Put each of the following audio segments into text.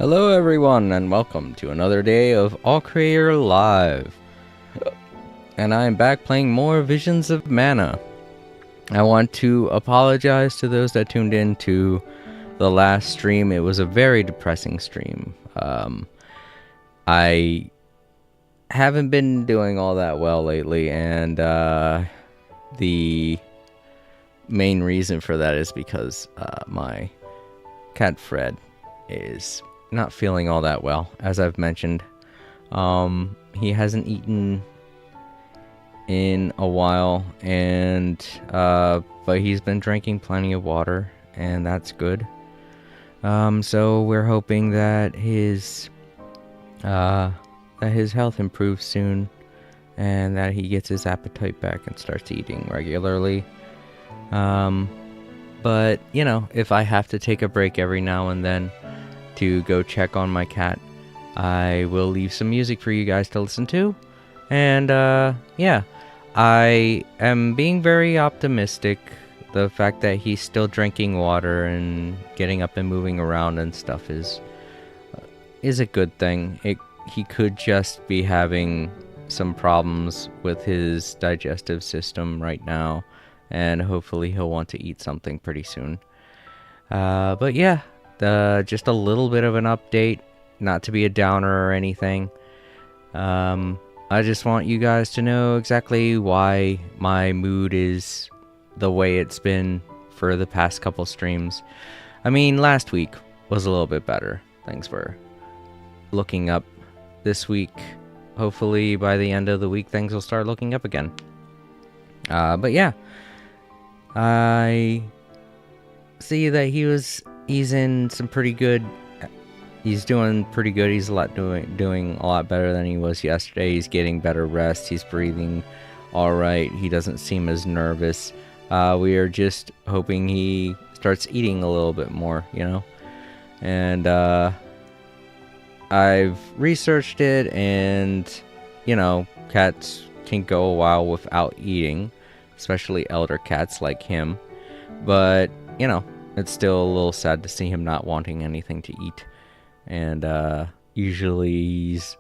Hello everyone and welcome to another day of All Creator Live. And I am back playing more Visions of Mana. I want to apologize to those that tuned in to the last stream. It was a very depressing stream. I haven't been doing all that well lately, and the main reason for that is because my cat Fred is not feeling all that well, as I've mentioned. He hasn't eaten in a while, and but he's been drinking plenty of water, and that's good. So we're hoping that his health improves soon, and that he gets his appetite back and starts eating regularly. But you know, if I have to take a break every now and then to go check on my cat, I will leave some music for you guys to listen to. And yeah, I am being very optimistic. The fact that he's still drinking water and getting up and moving around and stuff is a good thing. He could just be having some problems with his digestive system right now, and hopefully he'll want to eat something pretty soon. But yeah, just a little bit of an update, not to be a downer or anything. I just want you guys to know exactly why my mood is the way it's been for the past couple streams. I mean, last week was a little bit better. Thanks for looking up. This week, hopefully by the end of the week, things will start looking up again. But yeah, I see that he's in some pretty good. He's doing pretty good. He's doing a lot better than he was yesterday. He's getting better rest. He's breathing all right. He doesn't seem as nervous. We are just hoping he starts eating a little bit more, you know. And I've researched it, and you know, cats can go a while without eating, especially elder cats like him. But you know, it's still a little sad to see him not wanting anything to eat. And usually he's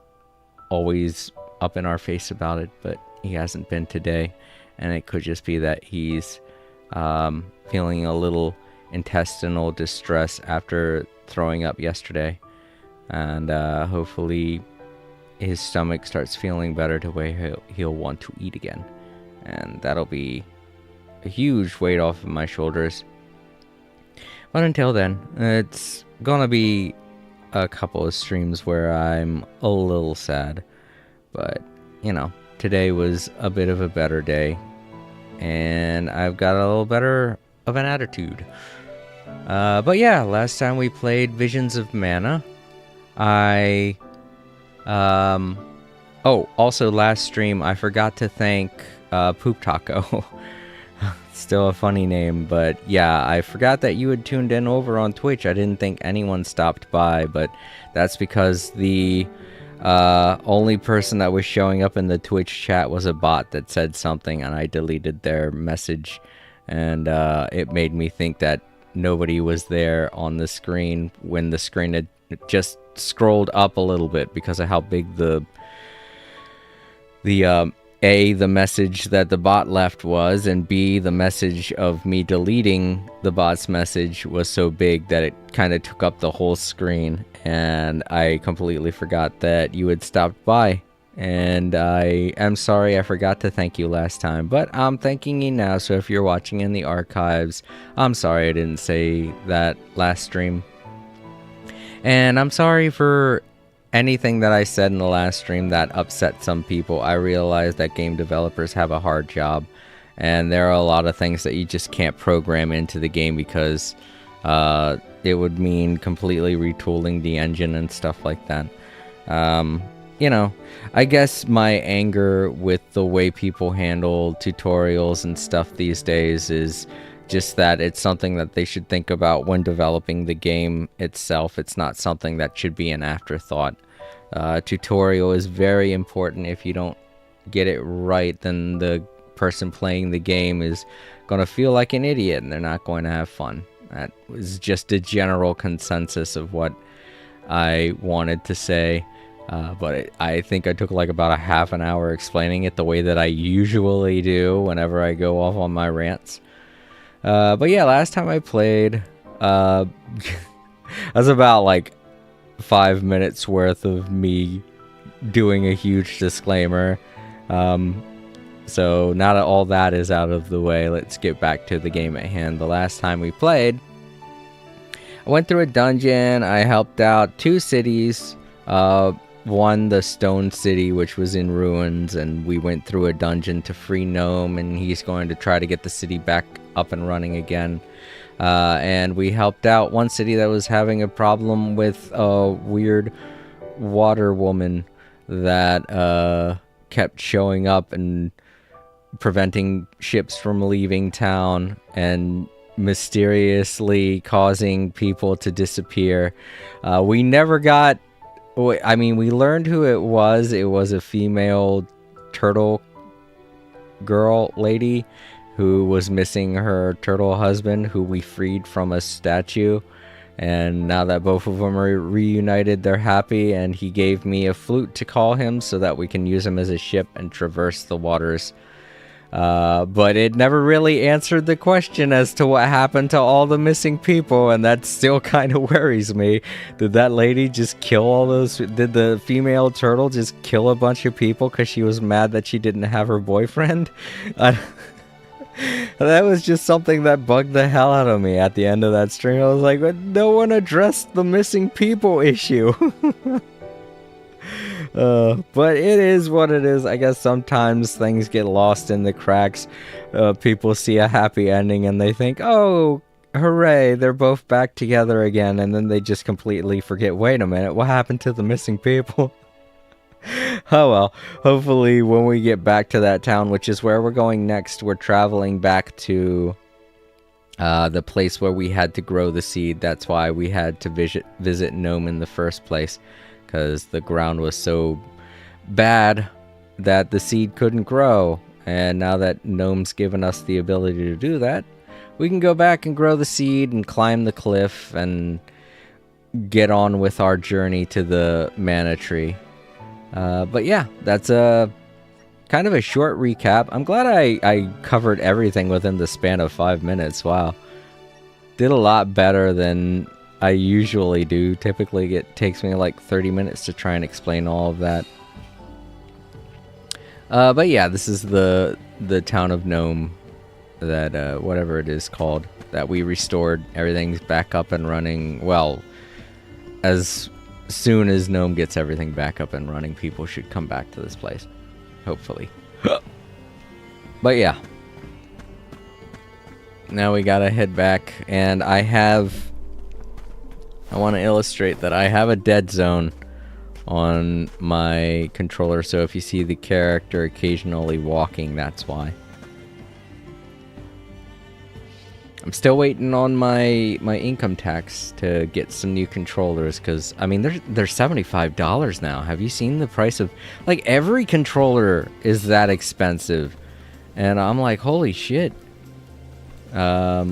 always up in our face about it, but he hasn't been today. And it could just be that he's feeling a little intestinal distress after throwing up yesterday. And hopefully his stomach starts feeling better to where he'll want to eat again. And that'll be a huge weight off of my shoulders. But until then, it's gonna be a couple of streams where I'm a little sad. But, you know, today was a bit of a better day, and I've got a little better of an attitude. But yeah, last time we played Visions of Mana, also last stream I forgot to thank Poop Taco. Still a funny name, but yeah, I forgot that you had tuned in over on Twitch. I didn't think anyone stopped by, but that's because the only person that was showing up in the Twitch chat was a bot that said something, and I deleted their message, and it made me think that nobody was there on the screen when the screen had just scrolled up a little bit because of how big the message that the bot left was, and B, the message of me deleting the bot's message was so big that it kind of took up the whole screen, and I completely forgot that you had stopped by. And I am sorry I forgot to thank you last time, but I'm thanking you now, so if you're watching in the archives, I'm sorry I didn't say that last stream. And I'm sorry for anything that I said in the last stream that upset some people. I realize that game developers have a hard job, and there are a lot of things that you just can't program into the game because it would mean completely retooling the engine and stuff like that. You know, I guess my anger with the way people handle tutorials and stuff these days is just that it's something that they should think about when developing the game itself. It's not something that should be an afterthought. Tutorial is very important. If you don't get it right, then the person playing the game is going to feel like an idiot, and they're not going to have fun. That was just a general consensus of what I wanted to say. But I think I took like about a half an hour explaining it the way that I usually do whenever I go off on my rants. But yeah, last time I played, that was about like 5 minutes worth of me doing a huge disclaimer. So now that all that is out of the way, let's get back to the game at hand. The last time we played, I went through a dungeon. I helped out 2 cities. One, the Stone City, which was in ruins, and we went through a dungeon to free Gnome, and he's going to try to get the city back up and running again. And we helped out one city that was having a problem with a weird water woman that kept showing up and preventing ships from leaving town and mysteriously causing people to disappear. We never got... I mean, we learned who it was. It was a female turtle girl lady who was missing her turtle husband, who we freed from a statue. And now that both of them are reunited, they're happy. And he gave me a flute to call him so that we can use him as a ship and traverse the waters. But it never really answered the question as to what happened to all the missing people, and that still kind of worries me. Did that lady just kill all those? Did the female turtle just kill a bunch of people because she was mad that she didn't have her boyfriend? That was just something that bugged the hell out of me at the end of that stream. I was like, no one addressed the missing people issue. But it is what it is. I guess sometimes things get lost in the cracks. People see a happy ending and they think, oh, hooray, they're both back together again. And then they just completely forget, wait a minute, what happened to the missing people? Oh well, hopefully when we get back to that town, which is where we're going next, we're traveling back to the place where we had to grow the seed. That's why we had to visit Gnome in the first place. Because the ground was so bad that the seed couldn't grow. And now that Gnome's given us the ability to do that, we can go back and grow the seed and climb the cliff and get on with our journey to the mana tree. But yeah, that's a kind of a short recap. I'm glad I covered everything within the span of 5 minutes. Wow. Did a lot better than I usually do. Typically it takes me like 30 minutes to try and explain all of that. But yeah, this is the town of Gnome, that whatever it is called, that we restored. Everything's back up and running. Well, as soon as Gnome gets everything back up and running, people should come back to this place. Hopefully. But yeah. Now we gotta head back, and I want to illustrate that I have a dead zone on my controller, so if you see the character occasionally walking, that's why. I'm still waiting on my income tax to get some new controllers, because, I mean, they're $75 now. Have you seen the price of... Like, every controller is that expensive. And I'm like, holy shit. But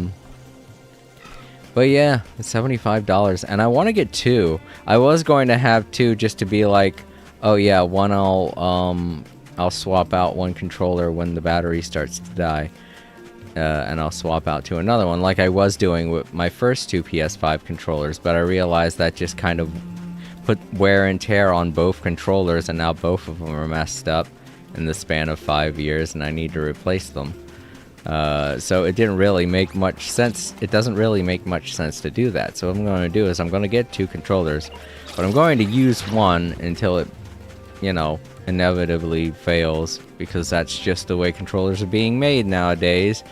yeah, it's $75, and I want to get 2. I was going to have 2 just to be like, oh yeah, one I'll swap out one controller when the battery starts to die, and I'll swap out to another one, like I was doing with my first 2 PS5 controllers. But I realized that just kind of put wear and tear on both controllers, and now both of them are messed up in the span of 5 years, and I need to replace them. So it didn't really make much sense. It doesn't really make much sense to do that. So what I'm going to do is I'm going to get 2 controllers, but I'm going to use one until it, you know, inevitably fails, because that's just the way controllers are being made nowadays.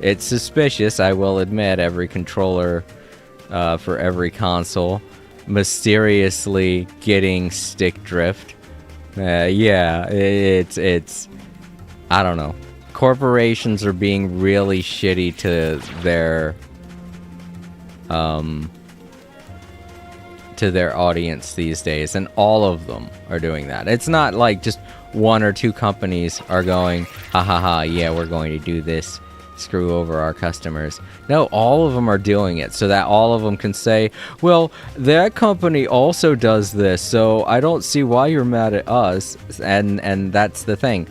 It's suspicious, I will admit. Every controller for every console mysteriously getting stick drift. Yeah, it's I don't know. Corporations are being really shitty to their audience these days, and all of them are doing that. It's not like just 1 or 2 companies are going, ha ha ha, yeah, we're going to do this screw over our customers. No, all of them are doing it so that all of them can say, well, that company also does this, so I don't see why you're mad at us. And that's the thing.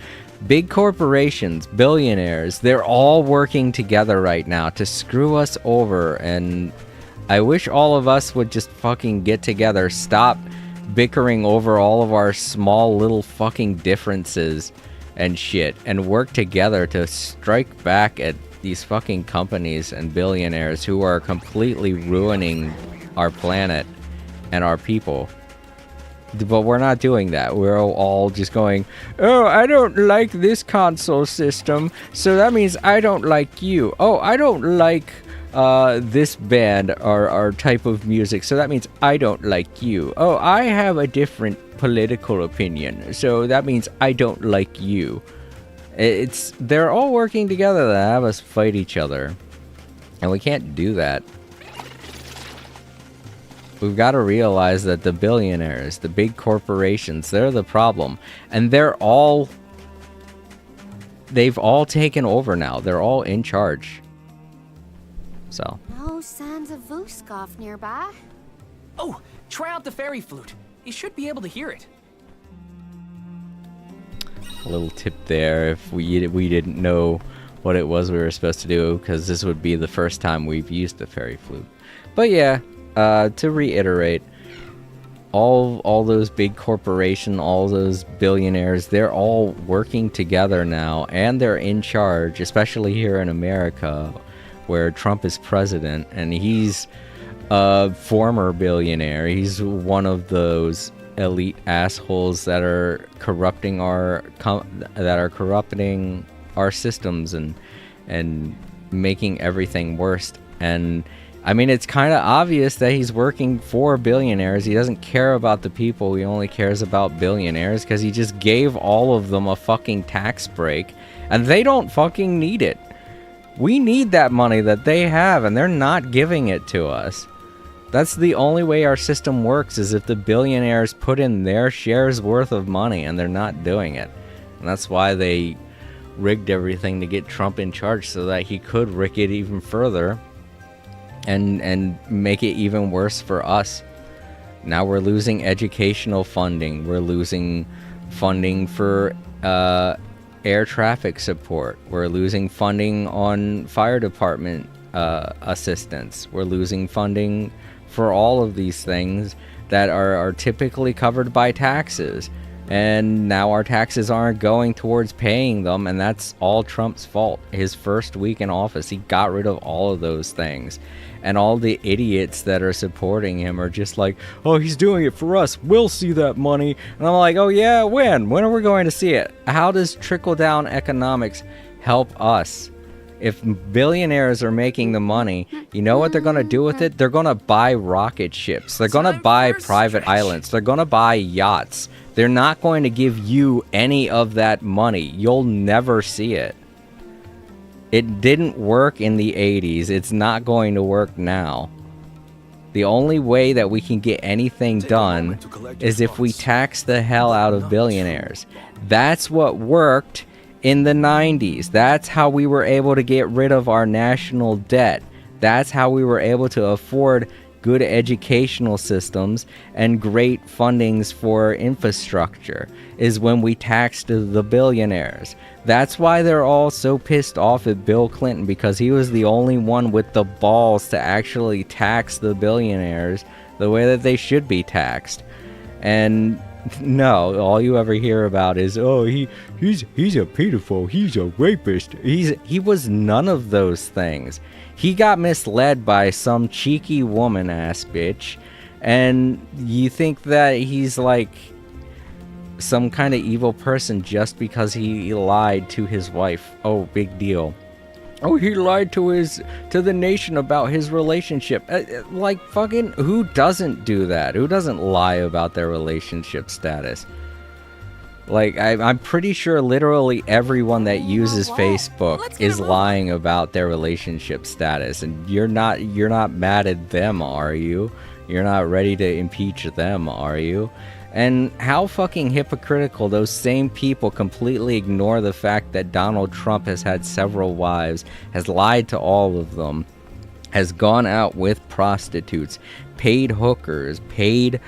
Big corporations, billionaires, they're all working together right now to screw us over, and I wish all of us would just fucking get together, stop bickering over all of our small little fucking differences and shit, and work together to strike back at these fucking companies and billionaires who are completely ruining our planet and our people. But we're not doing that. We're all just going, oh, I don't like this console system, so that means I don't like you. Oh, I don't like this band or type of music, so that means I don't like you. Oh, I have a different political opinion, so that means I don't like you. They're all working together to have us fight each other, and we can't do that. We've got to realize that the billionaires, the big corporations, they're the problem. And they've all taken over now. They're all in charge. So. No signs of Vuskov nearby. Oh, try out the fairy flute. You should be able to hear it. A little tip there if we didn't know what it was we were supposed to do, because this would be the first time we've used the fairy flute. But yeah. To reiterate, all those big corporations, all those billionaires, they're all working together now, and they're in charge, especially here in America, where Trump is president, and he's a former billionaire. He's one of those elite assholes that are corrupting our systems and making everything worse. And I mean, it's kind of obvious that he's working for billionaires. He doesn't care about the people. He only cares about billionaires because he just gave all of them a fucking tax break, and they don't fucking need it. We need that money that they have, and they're not giving it to us. That's the only way our system works, is if the billionaires put in their shares worth of money, and they're not doing it. And that's why they rigged everything to get Trump in charge, so that he could rig it even further and make it even worse for us. Now we're losing educational funding. We're losing funding for air traffic support. We're losing funding on fire department assistance. We're losing funding for all of these things that are typically covered by taxes. And now our taxes aren't going towards paying them, and that's all Trump's fault. His first week in office, he got rid of all of those things. And all the idiots that are supporting him are just like, oh, he's doing it for us. We'll see that money. And I'm like, oh yeah, when? When are we going to see it? How does trickle-down economics help us? If billionaires are making the money, you know what they're going to do with it? They're going to buy rocket ships. They're going to buy private islands. They're going to buy yachts. They're not going to give you any of that money. You'll never see it. It didn't work in the 80s. It's not going to work now. The only way that we can get anything done is if we tax the hell out of billionaires. That's what worked in the 90s. That's how we were able to get rid of our national debt. That's how we were able to afford good educational systems and great fundings for infrastructure, is when we taxed the billionaires. That's why they're all so pissed off at Bill Clinton, because he was the only one with the balls to actually tax the billionaires the way that they should be taxed. And no, all you ever hear about is, oh, he's a pedophile, he's a rapist. He was none of those things. He got misled by some cheeky woman ass bitch, and you think that he's like some kind of evil person just because he lied to his wife. Oh, big deal. Oh, he lied to the nation about his relationship. Like, fucking, who doesn't do that? Who doesn't lie about their relationship status? Like, I'm pretty sure literally everyone that uses Facebook is lying about their relationship status, and you're not mad at them, are you? You're not ready to impeach them, are you? And how fucking hypocritical those same people completely ignore the fact that Donald Trump has had several wives, has lied to all of them, has gone out with prostitutes, paid hookers, paid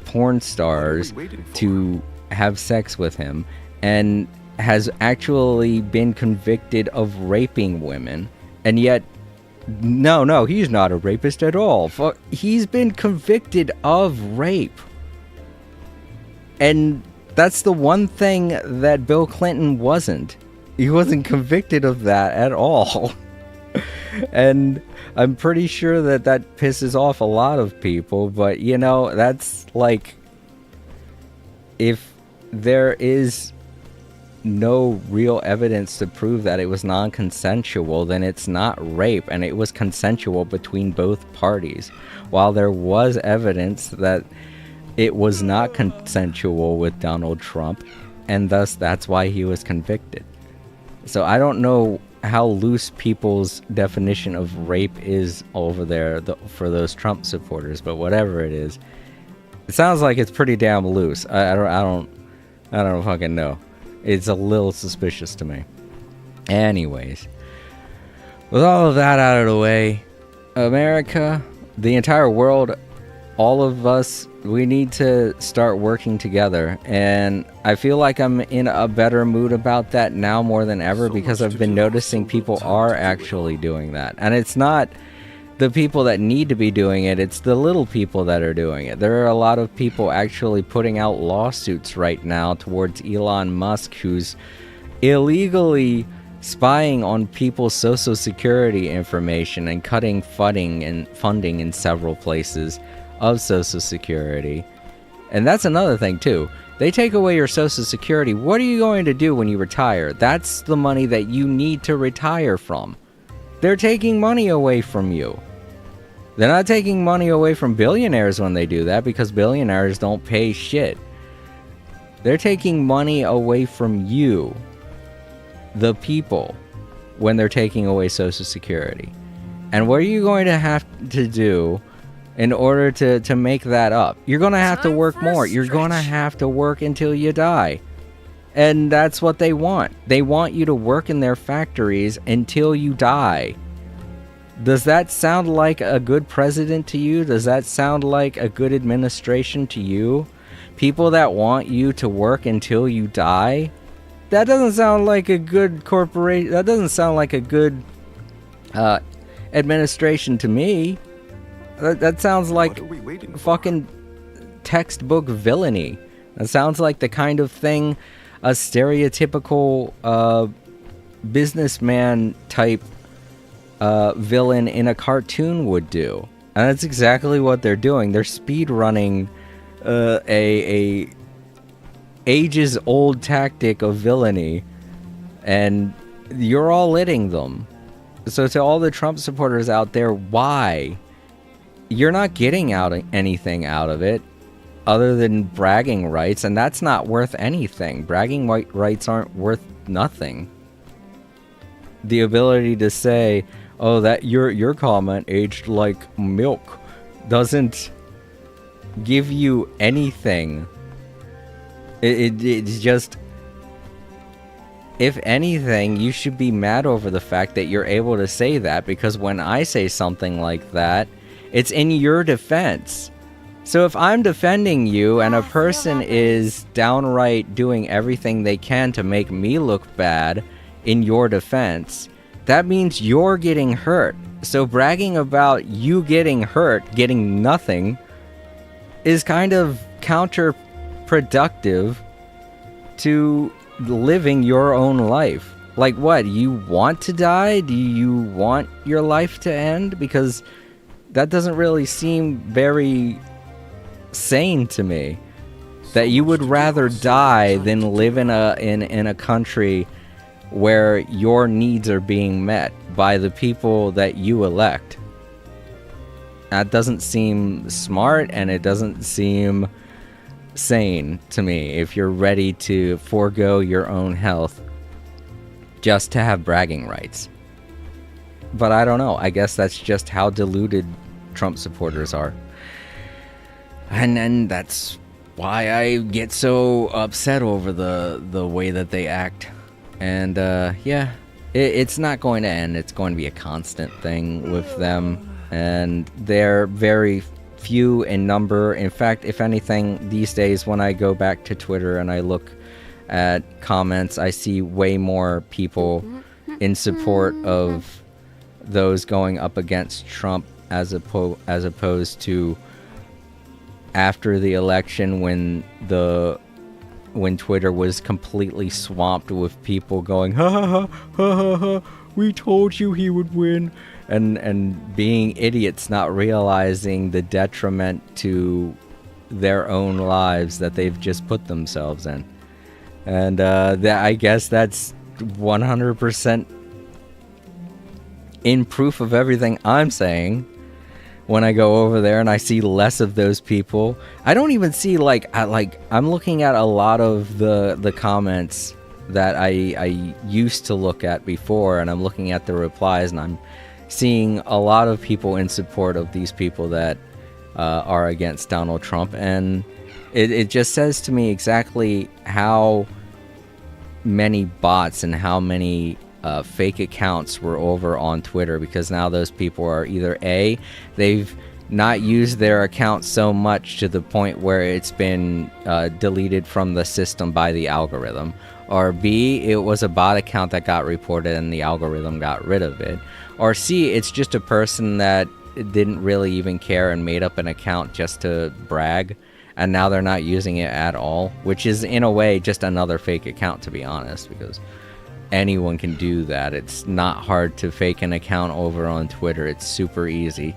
porn stars to have sex with him, and has actually been convicted of raping women. And yet, no, he's not a rapist at all. He's been convicted of rape. And that's the one thing that Bill Clinton wasn't. He wasn't convicted of that at all. And I'm pretty sure that pisses off a lot of people. But, you know, that's like, if there is no real evidence to prove that it was non-consensual, then it's not rape, and it was consensual between both parties. While there was evidence that it was not consensual with Donald Trump, and thus that's why he was convicted. So I don't know how loose people's definition of rape is over there for those Trump supporters, but whatever it is, it sounds like it's pretty damn loose. I don't fucking know. It's a little suspicious to me. Anyways, with all of that out of the way, America, the entire world, all of us, we need to start working together. And I feel like I'm in a better mood about that now more than ever, because I've been noticing people are actually doing that. And it's not the people that need to be doing it, it's the little people that are doing it. There are a lot of people actually putting out lawsuits right now towards Elon Musk, who's illegally spying on people's social security information and cutting funding in several places of social security. And that's another thing too. They take away your social security. What are you going to do when you retire? That's the money that you need to retire from. They're taking money away from you. They're not taking money away from billionaires when they do that, because billionaires don't pay shit. They're taking money away from you, the people, when they're taking away social security. And what are you going to have to do in order to make that up? You're going to have to work more. You're going to have to work until you die. And that's what they want. They want you to work in their factories until you die. Does that sound like a good president to you? Does that sound like a good administration to you? People that want you to work until you die? That doesn't sound like a good corporation. That doesn't sound like a good administration to me. That sounds like fucking textbook villainy. That sounds like the kind of thing a stereotypical businessman type villain in a cartoon would do. And that's exactly what they're doing. They're speed running a ages old tactic of villainy, and you're all letting them. So to all the Trump supporters out there, why? You're not getting anything out of it other than bragging rights, and that's not worth anything. Bragging rights aren't worth nothing. The ability to say, oh, that your comment aged like milk, doesn't give you anything. It's just, if anything, you should be mad over the fact that you're able to say that, because when I say something like that, it's in your defense. So if I'm defending you and a person is downright doing everything they can to make me look bad in your defense, that means you're getting hurt. So bragging about you getting hurt, getting nothing, is kind of counterproductive to living your own life. Like, what? You want to die? Do you want your life to end? Because that doesn't really seem very sane to me. That you would rather die than live in a country where your needs are being met by the people that you elect. That doesn't seem smart, and it doesn't seem sane to me if you're ready to forego your own health just to have bragging rights. But I don't know. I guess that's just how deluded Trump supporters are. And that's why I get so upset over the way that they act. And yeah, it's not going to end. It's going to be a constant thing with them, and they're very few in number. In fact, if anything, these days when I go back to Twitter and I look at comments, I see way more people in support of those going up against Trump as opposed to after the election when Twitter was completely swamped with people going ha ha ha ha ha ha, we told you he would win, and being idiots, not realizing the detriment to their own lives that they've just put themselves in. And that, I guess that's 100% in proof of everything I'm saying. When I go over there and I see less of those people, I don't even see I'm looking at a lot of the comments that I used to look at before, and I'm looking at the replies, and I'm seeing a lot of people in support of these people that are against Donald Trump, and it just says to me exactly how many bots and how many fake accounts were over on Twitter, because now those people are either A, they've not used their account so much to the point where it's been deleted from the system by the algorithm, or B, it was a bot account that got reported and the algorithm got rid of it, or C, it's just a person that didn't really even care and made up an account just to brag, and now they're not using it at all, which is in a way just another fake account, to be honest, because anyone can do that. It's not hard to fake an account over on Twitter. It's super easy,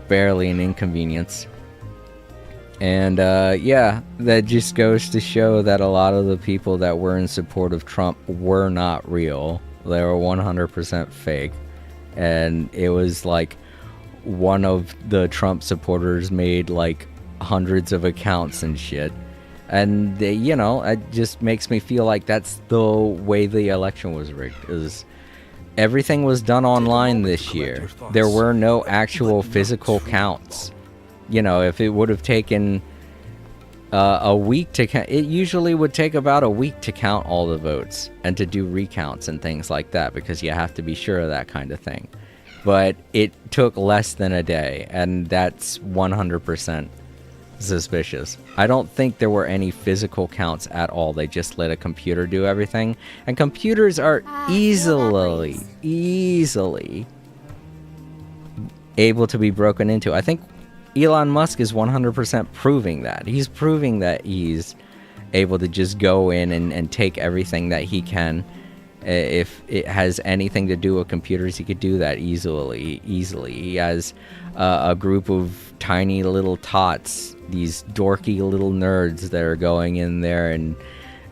barely an inconvenience. And yeah, that just goes to show that a lot of the people that were in support of Trump were not real. They were 100% fake, and it was like one of the Trump supporters made like hundreds of accounts and shit. And you know, it just makes me feel like that's the way the election was rigged. Is everything was done online this year. There were no actual physical counts. You know, if it would have taken a week to count, it usually would take about a week to count all the votes and to do recounts and things like that, because you have to be sure of that kind of thing. But it took less than a day, and that's 100% suspicious. I don't think there were any physical counts at all. They just let a computer do everything, and computers are easily able to be broken into. I think Elon Musk is 100% proving that. He's proving that he's able to just go in and take everything that he can. If it has anything to do with computers, he could do that easily. He has a group of tiny little tots, these dorky little nerds that are going in there, and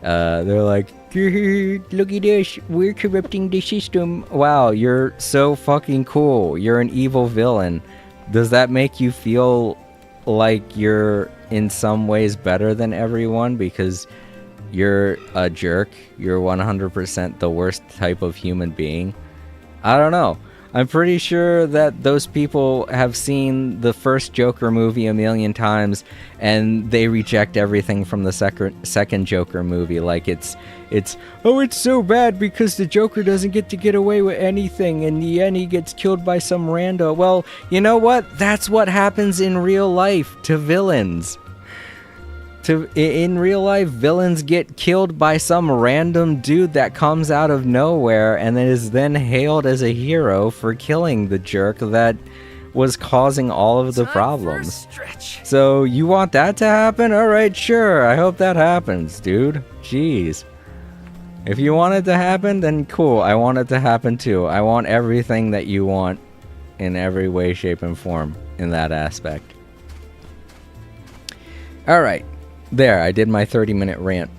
they're like, look at this, we're corrupting the system. Wow, you're so fucking cool. You're an evil villain. Does that make you feel like you're in some ways better than everyone because you're a jerk? You're 100% the worst type of human being? I don't know. I'm pretty sure that those people have seen the first Joker movie a million times, and they reject everything from the second Joker movie. Like it's so bad because the Joker doesn't get away with anything. In the end, he gets killed by some rando. Well, you know what? That's what happens in real life to villains. In real life, villains get killed by some random dude that comes out of nowhere and is then hailed as a hero for killing the jerk that was causing all of the problems. So you want that to happen? Alright, sure. I hope that happens, dude. Jeez. If you want it to happen, then cool. I want it to happen too. I want everything that you want in every way, shape, and form in that aspect. Alright. There, I did my 30-minute rant.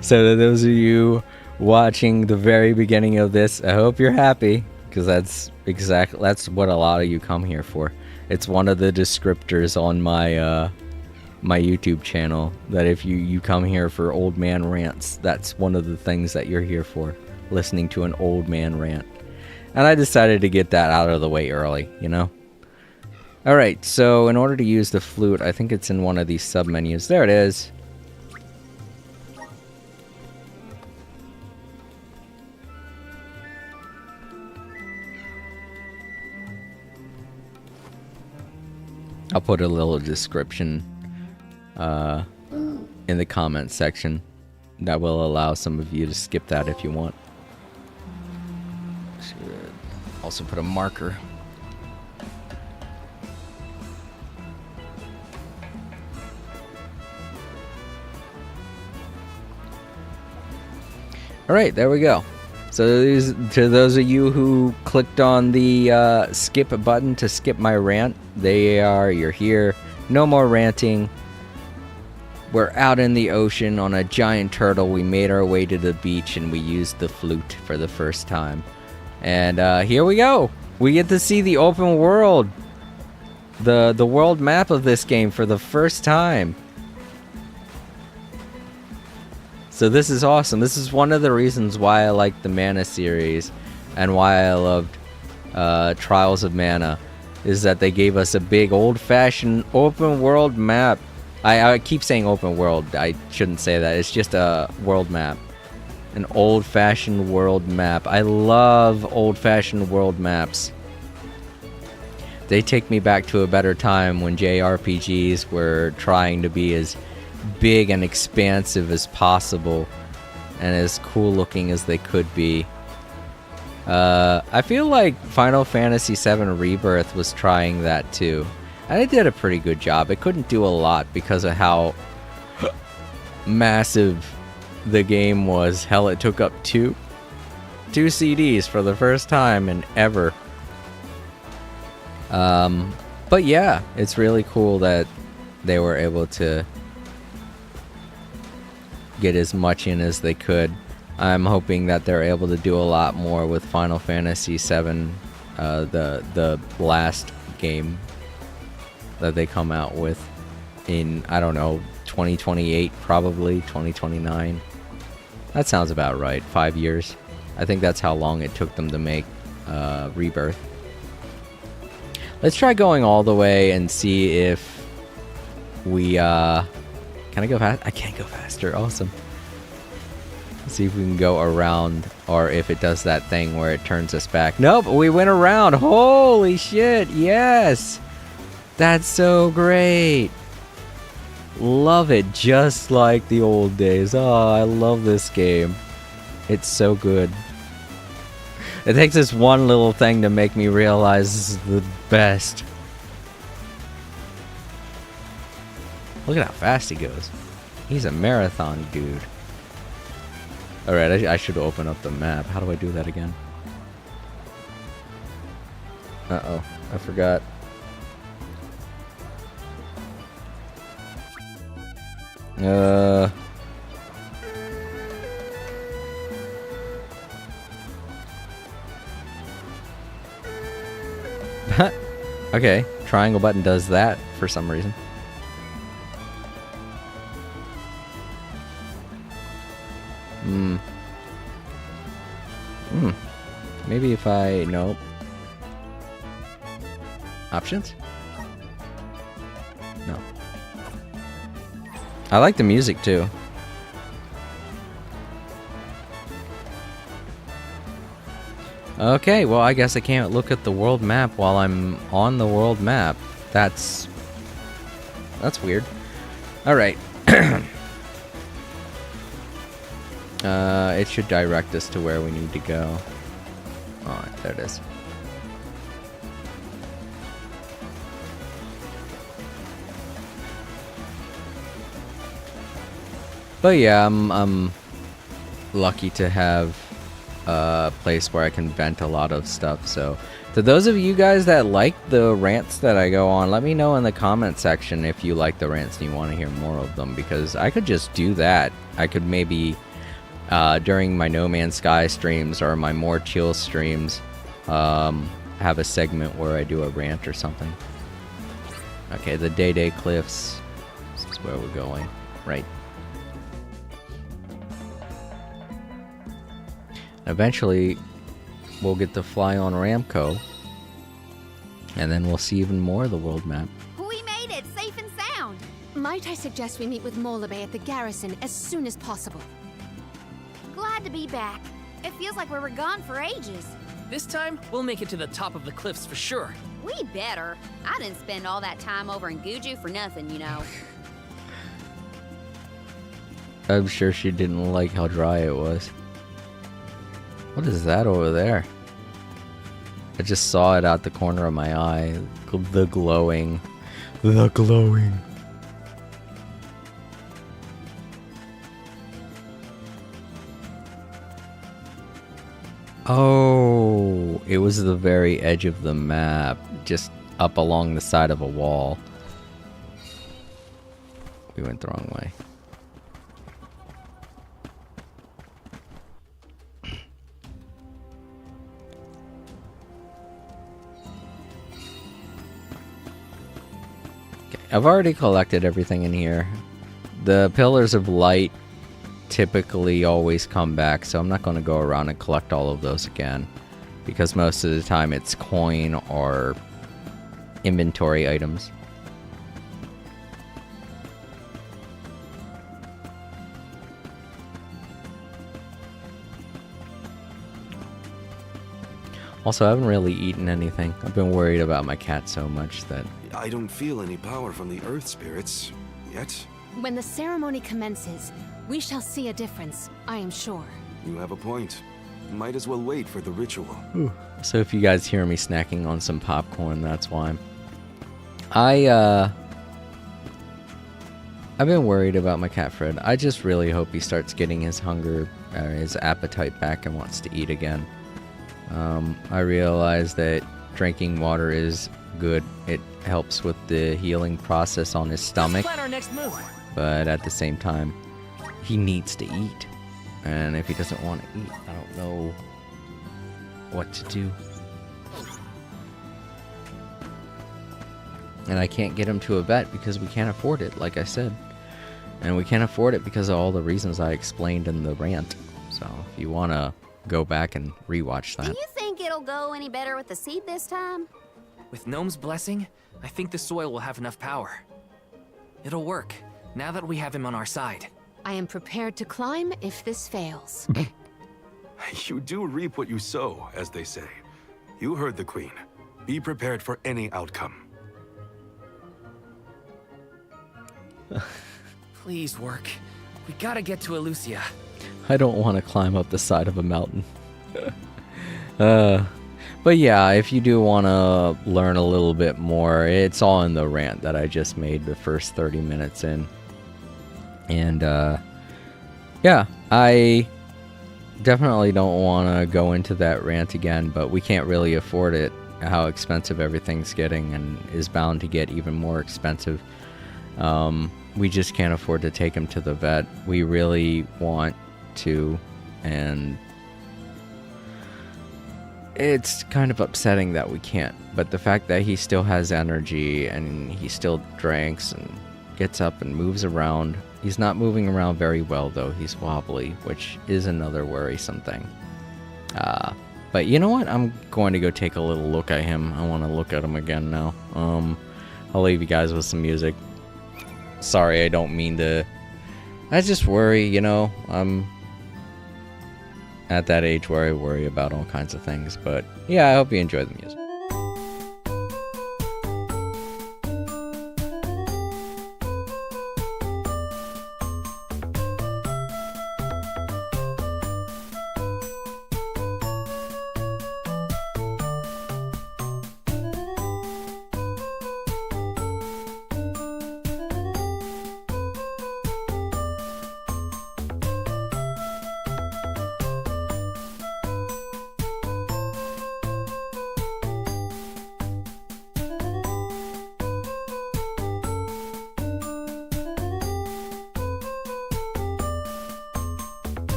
So to those of you watching the very beginning of this, I hope you're happy, because that's what a lot of you come here for. It's one of the descriptors on my my YouTube channel, that if you come here for old man rants, that's one of the things that you're here for, listening to an old man rant. And I decided to get that out of the way early, you know? All right, so in order to use the flute, I think it's in one of these sub-menus. There it is. I'll put a little description in the comments section that will allow some of you to skip that if you want. Should also put a marker. All right, there we go. So to those of you who clicked on the skip button to skip my rant, you're here. No more ranting. We're out in the ocean on a giant turtle. We made our way to the beach and we used the flute for the first time. And here we go. We get to see the open world. The world map of this game for the first time. So this is awesome. This is one of the reasons why I like the Mana series and why I loved Trials of Mana, is that they gave us a big old-fashioned open world map. I keep saying open world. I shouldn't say that. It's just a world map. An old-fashioned world map. I love old-fashioned world maps. They take me back to a better time when JRPGs were trying to be as big and expansive as possible and as cool looking as they could be. I feel like Final Fantasy VII Rebirth was trying that too, and it did a pretty good job. It couldn't do a lot because of how massive the game was. Hell, it took up two CDs for the first time in ever. But yeah, it's really cool that they were able to get as much in as they could. I'm hoping that they're able to do a lot more with Final Fantasy VII, the last game that they come out with in, I don't know, 2028, probably 2029. That sounds about right. 5 years. I think that's how long it took them to make Rebirth. Let's try going all the way and see if we can I go fast? I can't go faster. Awesome. Let's see if we can go around, or if it does that thing where it turns us back. Nope, we went around. Holy shit, yes! That's so great. Love it, just like the old days. Oh, I love this game. It's so good. It takes this one little thing to make me realize this is the best. Look at how fast he goes. He's a marathon dude. Alright, I should open up the map. How do I do that again? Uh-oh, I forgot. Okay, triangle button does that for some reason. Maybe if I... Nope. Options? No. I like the music too. Okay, well I guess I can't look at the world map while I'm on the world map. That's weird. Alright. It should direct us to where we need to go. Oh, there it is. But yeah, I'm lucky to have a place where I can vent a lot of stuff. So to those of you guys that like the rants that I go on, let me know in the comment section if you like the rants and you want to hear more of them, because I could just do that. I could maybe during my No Man's Sky streams or my more chill streams have a segment where I do a rant or something. Okay, the Day Cliffs. This is where we're going, right? Eventually, we'll get to fly on Ramco. And then we'll see even more of the world map. We made it, safe and sound. Might I suggest we meet with Molame at the garrison as soon as possible? Glad to be back. It feels like we were gone for ages. This time, we'll make it to the top of the cliffs for sure. We better. I didn't spend all that time over in Guju for nothing, you know. I'm sure she didn't like how dry it was. What is that over there? I just saw it out the corner of my eye. The glowing. The glowing. Oh, it was the very edge of the map, just up along the side of a wall. We went the wrong way. Okay, I've already collected everything in here. The pillars of light typically always come back, so I'm not going to go around and collect all of those again, because most of the time it's coin or inventory items. Also, I haven't really eaten anything. I've been worried about my cat so much that... I don't feel any power from the earth spirits yet. When the ceremony commences, we shall see a difference, I am sure. You have a point. Might as well wait for the ritual. So if you guys hear me snacking on some popcorn, that's why. I've been worried about my cat Fred. I just really hope he starts getting his hunger, his appetite back and wants to eat again. I realize that drinking water is good. It helps with the healing process on his stomach. Let's plan our next move. But at the same time, he needs to eat. And if he doesn't want to eat, I don't know what to do. And I can't get him to a vet because we can't afford it, like I said. And we can't afford it because of all the reasons I explained in the rant. So if you want to go back and rewatch Do that. you think it'll go any better with the seed this time? With Gnome's blessing, I think the soil will have enough power. It'll work, now that we have him on our side. I am prepared to climb if this fails. You do reap what you sow, as they say. You heard the queen. Be prepared for any outcome. Please work. We gotta get to Elucia. I don't want to climb up the side of a mountain. But yeah, if you do want to learn a little bit more, it's all in the rant that I just made the first 30 minutes in. And yeah, I definitely don't want to go into that rant again, but we can't really afford it, how expensive everything's getting and is bound to get even more expensive. We just can't afford to take him to the vet. We really want to, and it's kind of upsetting that we can't. But the fact that he still has energy and he still drinks and gets up and moves around. He's not moving around very well though. He's wobbly, which is another worrisome thing. But you know what? I'm going to go take a little look at him. I want to look at him again now. I'll leave you guys with some music. Sorry, I don't mean to. I just worry, you know. I'm at that age where I worry about all kinds of things. But yeah, I hope you enjoy the music.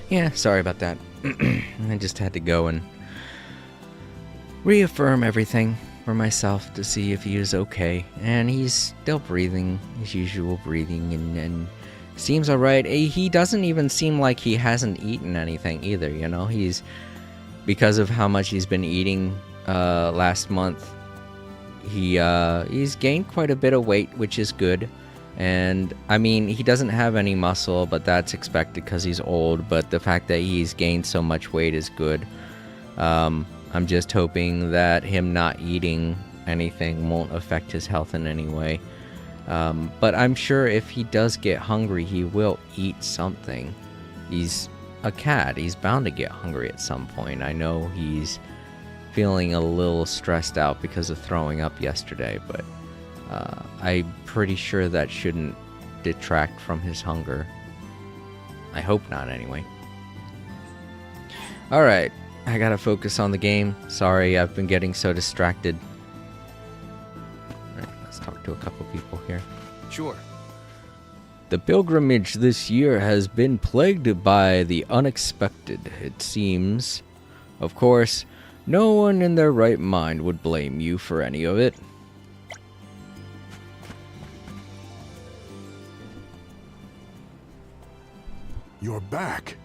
Yeah, sorry about that. I just had to go and reaffirm everything for myself to see if he was okay. And he's still breathing, his usual breathing, and seems alright. He doesn't even seem like he hasn't eaten anything either, you know? Because of how much he's been eating last month, he's gained quite a bit of weight, which is good. And I mean, he doesn't have any muscle, but that's expected because he's old. But the fact that he's gained so much weight is good. I'm just hoping that him not eating anything won't affect his health in any way. But I'm sure if he does get hungry, he will eat something. He's a cat. He's bound to get hungry at some point. I know he's feeling a little stressed out because of throwing up yesterday, but I'm pretty sure that shouldn't detract from his hunger. I hope not, anyway. Alright, I gotta focus on the game. Sorry, I've been getting so distracted. Alright, let's talk to a couple people here. Sure. The pilgrimage this year has been plagued by the unexpected, it seems. Of course, no one in their right mind would blame you for any of it. You're back.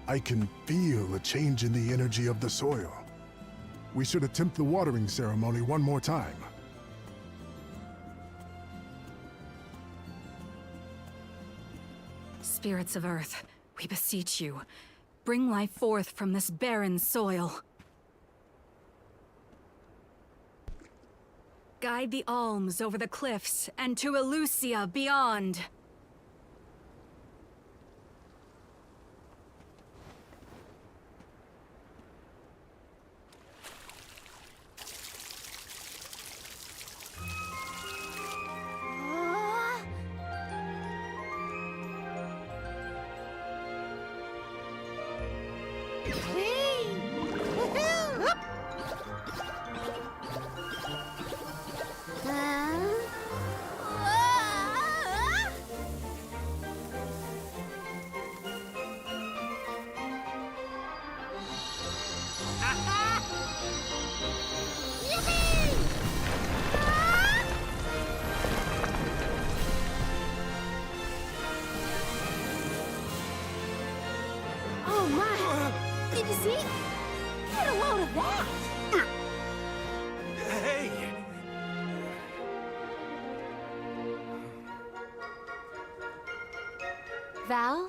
I can feel a change in the energy of the soil. We should attempt the watering ceremony one more time. Spirits of Earth, we beseech you, bring life forth from this barren soil. Guide the alms over the cliffs and to Elusia beyond. Oh my! Did you see? Get a load of that! Hey! Val?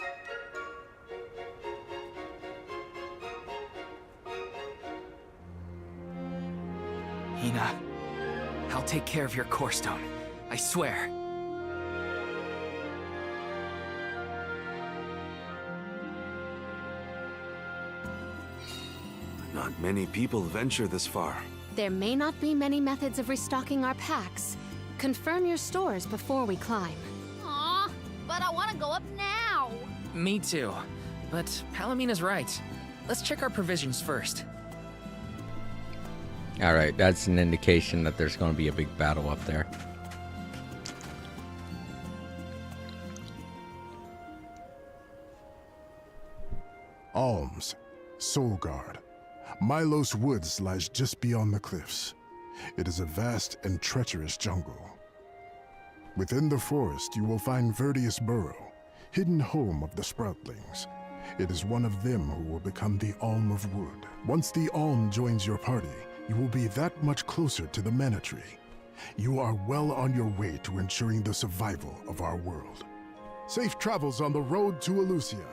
Hina, I'll take care of your core stone. I swear. Not many people venture this far. There may not be many methods of restocking our packs. Confirm your stores before we climb. Aw, but I want to go up now. Me too. But Palamina's right. Let's check our provisions first. Alright, that's an indication that there's going to be a big battle up there. Alms, Soulguard. Milos Woods lies just beyond the cliffs. It is a vast and treacherous jungle. Within the forest, you will find Verdius Burrow, hidden home of the Sproutlings. It is one of them who will become the Alm of Wood. Once the Alm joins your party, you will be that much closer to the Mana Tree. You are well on your way to ensuring the survival of our world. Safe travels on the road to Elusia.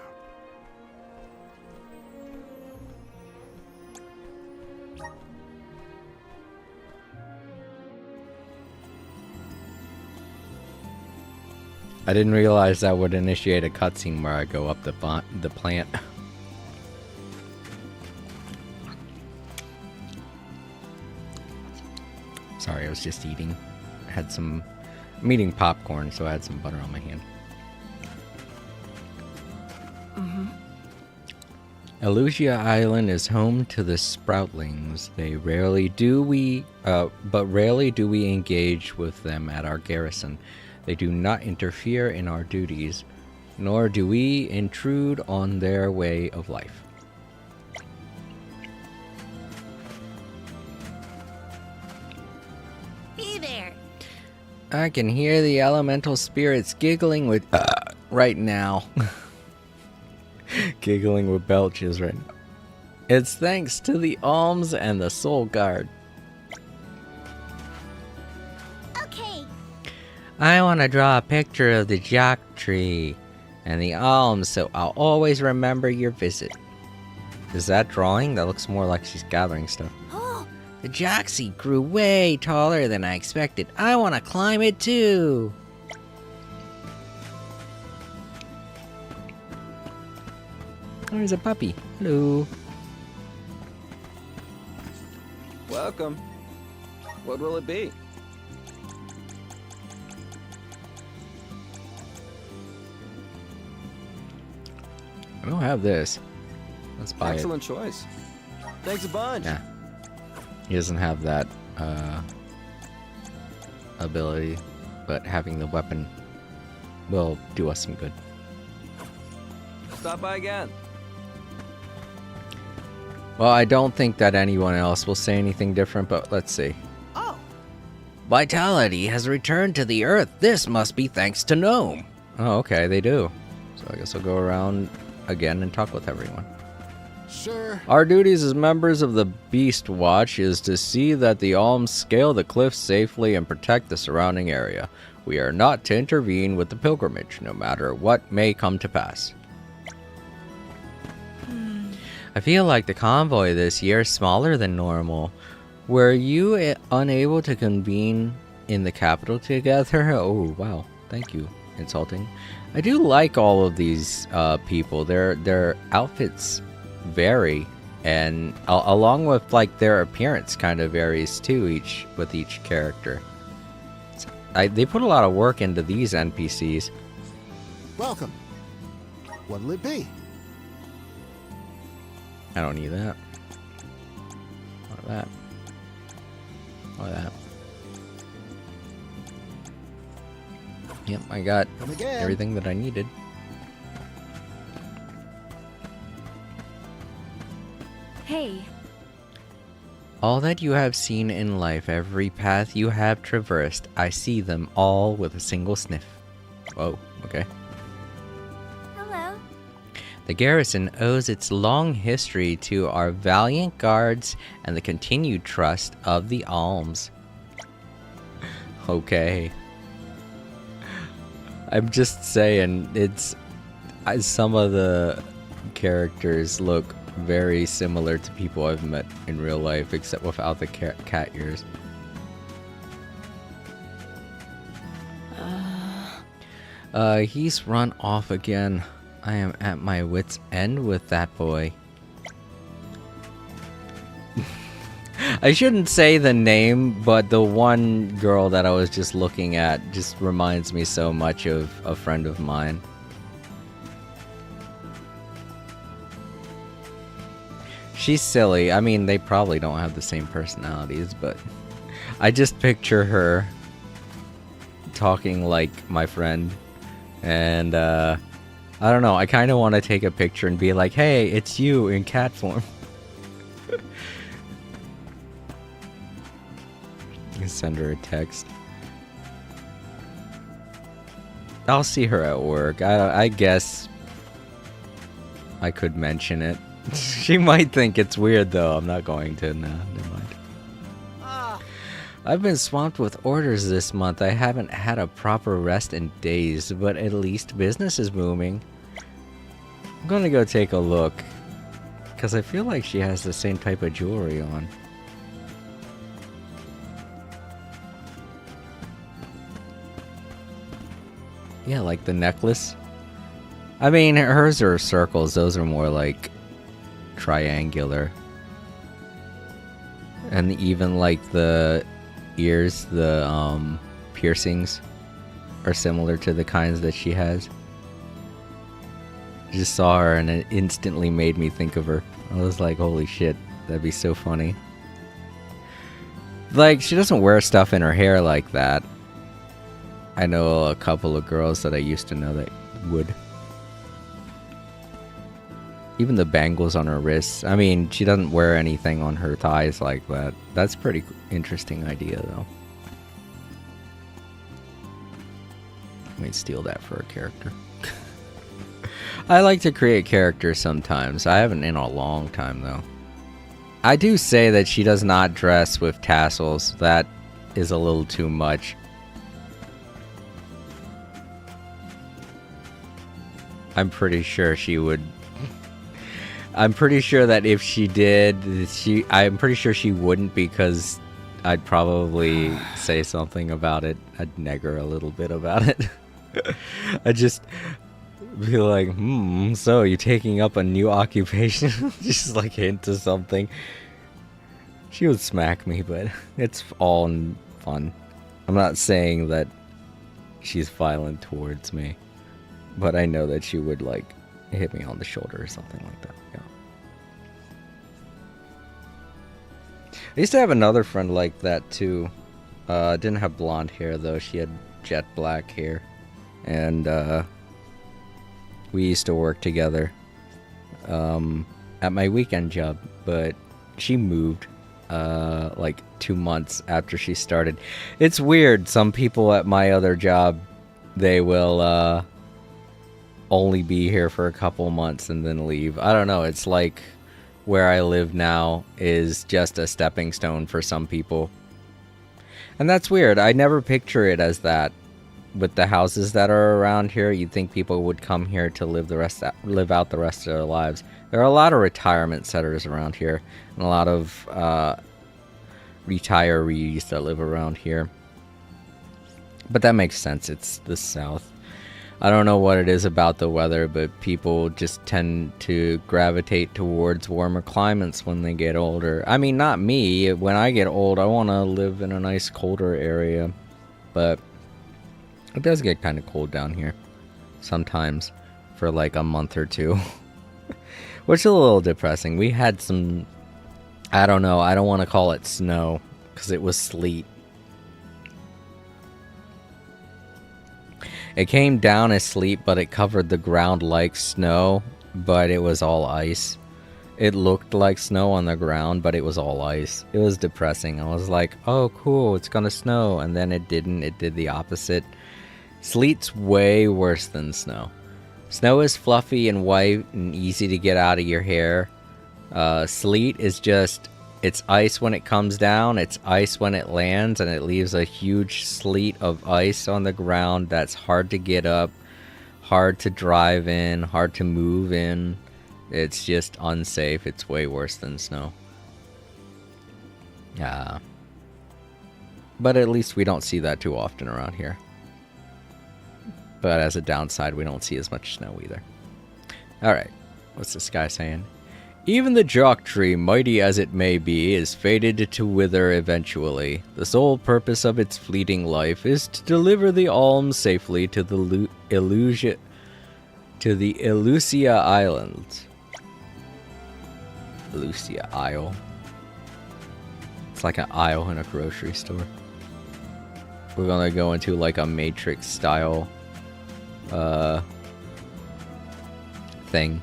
I didn't realize that would initiate a cutscene where I go up the plant. Sorry, I was just eating. I'm eating popcorn, so I had some butter on my hand. Elusia Island is home to the Sproutlings. But rarely do we engage with them at our garrison. They do not interfere in our duties. nor do we intrude on their way of life. Hey there. I can hear the elemental spirits giggling with right now. Giggling with belches right now. It's thanks to the alms and the soul guard. Okay. I want to draw a picture of the jock tree and the alms so I'll always remember your visit. Is that drawing? That looks more like she's gathering stuff. Oh, The jockey grew way taller than I expected. I want to climb it too. Oh, there's a puppy. Hello. Welcome. What will it be? I don't have this. Let's buy Excellent choice. Thanks a bunch. it. Yeah. He doesn't have that ability, but having the weapon will do us some good. Stop by again. Well, I don't think that anyone else will say anything different, but let's see. oh. Vitality has returned to the Earth. This must be thanks to Gnome. Oh, okay, they do. So I guess I'll go around again and talk with everyone. Sure. Our duties as members of the Beast Watch is to see that the alms scale the cliffs safely and protect the surrounding area. We are not to intervene with the pilgrimage, no matter what may come to pass. I feel like the convoy this year is smaller than normal. Were you unable to convene in the capital together? Oh, wow. Thank you. Insulting. I do like all of these people. Their outfits vary, and along with like their appearance kind of varies too with each character. They put a lot of work into these NPCs. Welcome. What'll it be? I don't need that. Or that. Or that. Yep, I got Come again. everything that I needed. Hey, All that you have seen in life, every path you have traversed, I see them all with a single sniff. Whoa, okay. Hello. The garrison owes its long history to our valiant guards and the continued trust of the alms. Okay. I'm just saying, some of the characters look very similar to people I've met in real life, except without the cat ears. He's run off again. I am at my wit's end with that boy. I shouldn't say the name, but the one girl that I was just looking at just reminds me so much of a friend of mine. She's silly. I mean, they probably don't have the same personalities, but I just picture her talking like my friend. And, I don't know. I kind of want to take a picture and be like, hey, it's you in cat form. Send her a text. I'll see her at work. I guess I could mention it. She might think it's weird, though. I'm not going to. No, never mind. I've been swamped with orders this month. I haven't had a proper rest in days, but at least business is booming. I'm gonna go take a look, because I feel like she has the same type of jewelry on. Yeah, like the necklace. I mean, hers are circles. Those are more like triangular. And even like the ears, the piercings are similar to the kinds that she has. Just saw her and it instantly made me think of her. I was like, holy shit, that'd be so funny. Like, she doesn't wear stuff in her hair like that. I know a couple of girls that I used to know that would. Even the bangles on her wrists. I mean, she doesn't wear anything on her thighs like that. That's a pretty interesting idea, though. I mean, steal that for a character. I like to create characters sometimes. I haven't in a long time, though. I do say that she does not dress with tassels. That is a little too much. I'm pretty sure she would... I'm pretty sure that if she did, I'm pretty sure she wouldn't, because I'd probably say something about it. I'd neg her a little bit about it. I'd just be like, so you're taking up a new occupation? Just like hint to something. She would smack me, but it's all in fun. I'm not saying that she's violent towards me, but I know that she would like hit me on the shoulder or something like that. Yeah. I used to have another friend like that too. Didn't have blonde hair though. She had jet black hair, and we used to work together at my weekend job. But she moved like 2 months after she started. It's weird. Some people at my other job, they will only be here for a couple months and then leave. I don't know. It's like where I live now is just a stepping stone for some people. And that's weird. I never picture it as that. With the houses that are around here, you'd think people would come here to live out the rest of their lives. There are a lot of retirement centers around here, and a lot of retirees that live around here. But that makes sense. It's the South. I don't know what it is about the weather, but people just tend to gravitate towards warmer climates when they get older. I mean, not me. When I get old, I want to live in a nice colder area. But it does get kind of cold down here sometimes for like a month or two. Which is a little depressing. We had some, I don't know, I don't want to call it snow because it was sleet. It came down as sleet, but it covered the ground like snow, but it was all ice. It looked like snow on the ground, but it was all ice. It was depressing. I was like, oh cool, it's gonna snow, and then it didn't. It did the opposite. Sleet's way worse than snow. Snow is fluffy and white and easy to get out of your hair. Sleet is just, it's ice when it comes down, it's ice when it lands, and it leaves a huge sleet of ice on the ground that's hard to get up, hard to drive in, hard to move in. It's just unsafe. It's way worse than snow. Yeah. But at least we don't see that too often around here. But as a downside, we don't see as much snow either. Alright, what's this guy saying? Even the jock tree, mighty as it may be, is fated to wither eventually. The sole purpose of its fleeting life is to deliver the alms safely to the Elusia Islands. Elusia Isle. It's like an aisle in a grocery store. We're gonna go into like a Matrix style thing,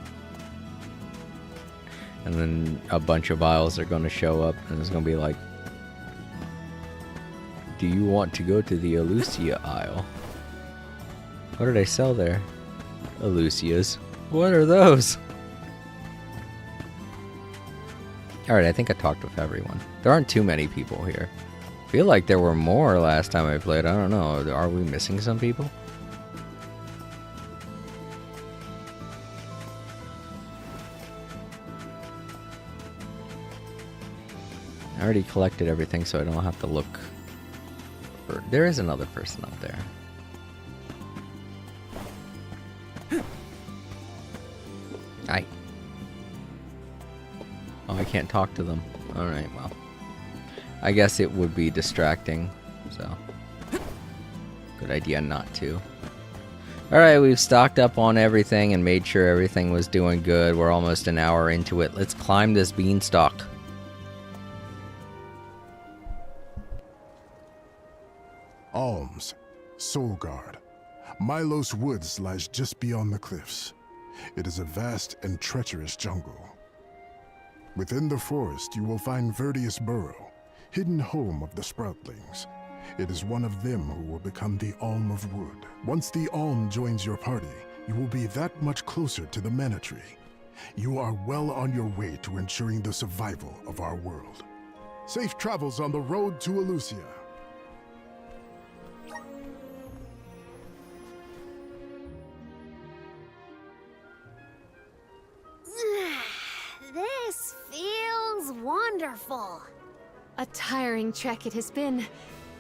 and then a bunch of aisles are going to show up, and it's going to be like, do you want to go to the Elusia aisle? What do they sell there? Elusias. What are those? Alright, I think I talked with everyone. There aren't too many people here. I feel like there were more last time I played. I don't know. Are we missing some people? I already collected everything, so I don't have to look. There is another person up there. Hi. Oh, I can't talk to them. Alright, well. I guess it would be distracting, so. Good idea not to. Alright, we've stocked up on everything and made sure everything was doing good. We're almost an hour into it. Let's climb this beanstalk. Alms, Soul Guard. Milos Woods lies just beyond the cliffs. It is a vast and treacherous jungle. Within the forest, you will find Verdius Burrow, hidden home of the Sproutlings. It is one of them who will become the Alm of Wood. Once the Alm joins your party, you will be that much closer to the Mana Tree. You are well on your way to ensuring the survival of our world. Safe travels on the road to Elusia. This feels wonderful. A tiring trek it has been,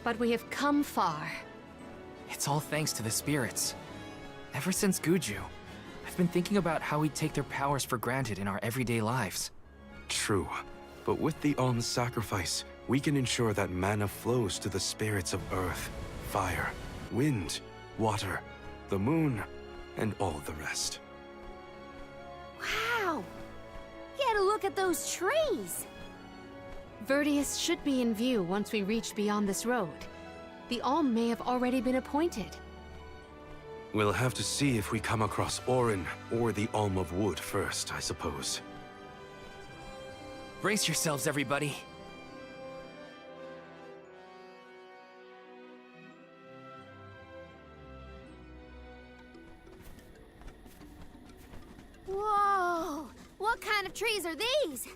but we have come far. It's all thanks to the spirits. Ever since Guju, I've been thinking about how we take their powers for granted in our everyday lives. True. But with the Alm's sacrifice, we can ensure that mana flows to the spirits of earth, fire, wind, water, the moon, and all the rest. Wow! Get a look at those trees! Verdius should be in view once we reach beyond this road. The Alm may have already been appointed. We'll have to see if we come across Orin or the Alm of Wood first, I suppose. Brace yourselves, everybody. Whoa! What kind of trees are these?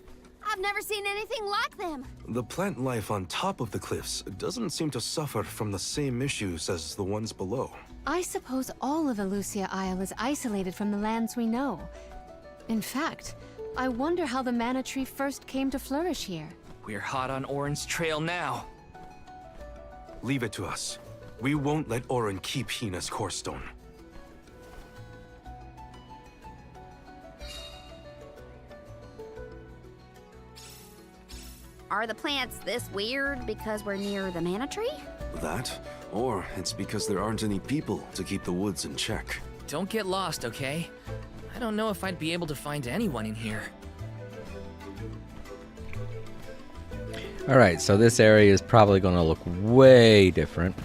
I've never seen anything like them. The plant life on top of the cliffs doesn't seem to suffer from the same issues as the ones below. I suppose all of Elusia Isle is isolated from the lands we know. In fact, I wonder how the Mana Tree first came to flourish here. We're hot on Orin's trail now. Leave it to us. We won't let Orin keep Hina's core stone. Are the plants this weird because we're near the Mana Tree? That, or it's because there aren't any people to keep the woods in check. Don't get lost, okay? I don't know if I'd be able to find anyone in here. Alright, so this area is probably going to look way different.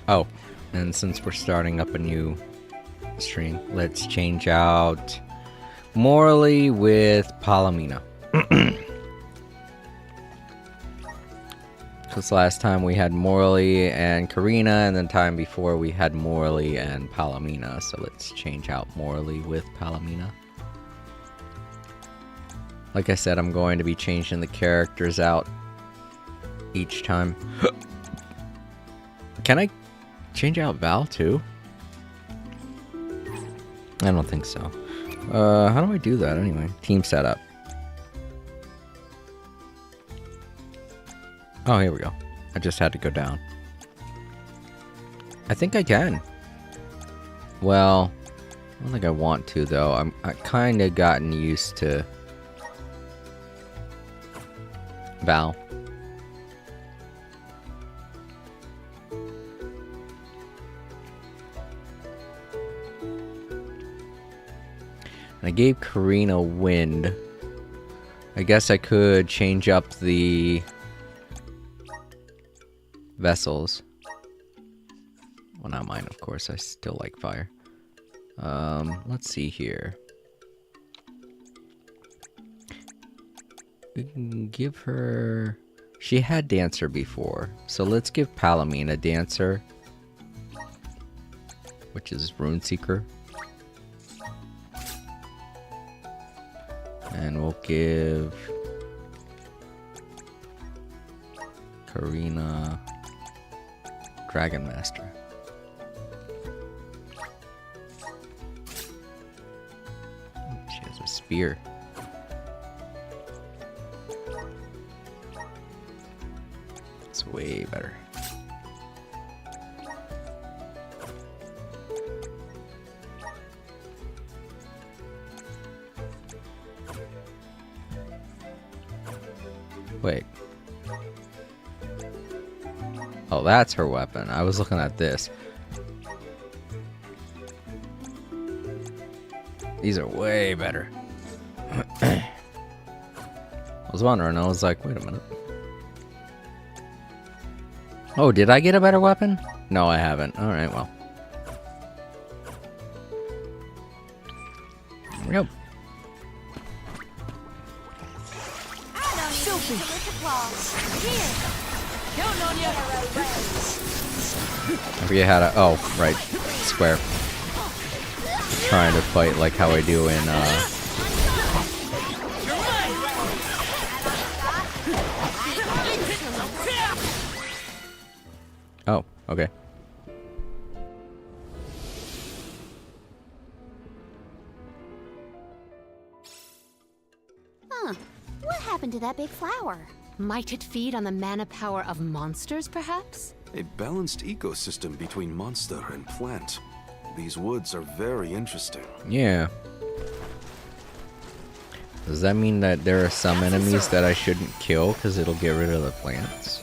Oh, and since we're starting up a new stream, let's change out Morley with Palomina. Because last time we had Morley and Karina, and then time before we had Morley and Palomina. So let's change out Morley with Palomina. Like I said, I'm going to be changing the characters out each time. Can I change out Val too? I don't think so. How do I do that anyway? Team setup. Oh, here we go. I just had to go down. I think I can. Well, I don't think I want to though. I kind of gotten used to Val. I gave Karina wind. I guess I could change up the vessels. Well, not mine, of course. I still like fire. Let's see here. We can give her... She had Dancer before, so let's give Palomina Dancer, which is Runeseeker. And we'll give Karina Dragon Master. She has a spear. It's way better. Wait. Oh, that's her weapon. I was looking at this. These are way better. I was wondering, I was like, wait a minute. Oh, did I get a better weapon? No, I haven't. Alright, well. Yep. I don't even need to lick applause. Here. Count on ya. I forget how to. Oh, right. Square. Trying to fight like how I do in. Oh, okay. Huh. What happened to that big flower? Might it feed on the mana power of monsters, perhaps? A balanced ecosystem between monster and plant. These woods are very interesting. Yeah. Does that mean that there are some enemies that I shouldn't kill because it'll get rid of the plants?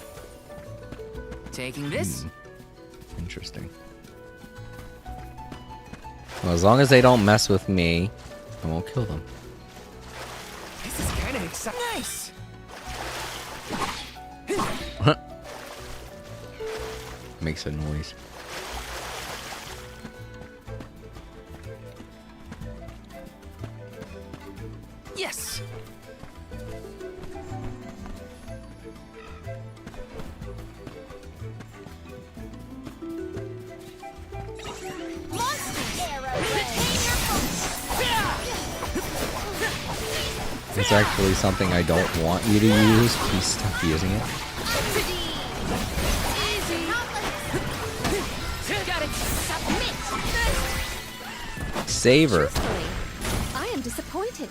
Taking this? Interesting. Well, as long as they don't mess with me, I won't kill them. This is kind of exciting. Nice. Makes a noise. Yes. It's actually something I don't want you to use. Please stop using it. Savor. Truthfully, I am disappointed.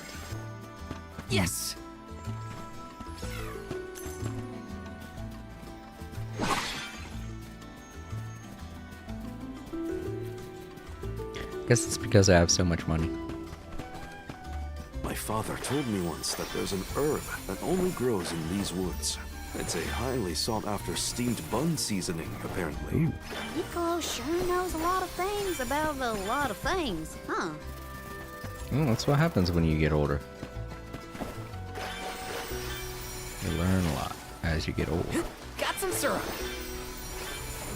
Yes. Guess it's because I have so much money. My father told me once that there's an herb that only grows in these woods. It's a highly sought-after steamed bun seasoning, apparently. Piccolo sure knows a lot of things about a lot of things, huh? That's what happens when you get older. You learn a lot as you get older. Got some syrup.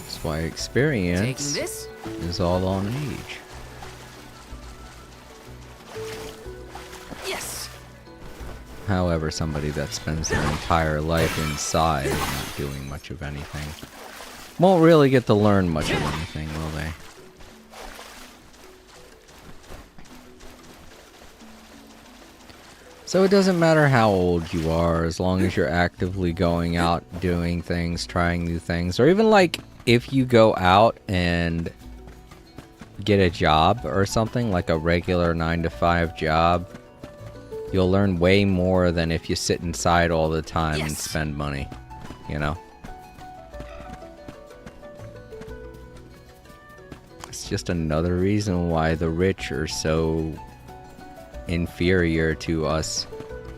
That's why experience Taking this? is all on age. Yes. However, somebody that spends their entire life inside and not doing much of anything won't really get to learn much of anything, will they? So it doesn't matter how old you are, as long as you're actively going out, doing things, trying new things, or even like if you go out and get a job or something, like a regular 9-to-5 job, you'll learn way more than if you sit inside all the time and spend money, you know? It's just another reason why the rich are so inferior to us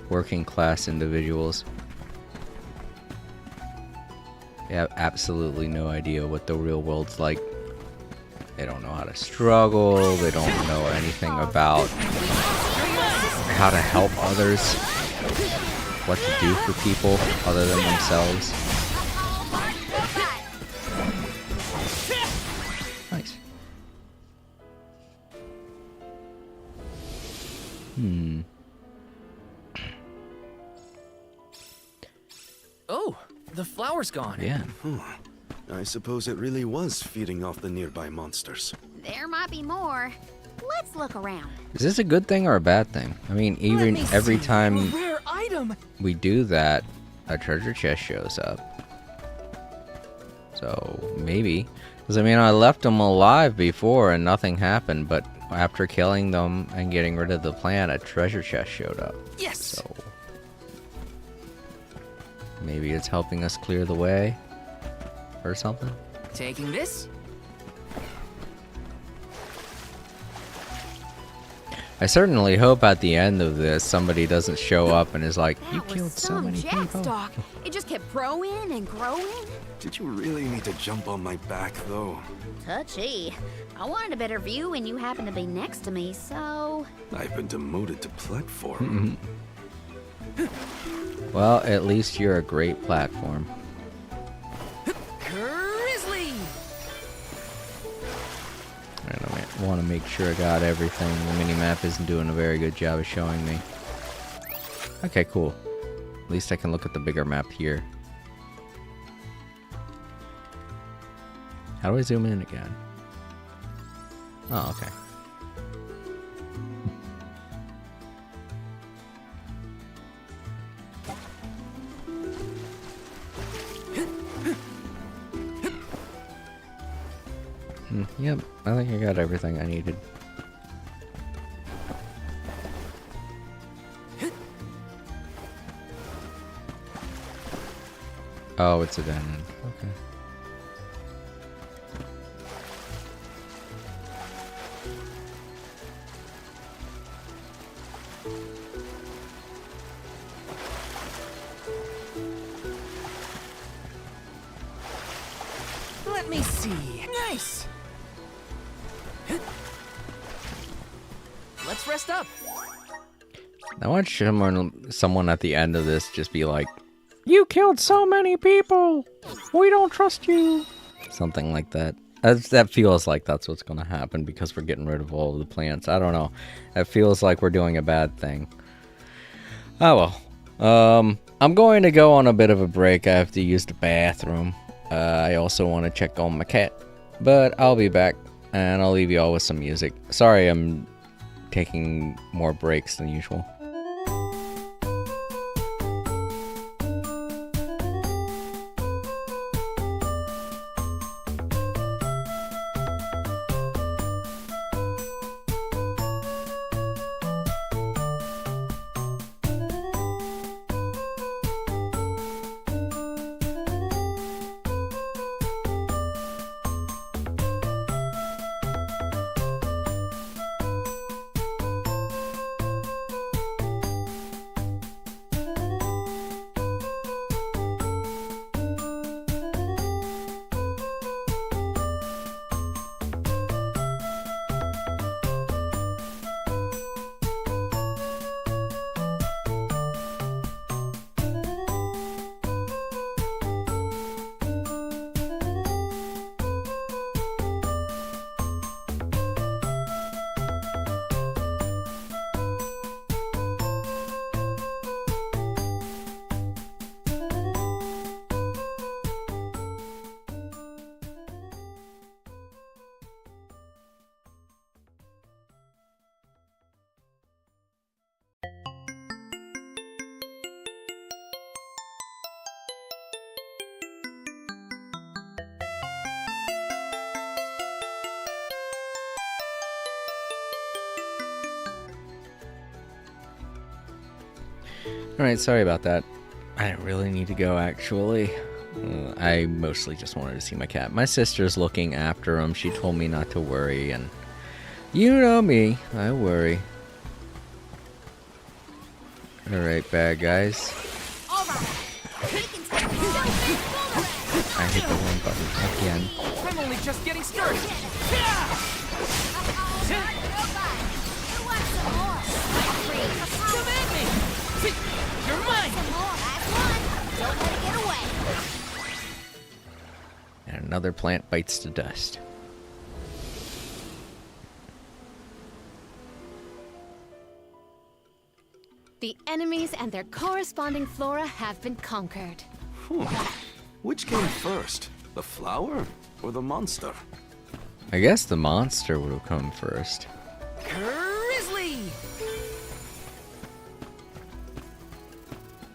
working class individuals. They have absolutely no idea what the real world's like. They don't know how to struggle, they don't know anything about how to help others, what to do for people other than themselves. Nice. Oh, the flower's gone. Yeah. I suppose it really was feeding off the nearby monsters. There might be more. Let's look around. Is this a good thing or a bad thing? I mean, even every time Rare item. we do that, a treasure chest shows up. So, maybe. Because, I mean, I left them alive before and nothing happened, but after killing them and getting rid of the plant, a treasure chest showed up. Yes. So, maybe it's helping us clear the way or something. Taking this? I certainly hope at the end of this somebody doesn't show up and is like, you That killed was so some many jack people. stock. It just kept growing and growing. Did you really need to jump on my back, though? Touchy. I wanted a better view when you happened to be next to me, so... I've been demoted to platform. Well, at least you're a great platform. Grizzly. Alright, want to make sure I got everything. The minimap isn't doing a very good job of showing me. Okay, cool. At least I can look at the bigger map here. How do I zoom in again? Oh, okay. Yep, I think I got everything I needed. Oh, it's a dead end. Okay. Let me see. Nice! Let's rest up. I want someone at the end of this just be like, "You killed so many people! We don't trust you!" Something like that. That feels like that's what's gonna happen because we're getting rid of all of the plants. I don't know. It feels like we're doing a bad thing. Oh well. I'm going to go on a bit of a break. I have to use the bathroom. I also want to check on my cat. But I'll be back, and I'll leave you all with some music. Sorry I'm taking more breaks than usual. Alright, sorry about that. I didn't really need to go, actually. I mostly just wanted to see my cat. My sister's looking after him. She told me not to worry, and you know me, I worry. Alright, bad guys. I hit the wrong button again. I'm only just getting started. Come at me! You're mine! Don't let it get away. And another plant bites to dust. The enemies and their corresponding flora have been conquered. Which came first, the flower or the monster? I guess the monster would have come first. Grizzly!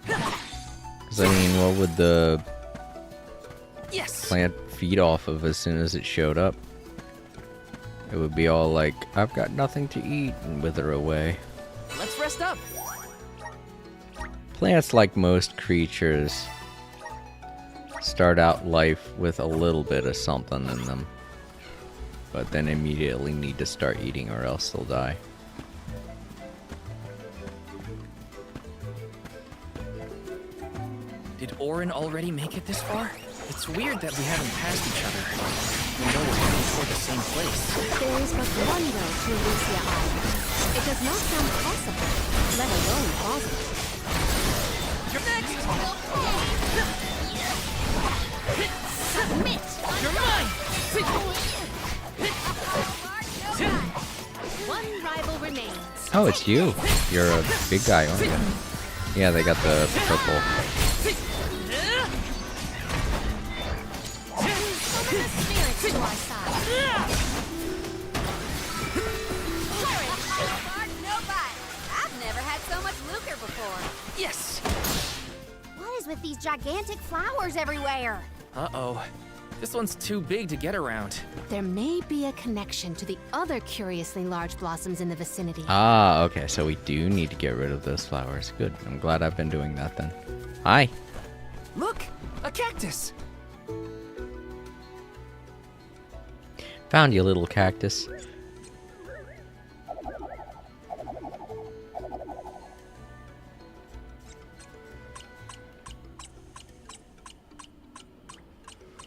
Because, I mean, what would the Yes! plant feed off of as soon as it showed up? It would be all like, I've got nothing to eat, and wither away. Let's rest up. Plants, like most creatures, start out life with a little bit of something in them, but then immediately need to start eating or else they'll die. Did Orin already make it this far? It's weird that we haven't passed each other. We know we're heading toward the same place. There is but one way to Lucia Island. It does not sound possible, let alone plausible. You're next! Submit. You're mine! Oh, it's you. You're a big guy, aren't you? Yeah, they got the purple. I've never had so much lucre before. Yes! What is with these gigantic flowers everywhere? Uh-oh. This one's too big to get around. There may be a connection to the other curiously large blossoms in the vicinity. Ah, okay, so we do need to get rid of those flowers. Good. I'm glad I've been doing that then. Hi. Look! A cactus! Found you, little cactus.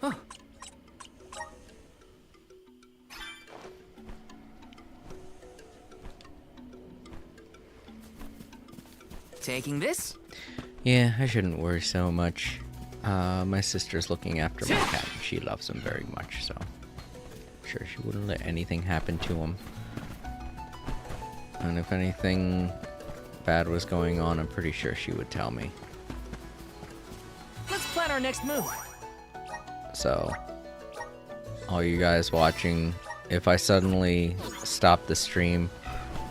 Huh. Taking this? Yeah, I shouldn't worry so much. My sister's looking after my cat. She loves him very much, so I'm sure she wouldn't let anything happen to him. And if anything bad was going on, I'm pretty sure she would tell me. Let's plan our next move. So, all you guys watching, if I suddenly stop the stream,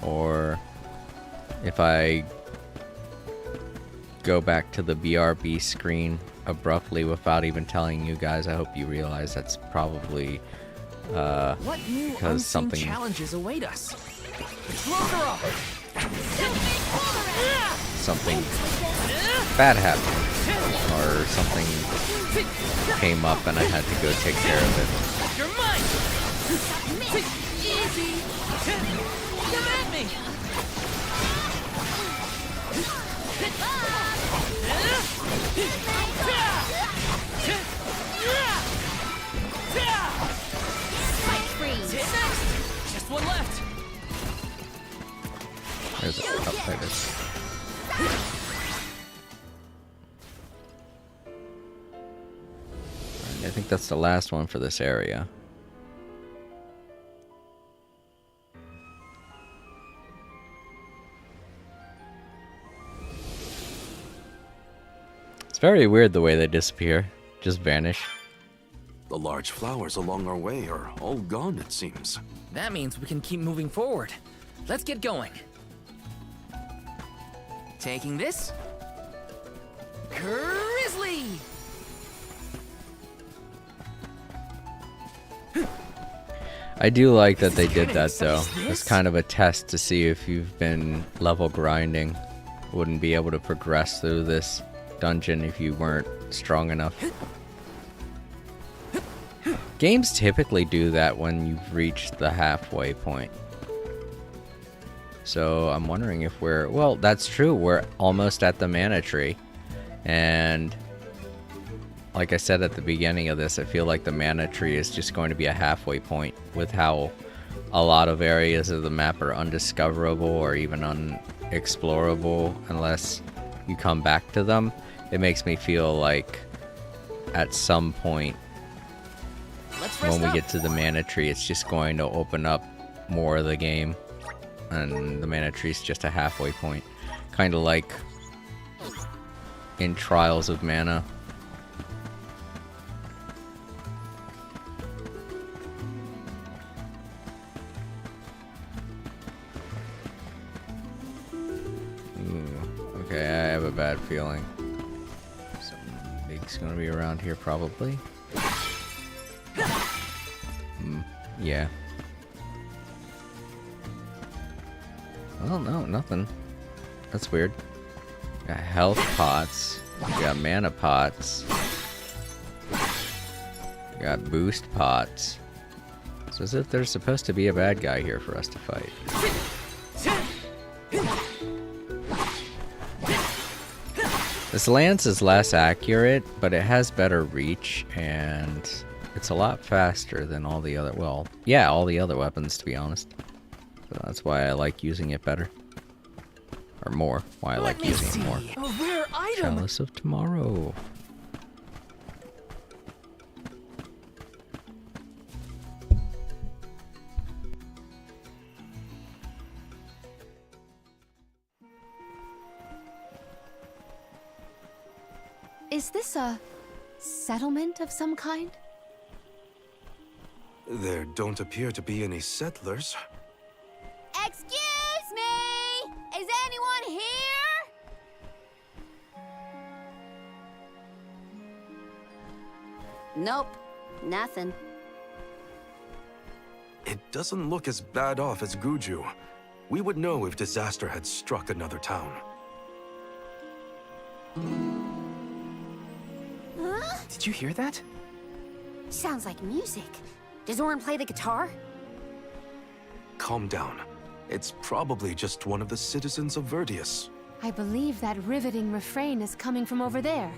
or if I go back to the BRB screen abruptly without even telling you guys, I hope you realize that's probably What new because unseen something challenges await us? Closer up! something bad happened, or something came up and I had to go take care of it. You're mine! Easy! Come at me! Next! Just one left! There's a there it is. Alright, I think that's the last one for this area. It's very weird the way they disappear, just vanish. The large flowers along our way are all gone, it seems. That means we can keep moving forward. Let's get going. Taking this. Grizzly! I do like that they did that though. It's kind of a test to see if you've been level grinding. Wouldn't be able to progress through this dungeon if you weren't strong enough. Games typically do that when you've reached the halfway point. So I'm wondering if well, that's true. We're almost at the mana tree. And like I said at the beginning of this, I feel like the mana tree is just going to be a halfway point with how a lot of areas of the map are undiscoverable or even unexplorable unless you come back to them. It makes me feel like at some point when we get to the mana tree, it's just going to open up more of the game. And the mana tree is just a halfway point. Kind of like in Trials of Mana. Ooh, okay, I have a bad feeling. Something big's gonna be around here probably. Yeah. Well, no, nothing. That's weird. Got health pots. Got mana pots. Got boost pots. So as if there's supposed to be a bad guy here for us to fight. This lance is less accurate, but it has better reach, and it's a lot faster than all the other, well, yeah, all the other weapons, to be honest. So that's why I like using it better. Or more. Why I like using it more. A rare item! Chalice of Tomorrow. Is this a settlement of some kind? There don't appear to be any settlers. Excuse me! Is anyone here? Nope, nothing. It doesn't look as bad off as Guju. We would know if disaster had struck another town. Huh? Did you hear that? Sounds like music. Does Orin play the guitar? Calm down. It's probably just one of the citizens of Verdius. I believe that riveting refrain is coming from over there.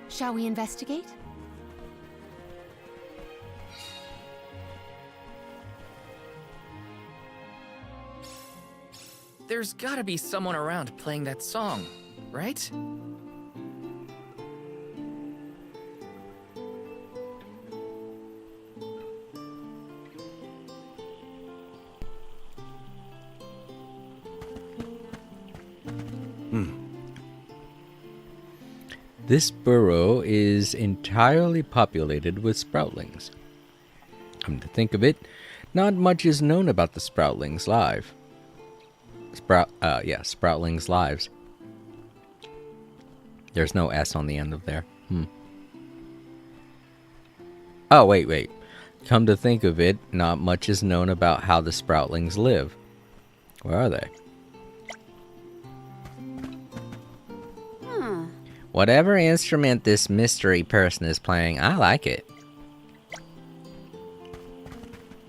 Shall we investigate? There's gotta be someone around playing that song, right? This burrow is entirely populated with sproutlings. Come to think of it, not much is known about the sproutlings' lives. Sproutlings' lives. There's no S on the end of there. Oh, wait. Come to think of it, not much is known about how the sproutlings live. Where are they? Whatever instrument this mystery person is playing, I like it.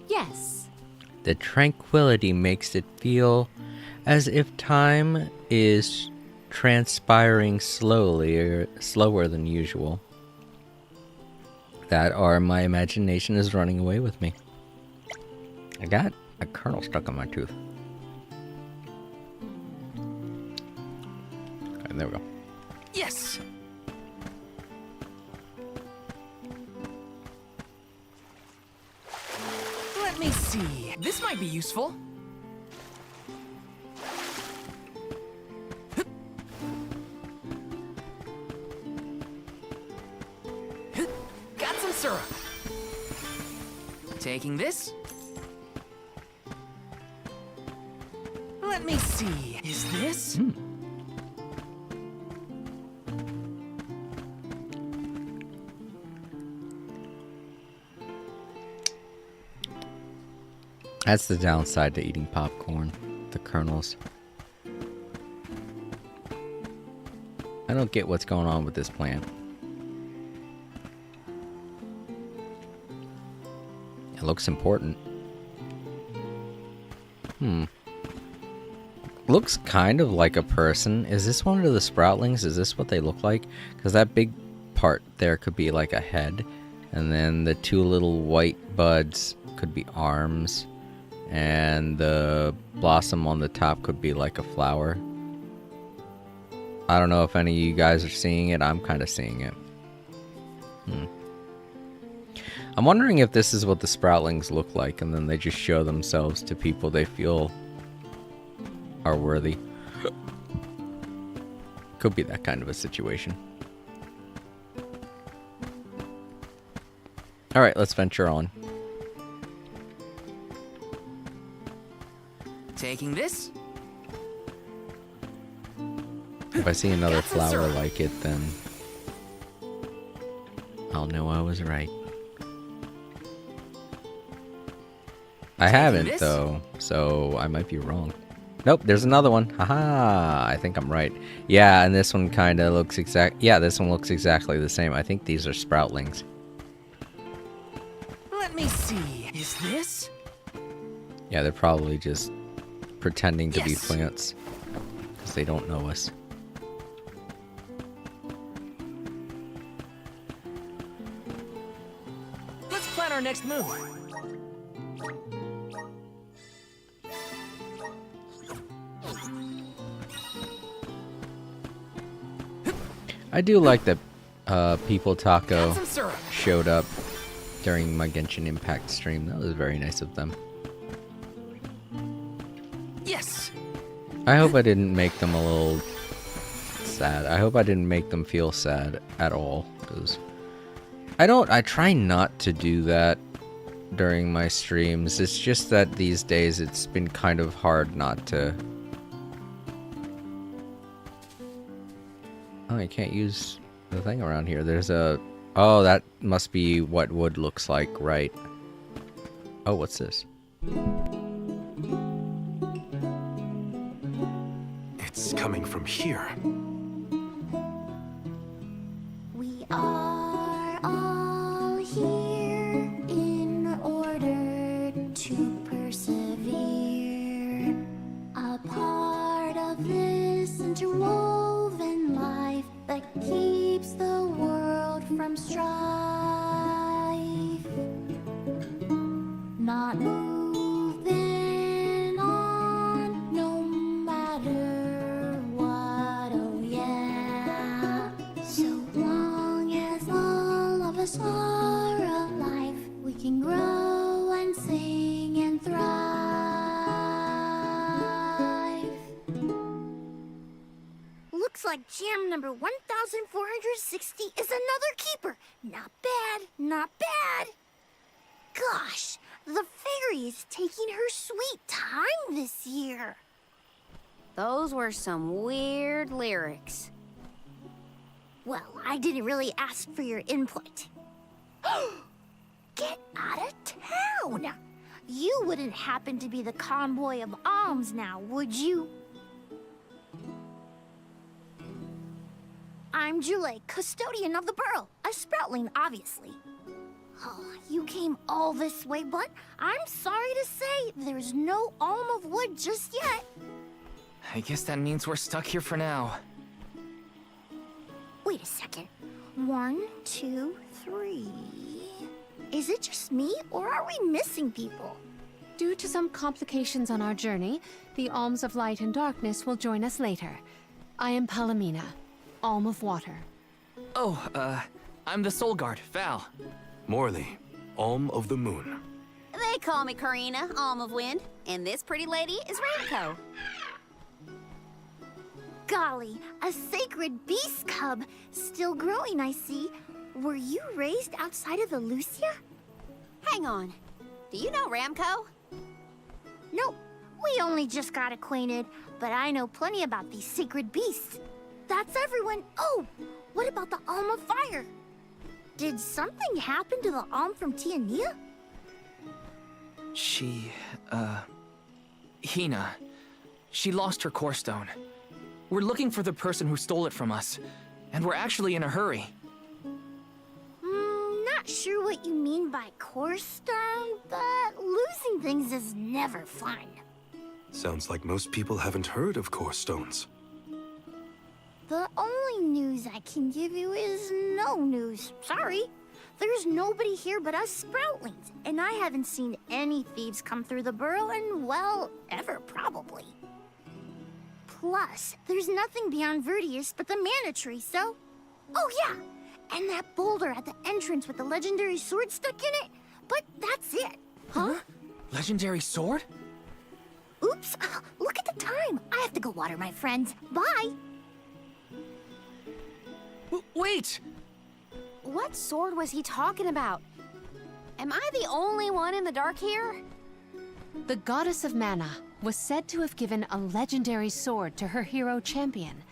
Yes. The tranquility makes it feel as if time is transpiring slowly or slower than usual. That or my imagination is running away with me. I got a kernel stuck on my tooth. Okay, there we go. Yes! Let me see. This might be useful. Got some syrup. Taking this. Let me see. Is this? That's the downside to eating popcorn. The kernels. I don't get what's going on with this plant. It looks important. Looks kind of like a person. Is this one of the sproutlings? Is this what they look like? Because that big part there could be like a head. And then the two little white buds could be arms. And the blossom on the top could be like a flower. I don't know if any of you guys are seeing it. I'm kind of seeing it. I'm wondering if this is what the sproutlings look like, and then they just show themselves to people they feel are worthy. Could be that kind of a situation. Alright, let's venture on. Taking this. If I see another flower like it, then I'll know I was right. I haven't, though, so I might be wrong. Nope, there's another one. Haha, I think I'm right. Yeah, and this one kind of looks yeah, this one looks exactly the same. I think these are sproutlings. Let me see. Is this? Yeah, they're probably just pretending to be plants because they don't know us. Let's plan our next move. I do like that People Taco Some syrup. showed up during my Genshin Impact stream. That was very nice of them. Yes. I hope I didn't make them a little sad. I hope I didn't make them feel sad at all, because I try not to do that during my streams. It's just that these days it's been kind of hard not to. Oh, you can't use the thing around here. There's a... Oh, that must be what wood looks like, right? Oh, what's this? It's coming from here. We are all here in order to persevere. A part of this interwoven life that keeps the world from strife. Not moving on, no matter what, oh yeah. So long as all of us are alive, we can grow and sing and thrive. Looks like jam number 1460 is another keeper. Not bad, not bad. Gosh, the fairy is taking her sweet time this year. Those were some weird lyrics. Well, I didn't really ask for your input. Get out of town! You wouldn't happen to be the convoy of alms now, would you? I'm Jule, custodian of the burrow. A sproutling, obviously. Oh, you came all this way, but I'm sorry to say there's no alm of wood just yet. I guess that means we're stuck here for now. Wait a second. 1, 2, 3. Is it just me, or are we missing people? Due to some complications on our journey, the Alms of Light and Darkness will join us later. I am Palomina, Alm of Water. Oh, I'm the Soul Guard, Val. Morley, Alm of the Moon. They call me Karina, Alm of Wind, and this pretty lady is Ramco. Golly, a sacred beast cub. Still growing, I see. Were you raised outside of Elusia? Hang on. Do you know Ramco? Nope. We only just got acquainted, but I know plenty about these sacred beasts. That's everyone. Oh, what about the Alm of Fire? Did something happen to the Alm from Tiania? Hina. She lost her core stone. We're looking for the person who stole it from us, and we're actually in a hurry. Not sure what you mean by core stone, but losing things is never fun. Sounds like most people haven't heard of core stones. The only news I can give you is no news. Sorry. There's nobody here but us Sproutlings, and I haven't seen any thieves come through the burrow in, well, ever probably. Plus, there's nothing beyond Vertius but the mana tree, so... Oh yeah, and that boulder at the entrance with the legendary sword stuck in it, but that's it. Huh? Legendary sword? Oops, look at the time. I have to go water my friends. Bye. Wait! What sword was he talking about? Am I the only one in the dark here? The Goddess of Mana was said to have given a legendary sword to her hero champion.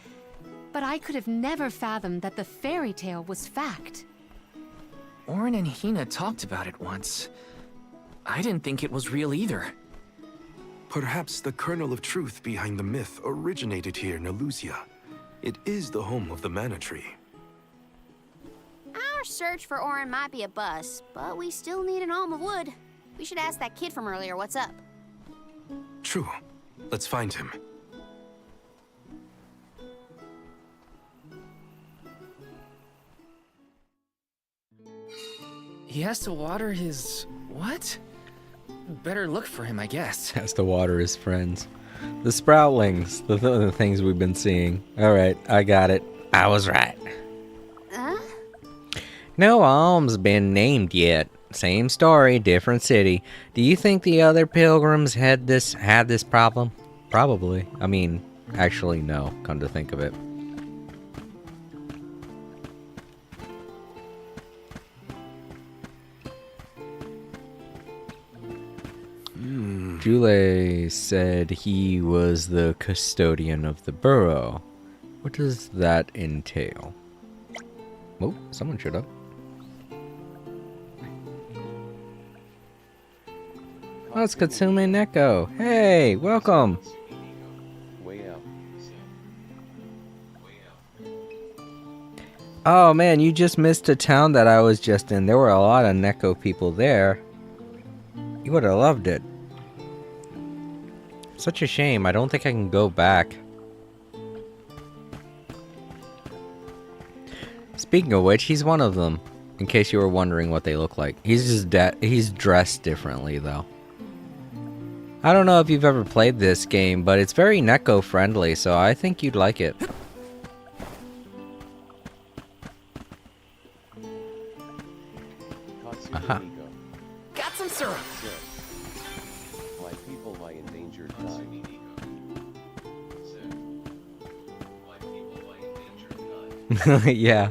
But I could have never fathomed that the fairy tale was fact. Orin and Hina talked about it once. I didn't think it was real either. Perhaps the kernel of truth behind the myth originated here in Elusia. It is the home of the mana tree. Our search for Orin might be a bust, but we still need an alm of wood. We should ask that kid from earlier what's up. True. Let's find him. He has to water his... what? Better look for him, I guess. Has to water his friends. The Sproutlings, the things we've been seeing. Alright, I got it. I was right. No alm's been named yet. Same story, different city. Do you think the other pilgrims had this problem? Probably. I mean, actually no, come to think of it. Jule said he was the custodian of the burrow. What does that entail? Oh, someone showed up. Oh, it's Katsume Neko. Hey, welcome. Oh man, you just missed a town that I was just in. There were a lot of Neko people there. You would have loved it. Such a shame. I don't think I can go back. Speaking of which, he's one of them. In case you were wondering what they look like. He's just he's dressed differently though. I don't know if you've ever played this game, but it's very Neko friendly, so I think you'd like it. Aha. Got some syrup. My people, my endangered kind. Yeah.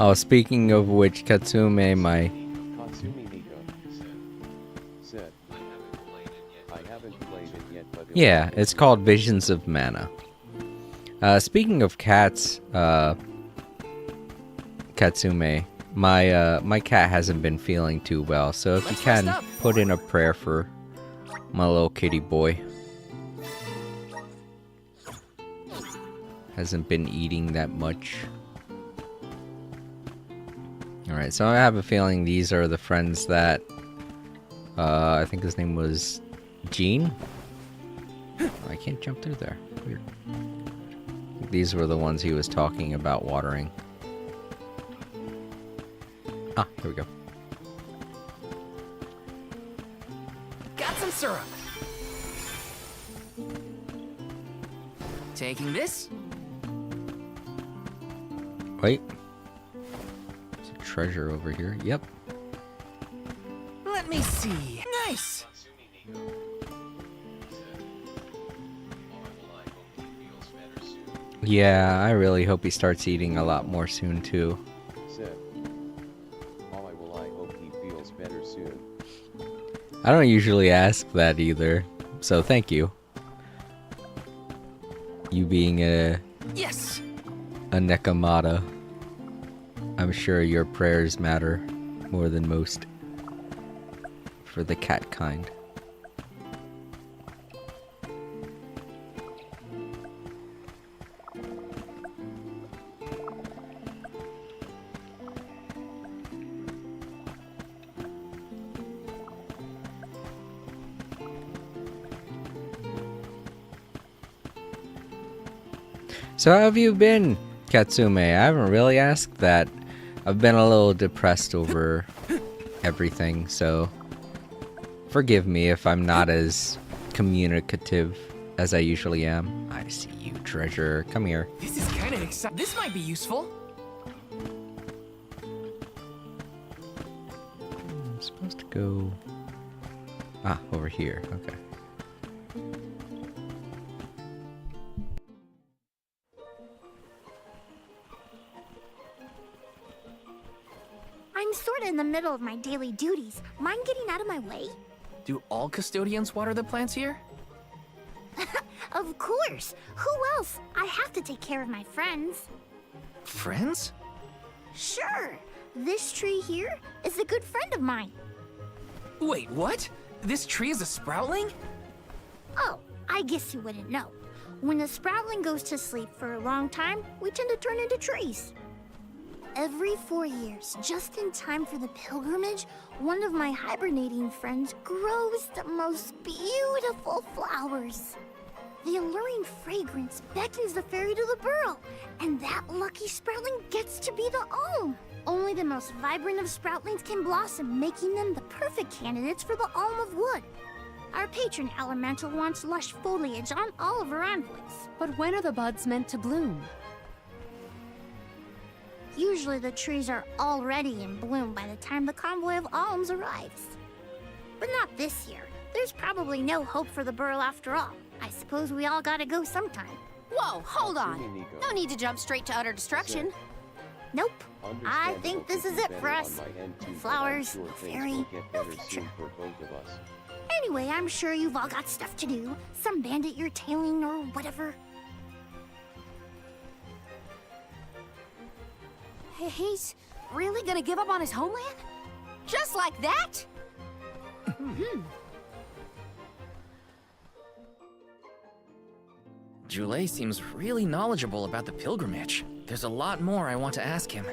Oh, speaking of which, Katsume, my... Katsumi Nico said, I haven't played it yet, but... Yeah, it's called Visions of Mana. Speaking of cats, Katsume, my cat hasn't been feeling too well, so if you can, put in a prayer for my little kitty boy. Hasn't been eating that much. Alright, so I have a feeling these are the friends that, I think his name was Gene? I can't jump through there. Weird. These were the ones he was talking about watering. Ah, here we go. Got some syrup. Taking this. Wait. There's a treasure over here. Yep. Let me see. Nice. Yeah, I really hope he starts eating a lot more soon too. Said, all I hope he feels better soon. I don't usually ask that either, so thank you. You being a Yes. Nekomata, I'm sure your prayers matter more than most for the cat kind. So how have you been, Katsume? I haven't really asked that. I've been a little depressed over everything, so forgive me if I'm not as communicative as I usually am. I see you, treasure. Come here. This is kind of exciting. This might be useful. I'm supposed to go... Ah, over here. Okay. I'm sorta in the middle of my daily duties. Mind getting out of my way? Do all custodians water the plants here? Of course! Who else? I have to take care of my friends. Friends? Sure! This tree here is a good friend of mine. Wait, what? This tree is a sproutling? Oh, I guess you wouldn't know. When a sproutling goes to sleep for a long time, we tend to turn into trees. Every 4 years, just in time for the pilgrimage, one of my hibernating friends grows the most beautiful flowers. The alluring fragrance beckons the fairy to the burrow, and that lucky sproutling gets to be the Alm. Only the most vibrant of sproutlings can blossom, making them the perfect candidates for the Alm of Wood. Our patron elemental wants lush foliage on all of her envoys. But when are the buds meant to bloom? Usually the trees are already in bloom by the time the convoy of alms arrives. But not this year. There's probably no hope for the burrow after all. I suppose we all gotta go sometime. Whoa, hold on. Tatsumi Nico. No need to jump straight to utter destruction. Nope. I Understandable think this is could it be for better us. on my end too, No but flowers, I'm no sure things fairy, will get no better future. soon for both of us. Anyway, I'm sure you've all got stuff to do. Some bandit you're tailing or whatever. He's really gonna give up on his homeland? Just like that? Jule seems really knowledgeable about the pilgrimage. There's a lot more I want to ask him.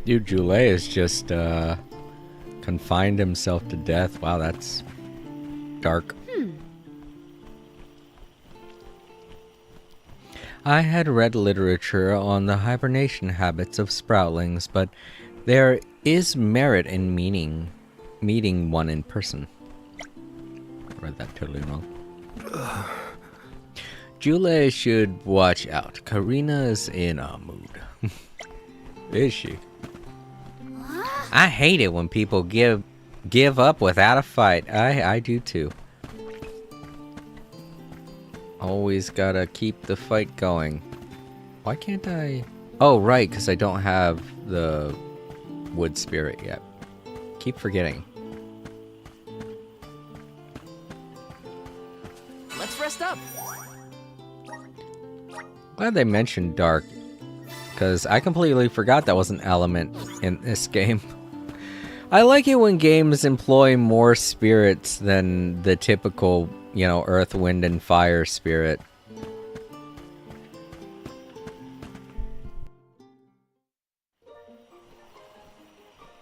Dude, Jule is just confined himself to death. Wow, that's dark. I had read literature on the hibernation habits of sproutlings, but there is merit in meeting one in person. I read that totally wrong. Jule should watch out. Karina's in a mood. Is she? I hate it when people give up without a fight. I do too. Always gotta keep the fight going. Why can't I? Oh, right, because I don't have the wood spirit yet. Keep forgetting. Let's rest up. Glad they mentioned dark, because I completely forgot that was an element in this game. I like it when games employ more spirits than the typical, you know, earth, wind, and fire spirit.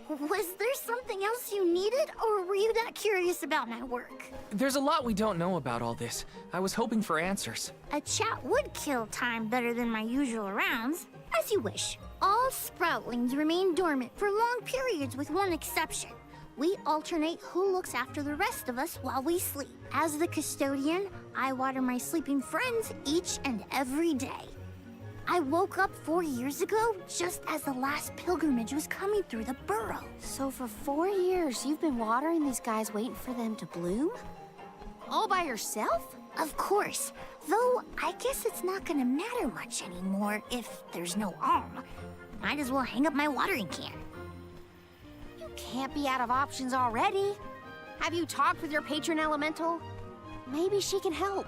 Was there something else you needed, or were you that curious about my work? There's a lot we don't know about all this. I was hoping for answers. A chat would kill time better than my usual rounds. As you wish. All sproutlings remain dormant for long periods with one exception. We alternate who looks after the rest of us while we sleep. As the custodian, I water my sleeping friends each and every day. I woke up 4 years ago just as the last pilgrimage was coming through the burrow. So for 4 years, you've been watering these guys waiting for them to bloom? All by yourself? Of course. Though, I guess it's not gonna matter much anymore if there's no Alm. Might as well hang up my watering can. You can't be out of options already. Have you talked with your patron elemental? Maybe she can help.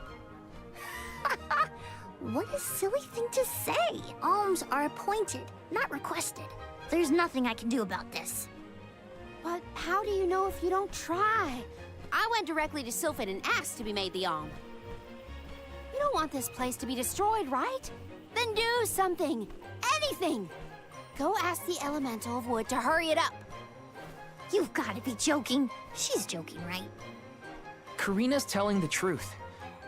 What a silly thing to say. Alms are appointed, not requested. There's nothing I can do about this. But how do you know if you don't try? I went directly to Sylphin and asked to be made the Alm. You don't want this place to be destroyed, right? Then do something. Anything. Go ask the Elemental of Wood to hurry it up. You've got to be joking. She's joking, right? Karina's telling the truth.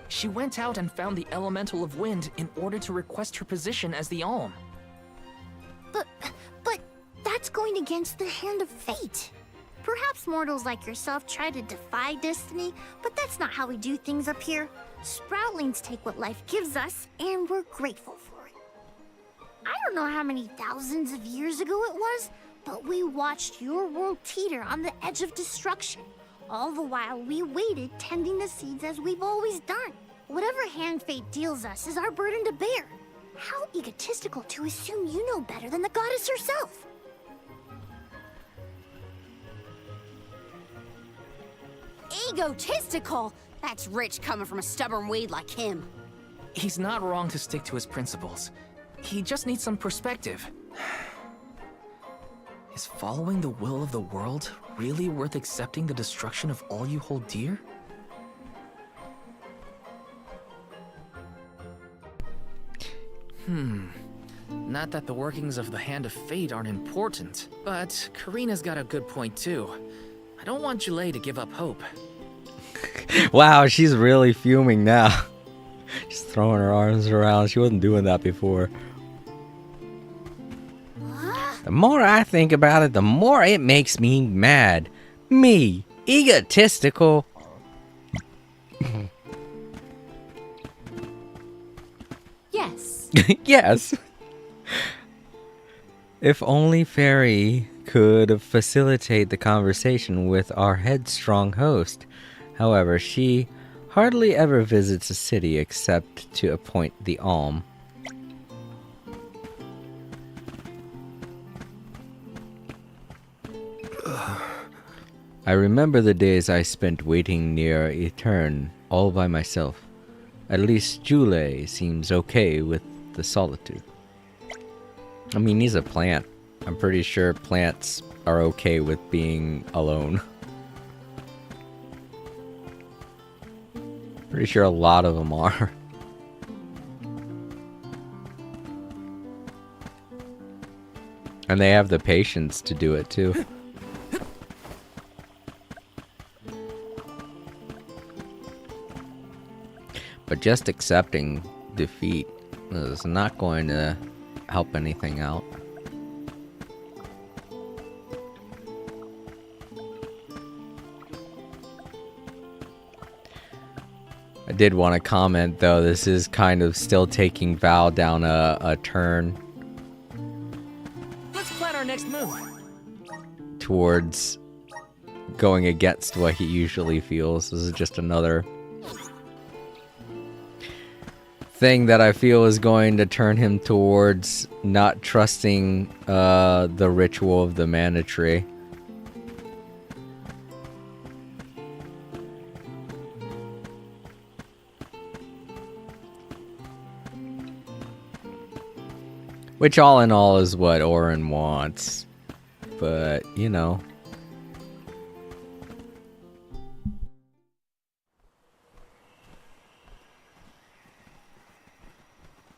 She went out and found the Elemental of Wind in order to request her position as the Alm. But that's going against the hand of fate. Perhaps mortals like yourself try to defy destiny, but that's not how we do things up here. Sproutlings take what life gives us, and we're grateful for it. I don't know how many thousands of years ago it was, but we watched your world teeter on the edge of destruction. All the while we waited, tending the seeds as we've always done. Whatever hand fate deals us is our burden to bear. How egotistical to assume you know better than the goddess herself. Egotistical? That's rich coming from a stubborn weed like him. He's not wrong to stick to his principles. He just needs some perspective. Is following the will of the world really worth accepting the destruction of all you hold dear? Not that the workings of the Hand of Fate aren't important, but Karina's got a good point too. I don't want Jule to give up hope. Wow, she's really fuming now. She's throwing her arms around. She wasn't doing that before. The more I think about it, the more it makes me mad. Me, egotistical. Yes. Yes. If only Fairy could facilitate the conversation with our headstrong host. However, she hardly ever visits a city except to appoint the Alm. I remember the days I spent waiting near Eterne all by myself. At least Jule seems okay with the solitude. I mean, he's a plant. I'm pretty sure plants are okay with being alone. Pretty sure a lot of them are. And they have the patience to do it too. But just accepting defeat is not going to help anything out. I did want to comment though, this is kind of still taking Val down a turn Let's plan our next move. towards going against what he usually feels. This is just another thing that I feel is going to turn him towards not trusting the ritual of the mana tree. Which all in all is what Orin wants. But, you know.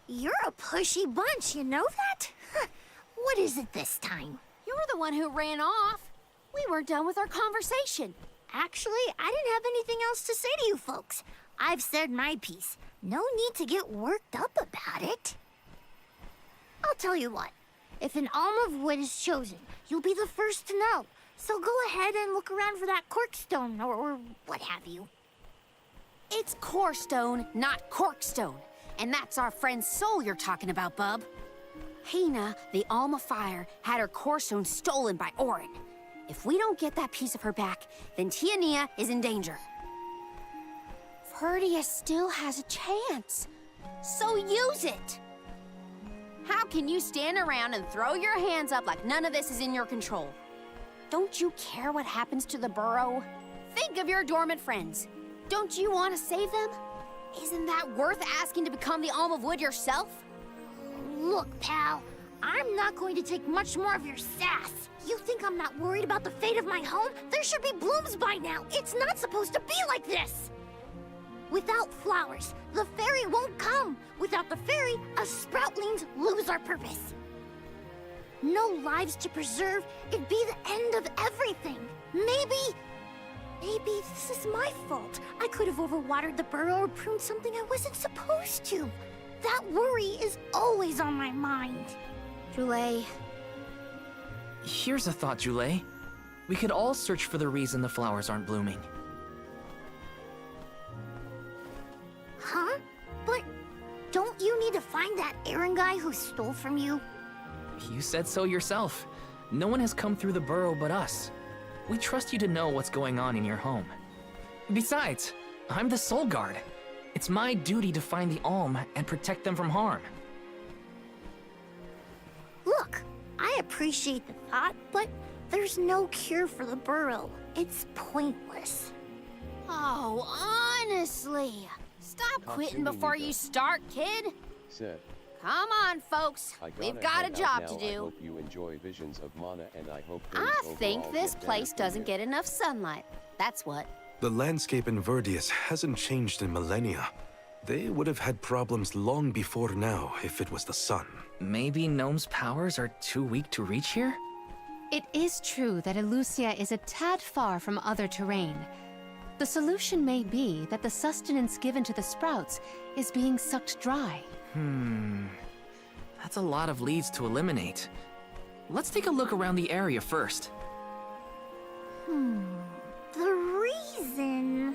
You're a pushy bunch, you know that? What is it this time? You're the one who ran off. We weren't done with our conversation. Actually, I didn't have anything else to say to you folks. I've said my piece. No need to get worked up about it. I'll tell you what. If an Alm of Wood is chosen, you'll be the first to know. So go ahead and look around for that corkstone or what have you. It's Corestone, not Corkstone. And that's our friend Soul you're talking about, bub. Hina, the Alm of Fire, had her Corestone stolen by Orin. If we don't get that piece of her back, then Tiania is in danger. Verdia still has a chance. So use it! How can you stand around and throw your hands up like none of this is in your control? Don't you care what happens to the burrow? Think of your dormant friends. Don't you want to save them? Isn't that worth asking to become the Alm of Wood yourself? Look, pal, I'm not going to take much more of your sass. You think I'm not worried about the fate of my home? There should be blooms by now. It's not supposed to be like this. Without flowers, the fairy won't come. Without the fairy, us sproutlings lose our purpose. No lives to preserve, it'd be the end of everything. Maybe this is my fault. I could have overwatered the burrow or pruned something I wasn't supposed to. That worry is always on my mind. Jule, Here's a thought, Jule. We could all search for the reason the flowers aren't blooming. Huh? But don't you need to find that Aaron guy who stole from you? You said so yourself. No one has come through the burrow but us. We trust you to know what's going on in your home. Besides, I'm the Soul Guard. It's my duty to find the Alm and protect them from harm. Look, I appreciate the thought, but there's no cure for the burrow. It's pointless. oh, honestly. Stop quitting before you start, kid. Said, Come on, folks. I gotta We've got a head out job to now. I do. hope you enjoy Visions of Mana, and I hope things I think overall this get better place from doesn't here. get enough sunlight. That's what. The landscape in Verdius hasn't changed in millennia. They would have had problems long before now if it was the sun. Maybe Gnome's powers are too weak to reach here? It is true that Elucia is a tad far from other terrain. The solution may be that the sustenance given to the sprouts is being sucked dry. That's a lot of leads to eliminate. Let's take a look around the area first. The reason...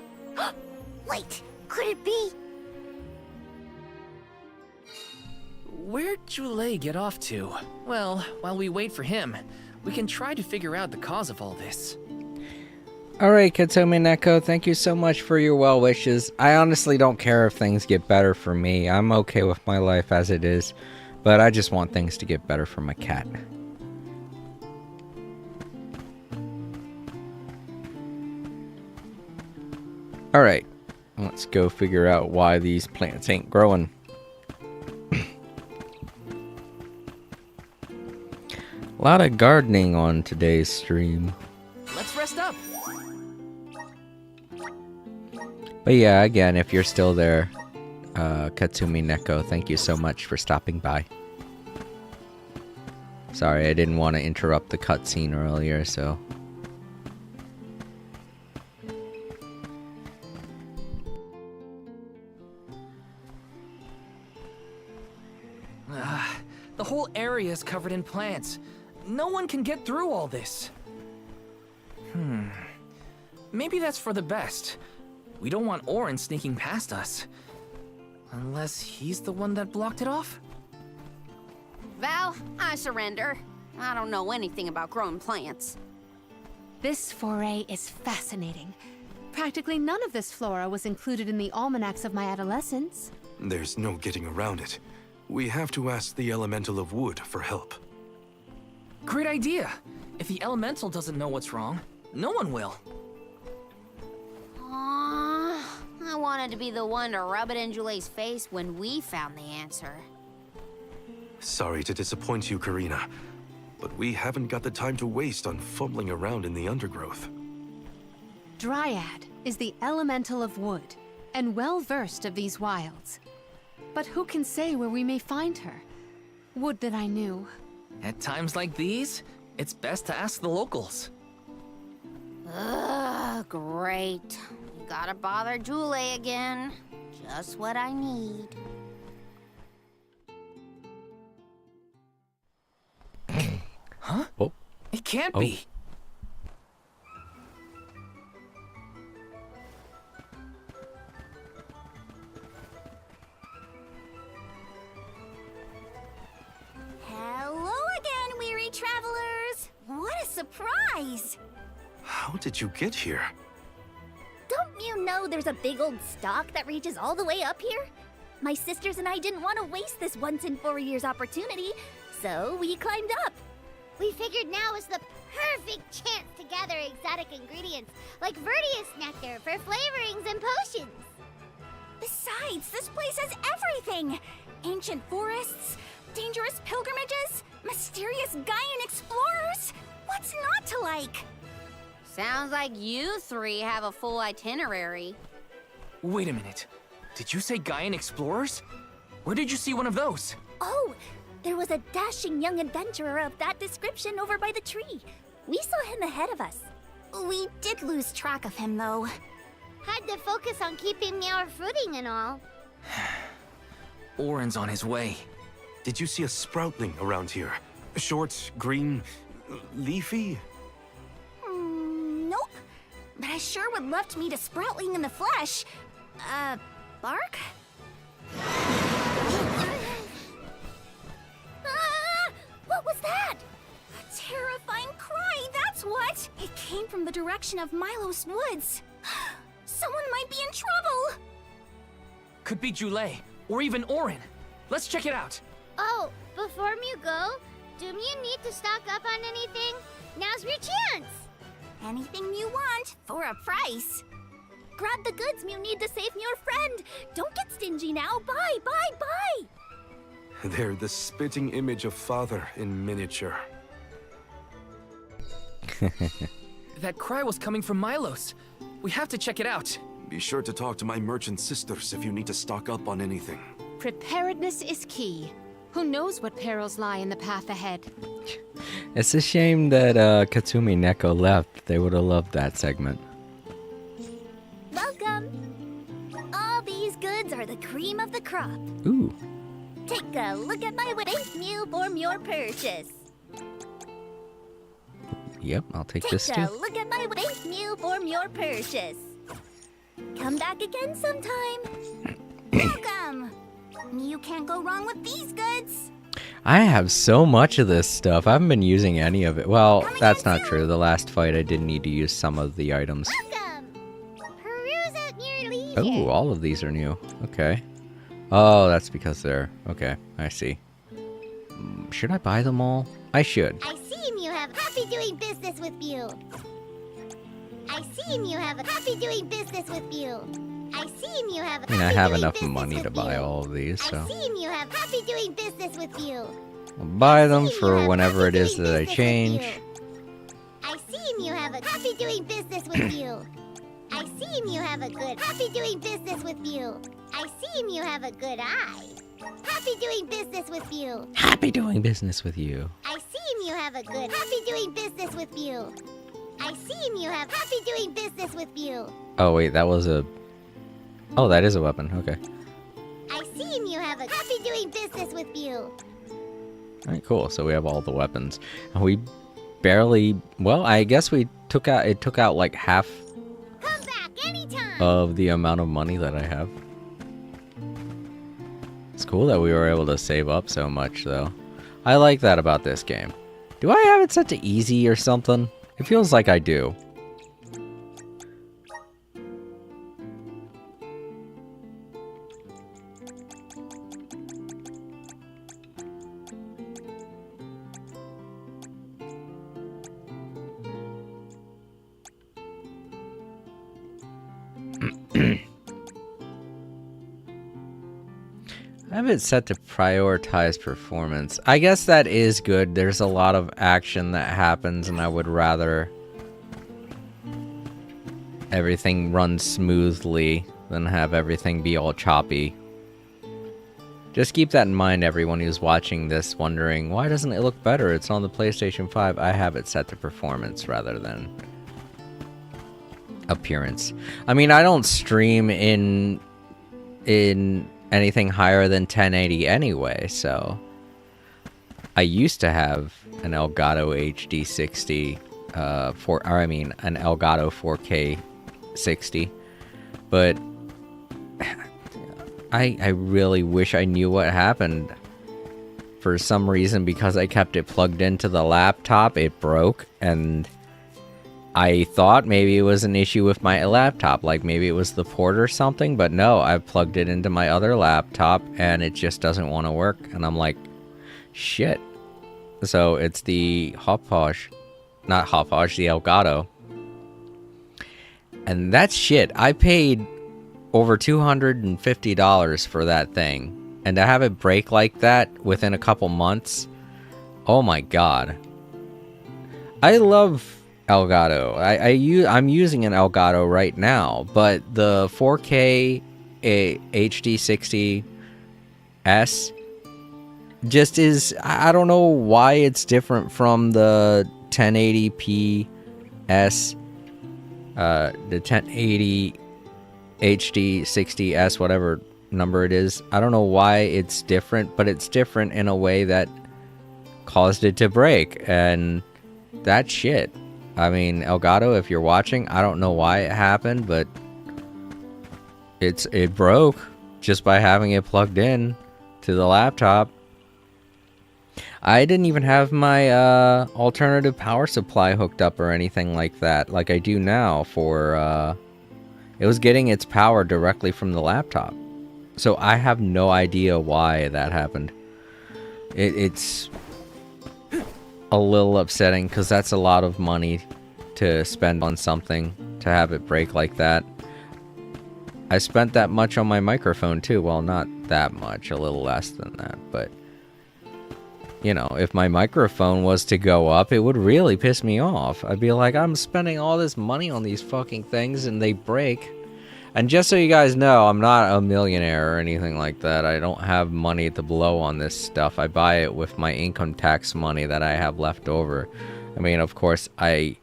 Wait, could it be... Where'd Jule get off to? Well, while we wait for him, we can try to figure out the cause of all this. Alright, Katomi Neko, thank you so much for your well wishes. I honestly don't care if things get better for me. I'm okay with my life as it is, but I just want things to get better for my cat. Alright, let's go figure out why these plants ain't growing. A lot of gardening on today's stream. Let's rest up. But yeah, again, if you're still there, Katsumi Neko, thank you so much for stopping by. Sorry, I didn't want to interrupt the cutscene earlier, so... The whole area is covered in plants. No one can get through all this. Maybe that's for the best. We don't want Auron sneaking past us. Unless he's the one that blocked it off? Val, I surrender. I don't know anything about growing plants. This foray is fascinating. Practically none of this flora was included in the almanacs of my adolescence. There's no getting around it. We have to ask the Elemental of Wood for help. Great idea. If the elemental doesn't know what's wrong, no one will. I wanted to be the one to rub it in Jule's face when we found the answer. Sorry to disappoint you, Karina, but we haven't got the time to waste on fumbling around in the undergrowth. Dryad is the elemental of wood, and well-versed of these wilds. But who can say where we may find her? Would that I knew. At times like these, it's best to ask the locals. Ugh, great. Gotta bother Jule again. Just what I need. Huh? Oh. It can't Oh. be. Hello again, weary travelers! What a surprise! How did you get here? Don't you know there's a big old stalk that reaches all the way up here? My sisters and I didn't want to waste this once in 4 years opportunity, so we climbed up. We figured now was the perfect chance to gather exotic ingredients like Verdius nectar for flavorings and potions. Besides, this place has everything! Ancient forests, dangerous pilgrimages, mysterious Gaian explorers! What's not to like? Sounds like you three have a full itinerary. Wait a minute. Did you say Gaian explorers? Where did you see one of those? Oh, there was a dashing young adventurer of that description over by the tree. We saw him ahead of us. We did lose track of him, though. Had to focus on keeping me our fruiting and all. Auron's on his way. Did you see a sproutling around here? Short, green, leafy? Nope. But I sure would love to meet a sproutling in the flesh. Bark? What was that? A terrifying cry, that's what! It came from the direction of Milos Woods. Someone might be in trouble! Could be Jule, or even Auron. Let's check it out. Oh, before you go, do you need to stock up on anything? Now's your chance! Anything you want, for a price. Grab the goods you need to save your friend. Don't get stingy now. Bye, bye, bye! They're the spitting image of Father in miniature. That cry was coming from Milos. We have to check it out. Be sure to talk to my merchant sisters if you need to stock up on anything. Preparedness is key. Who knows what perils lie in the path ahead? It's a shame that Katsumi Neko left. They would have loved that segment. Welcome! All these goods are the cream of the crop. Ooh. Take a look at my thank you for your purchase. Yep, I'll take this Take too. a look at my thank you for your purchase. Come back again sometime. Welcome! You can't go wrong with these goods. I have so much of this stuff. I haven't been using any of it. Well, that's not true. The last fight I did need to use some of the items. Welcome. Peruse at your leisure. Oh, all of these are new. Okay. Oh, that's because they're... Okay, I see. Should I buy them all? I should. I seem you have happy doing business with you. I seem you have a happy doing business with you. I seem you have. I mean, I have enough money to buy all of these, so I seem you have happy doing business with you. I'll buy them for whenever it is that I change. I seem you have a happy doing business with you. I seem you have a good happy doing business with you. I seem you have a good eye. Happy doing business with you. Happy doing business with you. I seem you have a good happy doing business with you. I seem you have happy doing business with you. Oh wait, that was a... Oh, that is a weapon. Okay. I seem you have a happy doing business with you. Alright, cool. So we have all the weapons. And we barely... Well, I guess we took out... It took out like half Come back anytime. of the amount of money that I have. It's cool that we were able to save up so much, though. I like that about this game. Do I have it set to easy or something? It feels like I do. I have it set to prioritize performance. I guess that is good. There's a lot of action that happens, and I would rather everything run smoothly than have everything be all choppy. Just keep that in mind, everyone who's watching this, wondering, why doesn't it look better? It's on the PlayStation 5. I have it set to performance rather than appearance. I mean, I don't stream in anything higher than 1080 anyway, so I used to have an Elgato HD 60 an Elgato 4K 60, but I really wish I knew what happened. For some reason, because I kept it plugged into the laptop, it broke, and I thought maybe it was an issue with my laptop, like maybe it was the port or something, but no, I plugged it into my other laptop and it just doesn't want to work, and I'm like, shit. So it's the Hauppauge, not Hauppauge, the Elgato. And that's shit. I paid over $250 for that thing, and to have it break like that within a couple months, oh my god. I love Elgato. I'm using an Elgato right now, but the 4K HD 60S just is... I don't know why it's different from the 1080p S, the 1080 HD 60S, whatever number it is. I don't know why it's different, but it's different in a way that caused it to break, and that's shit. I mean, Elgato, if you're watching, I don't know why it happened, but it broke just by having it plugged in to the laptop. I didn't even have my alternative power supply hooked up or anything like that, like I do now for... it was getting its power directly from the laptop. So I have no idea why that happened. It's a little upsetting, because that's a lot of money to spend on something, to have it break like that. I spent that much on my microphone too. Well, not that much, a little less than that, but you know, if my microphone was to go up, it would really piss me off. I'd be like, I'm spending all this money on these fucking things and they break. And just so you guys know, I'm not a millionaire or anything like that. I don't have money to blow on this stuff. I buy it with my income tax money that I have left over. I mean, of course, I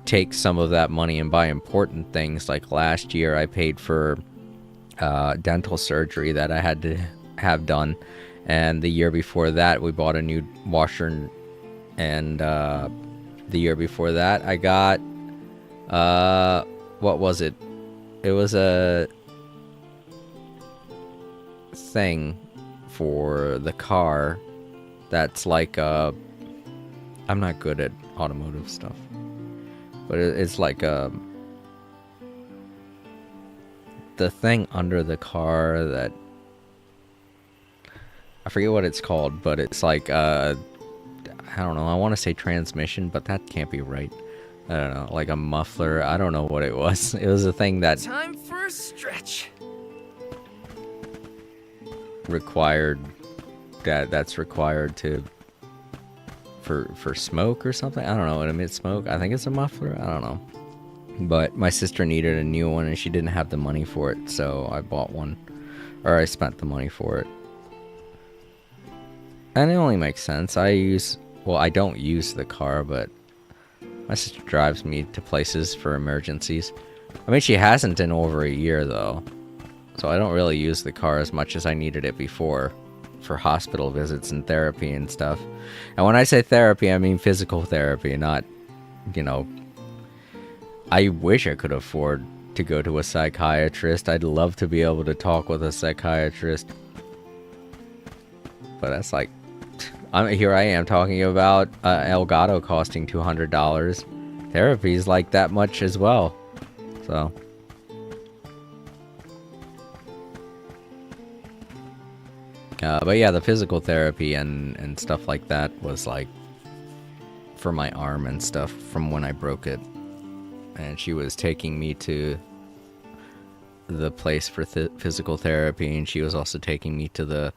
take some of that money and buy important things. Like last year, I paid for dental surgery that I had to have done. And the year before that, we bought a new washer. And the year before that, I got... what was it? It was a thing for the car that's like I'm not good at automotive stuff, but it's like the thing under the car that I forget what it's called, but it's like I don't know, I want to say transmission, but that can't be right. I don't know, like a muffler. I don't know what it was. It was a thing that Time for a stretch. required that's required to for smoke or something. I don't know, it emits smoke. I think it's a muffler. I don't know. But my sister needed a new one and she didn't have the money for it, so I bought one, or I spent the money for it. And it only makes sense. I don't use the car, but my sister drives me to places for emergencies. I mean, she hasn't in over a year though, so I don't really use the car as much as I needed it before for hospital visits and therapy and stuff. And when I say therapy, I mean physical therapy, not, you know, I wish I could afford to go to a psychiatrist. I'd love to be able to talk with a psychiatrist. But that's like, here I am talking about Elgato costing $200. Therapy's like that much as well. So. But yeah, the physical therapy and stuff like that was like for my arm and stuff from when I broke it. And she was taking me to the place for physical therapy, and she was also taking me to the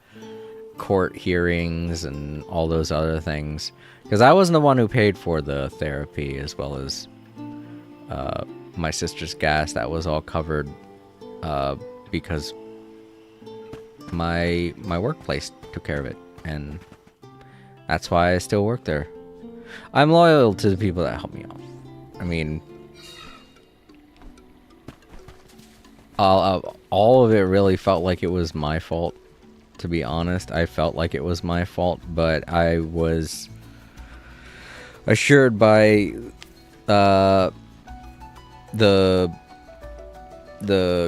court hearings and all those other things. Because I wasn't the one who paid for the therapy, as well as my sister's gas. That was all covered because my workplace took care of it, and that's why I still work there. I'm loyal to the people that help me out. I mean, all of it really felt like it was my fault, to be honest. I felt like it was my fault, but I was assured by the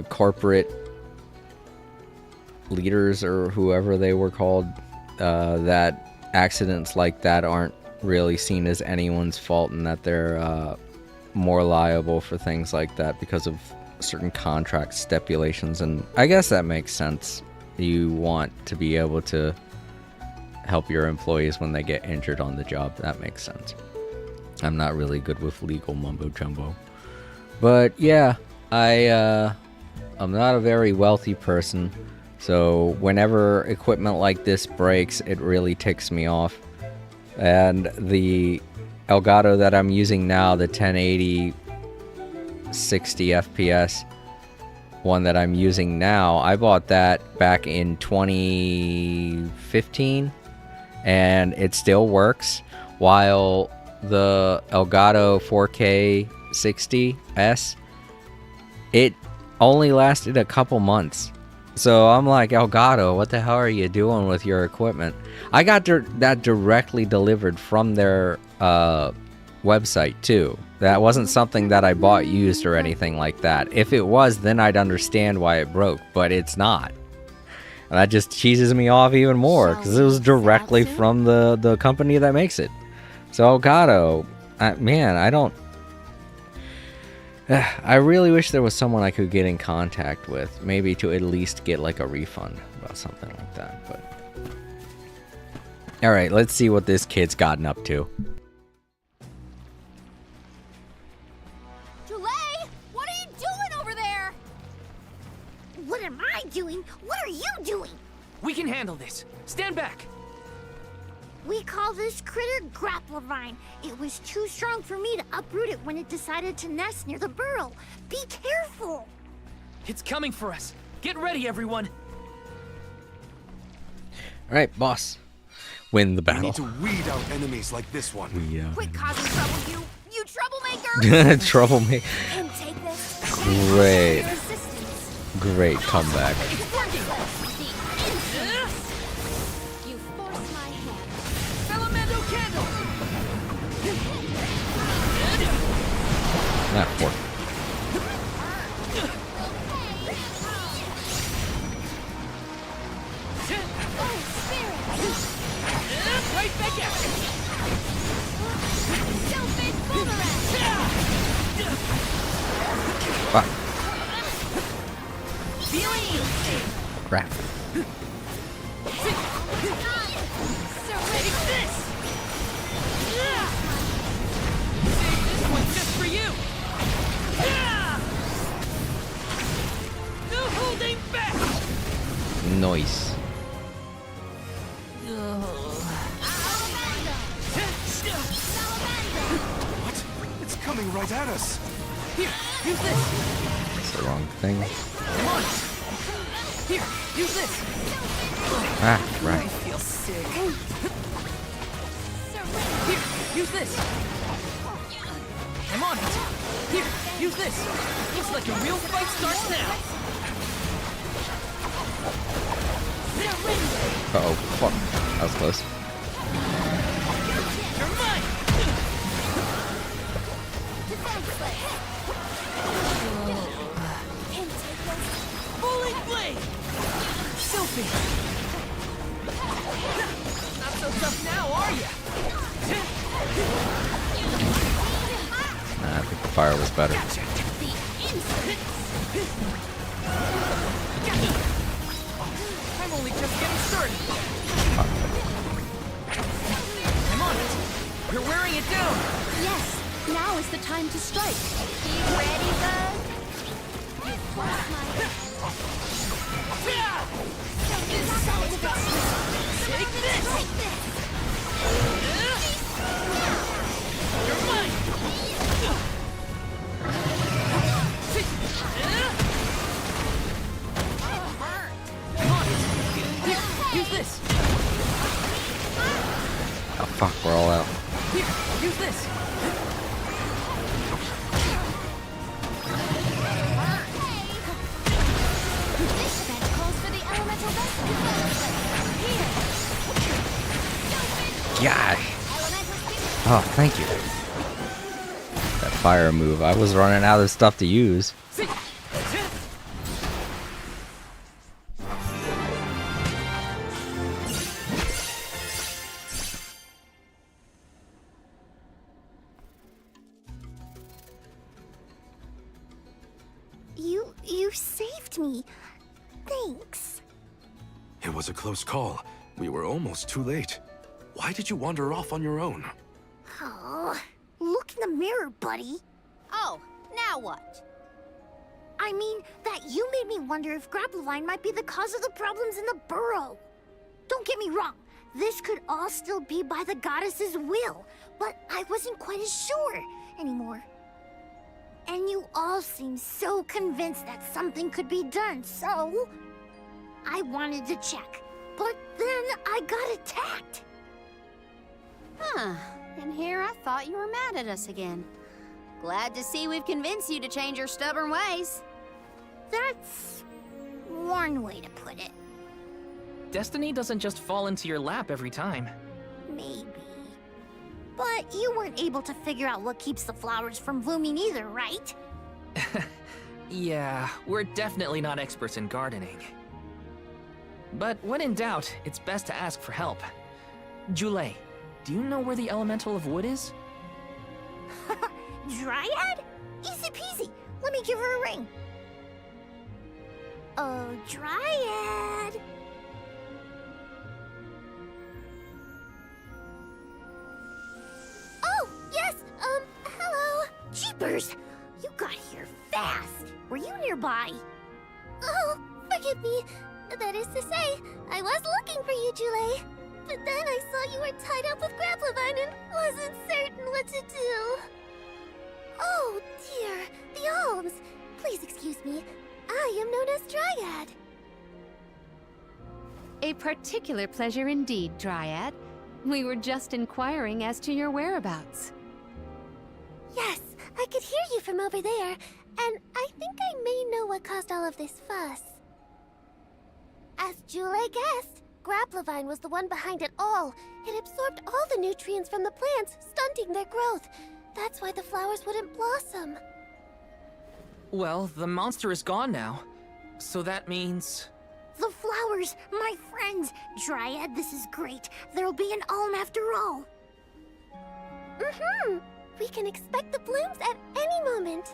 corporate leaders, or whoever they were called, that accidents like that aren't really seen as anyone's fault, and that they're more liable for things like that because of certain contract stipulations. And I guess that makes sense. You want to be able to help your employees when they get injured on the job. That makes sense. I'm not really good with legal mumbo jumbo, but yeah, I'm not a very wealthy person, so whenever equipment like this breaks, it really ticks me off. And the Elgato that I'm using now, the 1080 60 FPS one that I'm using now, I bought that back in 2015, and it still works, while the Elgato 4K 60S, it only lasted a couple months. So I'm like, Elgato, what the hell are you doing with your equipment? I got that directly delivered from their website too. That wasn't something that I bought used or anything like that. If it was, then I'd understand why it broke, but it's not. And that just cheeses me off even more, because it was directly from the company that makes it. So Elgato, man, I really wish there was someone I could get in contact with, maybe to at least get like a refund about something like that. But all right, let's see what this kid's gotten up to. Tulay, what are you doing over there? What am I doing? What are you doing? We can handle this. Stand back. We call this critter Grapplervine. It was too strong for me to uproot it when it decided to nest near the burrow. Be careful! It's coming for us. Get ready, everyone. Alright, boss. Win the We battle. need to weed out enemies like this one. Quit causing trouble, you troublemaker! Troublemaker. And take this. Great. Resistance. Great comeback. It's working. You forced my hand. Salamando candle. Not fork. Crap. Just for you! No holding back! Noise. What? It's coming right at us. Here, use this! That's the wrong thing. Come on! Here, use this! Ah, I right. feel sick. Here, use this! I'm on it! Here, use this! Looks like a real fight starts now! Uh-oh, fuck. That was close. You're mine! Fully blade! Sophie! Not so tough now, are ya? Nah, I think the fire was better. I'm only just getting started. I'm on it. You're wearing it down. Yes, now is the time to strike. You ready, Buzz? Take this. You're mine. I'm on it. Here, use this. Oh, fuck, we're all out. Here, use this. This event calls for the elemental vessel. Here. Gosh. Oh, thank you. That fire move. I was running out of stuff to use. You saved me. Thanks. It was a close call. We were almost too late. Why did you wander off on your own? Oh, look in the mirror, buddy. Oh, now what? I mean, that you made me wonder if Grappevine might be the cause of the problems in the burrow. Don't get me wrong, this could all still be by the goddess's will, but I wasn't quite as sure anymore. And you all seem so convinced that something could be done, so I wanted to check. But then I got attacked. Huh. And here I thought you were mad at us again. Glad to see we've convinced you to change your stubborn ways. That's one way to put it. Destiny doesn't just fall into your lap every time. Maybe. But you weren't able to figure out what keeps the flowers from blooming either, right? Yeah, we're definitely not experts in gardening. But when in doubt, it's best to ask for help. Jule, do you know where the elemental of wood is? Dryad? Easy peasy. Let me give her a ring. Oh, Dryad. Oh, yes, hello. Jeepers, you got here fast. Were you nearby? Oh, forgive me. That is to say, I was looking for you, Jule. But then I saw you were tied up with Grappevine and wasn't certain what to do. Oh, dear. The Alms. Please excuse me. I am known as Dryad. A particular pleasure indeed, Dryad. We were just inquiring as to your whereabouts. Yes, I could hear you from over there, and I think I may know what caused all of this fuss. As Jule guessed, Grappevine was the one behind it all. It absorbed all the nutrients from the plants, stunting their growth. That's why the flowers wouldn't blossom. Well, the monster is gone now. So that means... The flowers, my friends! Dryad, this is great. There'll be an alm after all. We can expect the blooms at any moment.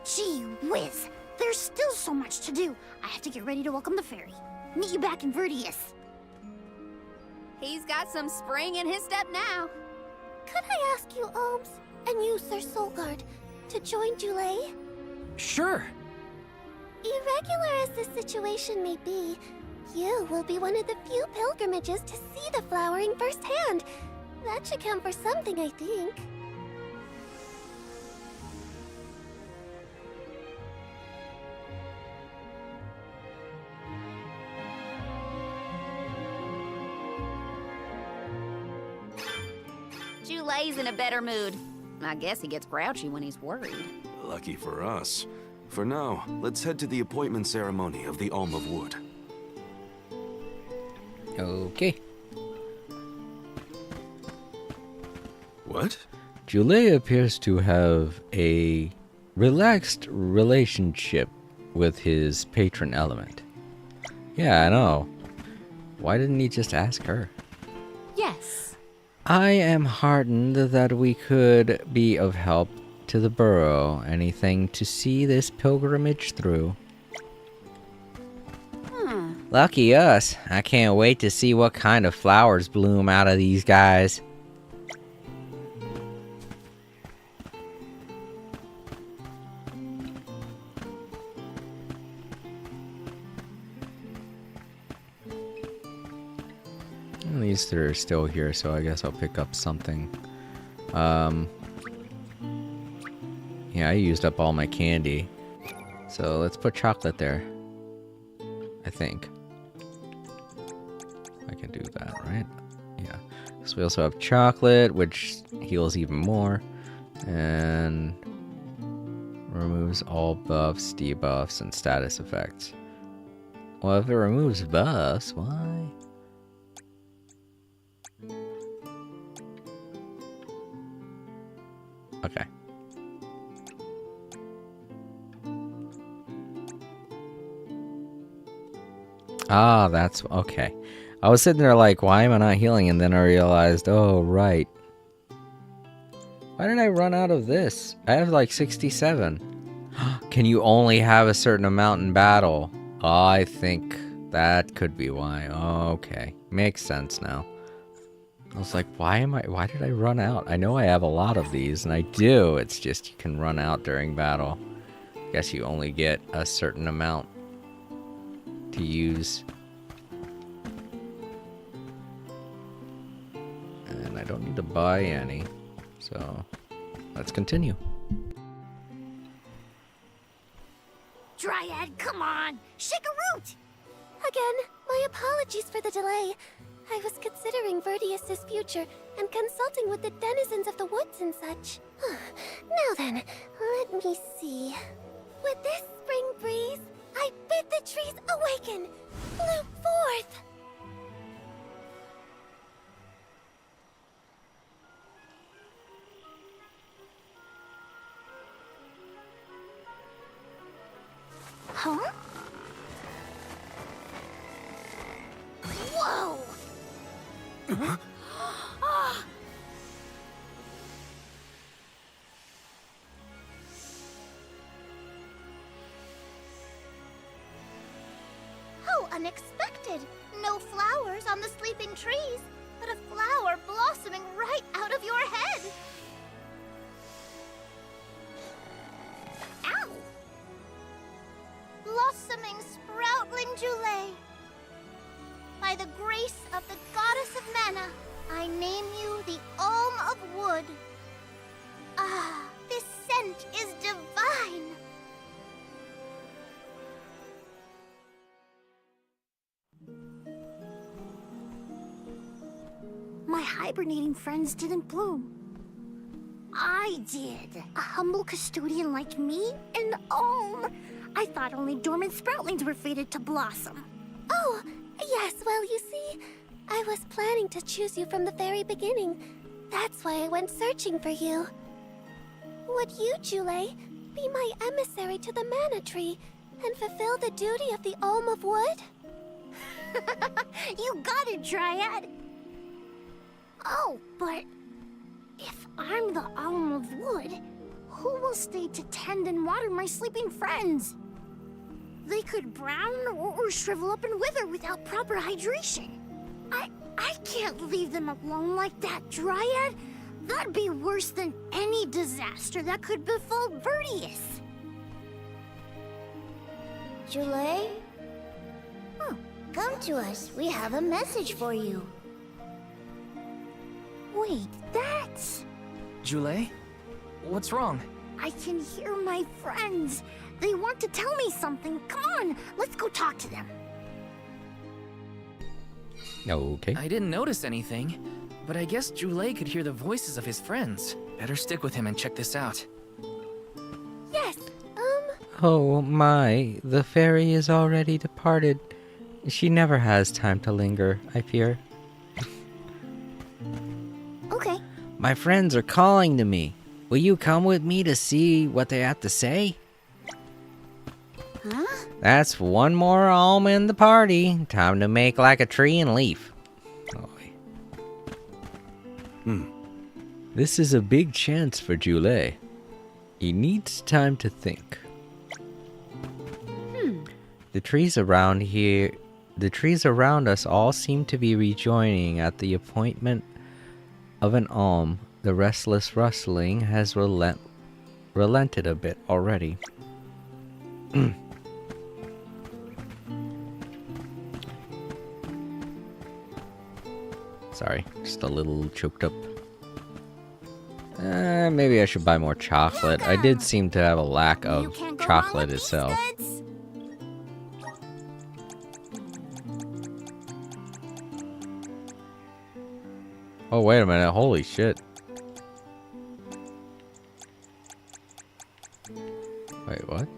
Gee whiz! There's still so much to do. I have to get ready to welcome the fairy. Meet you back in Verdius. He's got some spring in his step now. Could I ask you, Ohms, and you, Sir Solgard, to join Julay? Sure. Irregular as this situation may be, you will be one of the few pilgrimages to see the flowering firsthand. That should count for something, I think. Julay's in a better mood. I guess he gets grouchy when he's worried. Lucky for us. For now, let's head to the appointment ceremony of the Alm of Wood. Okay. What? Julay appears to have a relaxed relationship with his patron element. Yeah, I know. Why didn't he just ask her? Yes. I am heartened that we could be of help to the burrow. Anything to see this pilgrimage through. Lucky us. I can't wait to see what kind of flowers bloom out of these guys. At least they're still here, so I guess I'll pick up something. Yeah, I used up all my candy. So let's put chocolate there. I think. I can do that, right? Yeah. So we also have chocolate, which heals even more. And removes all buffs, debuffs, and status effects. Well, if it removes buffs, why? Okay. Ah, that's okay. I was sitting there like, why am I not healing? And then I realized, oh, right. Why did I run out of this? I have like 67. Can you only have a certain amount in battle? Oh, I think that could be why. Oh, okay. Makes sense now. I was like, why did I run out? I know I have a lot of these, and I do. It's just you can run out during battle. Guess you only get a certain amount to use. And I don't need to buy any. So, let's continue. Dryad, come on! Shake a root! Again, my apologies for the delay. I was considering Verdius' future and consulting with the denizens of the woods and such. Now then, let me see. With this spring breeze, I bid the trees awaken, bloom forth. Huh? Whoa! How unexpected! No flowers on the sleeping trees, but a flower blossoming right out of your head! Ow! Blossoming sproutling Julay. By the grace of the goddess of mana, I name you the Alm of Wood. Ah, this scent is divine! My hibernating friends didn't bloom. I did. A humble custodian like me? An Alm? I thought only dormant sproutlings were fated to blossom. Oh, yes, well, you see, I was planning to choose you from the very beginning. That's why I went searching for you. Would you, Julay, be my emissary to the mana tree and fulfill the duty of the Alm of Wood? You got it, Dryad. Oh, but if I'm the Alm of Wood, who will stay to tend and water my sleeping friends? They could brown or shrivel up and wither without proper hydration. I can't leave them alone like that, Dryad. That'd be worse than any disaster that could befall Vertius. Jule? Oh, come to us. We have a message for you. Wait, that's... Jule? What's wrong? I can hear my friends. They want to tell me something. Come on, let's go talk to them. Okay. I didn't notice anything, but I guess Jule could hear the voices of his friends. Better stick with him and check this out. Yes, Oh my, the fairy is already departed. She never has time to linger, I fear. okay. My friends are calling to me. Will you come with me to see what they have to say? Huh? That's one more alm in the party. Time to make like a tree and leaf. This is a big chance for Jule. He needs time to think. The trees around us all seem to be rejoining at the appointment of an alm. The restless rustling has relented a bit already. Sorry, just a little choked up. Maybe I should buy more chocolate. I did seem to have a lack of chocolate itself. Oh, wait a minute. Holy shit. Wait, what?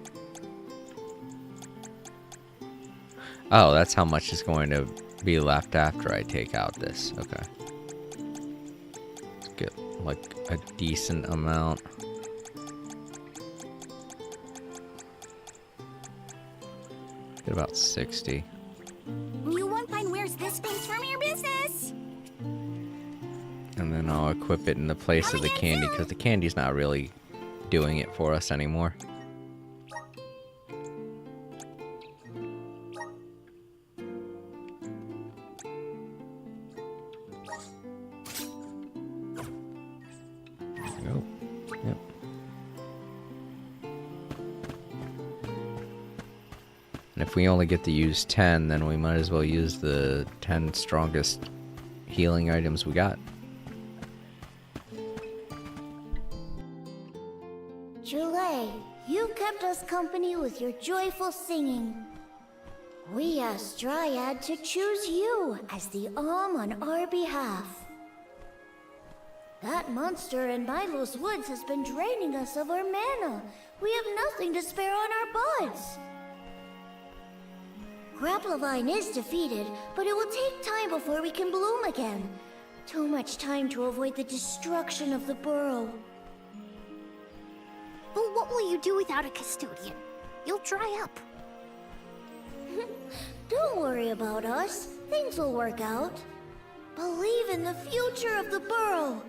Oh, that's how much is going to be left after I take out this. Okay. Let's get like a decent amount. Get about 60. You won't find where's this thing's from your business. And then I'll equip it in the place of the candy, because the candy's not really doing it for us anymore. There we go. Yep. And if we only get to use 10, then we might as well use the 10 strongest healing items we got. Jule, you kept us company with your joyful singing. We asked Dryad to choose you as the alm on our behalf. That monster in Milo's woods has been draining us of our mana. We have nothing to spare on our buds. Grapplevine is defeated, but it will take time before we can bloom again. Too much time to avoid the destruction of the burrow. But what will you do without a custodian? You'll dry up. Don't worry about us. Things will work out. Believe in the future of the burrow.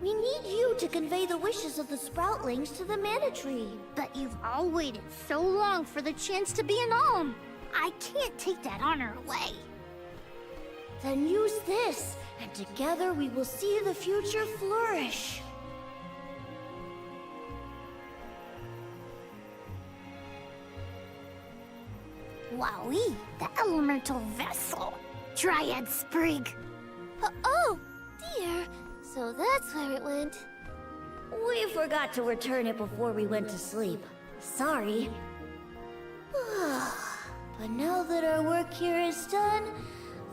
We need you to convey the wishes of the Sproutlings to the Mana Tree. But you've all waited so long for the chance to be an alm. I can't take that honor away. Then use this, and together we will see the future flourish. Wowee, the elemental vessel. Dryad Sprig. Oh, dear. So that's where it went. We forgot to return it before we went to sleep. Sorry. But now that our work here is done,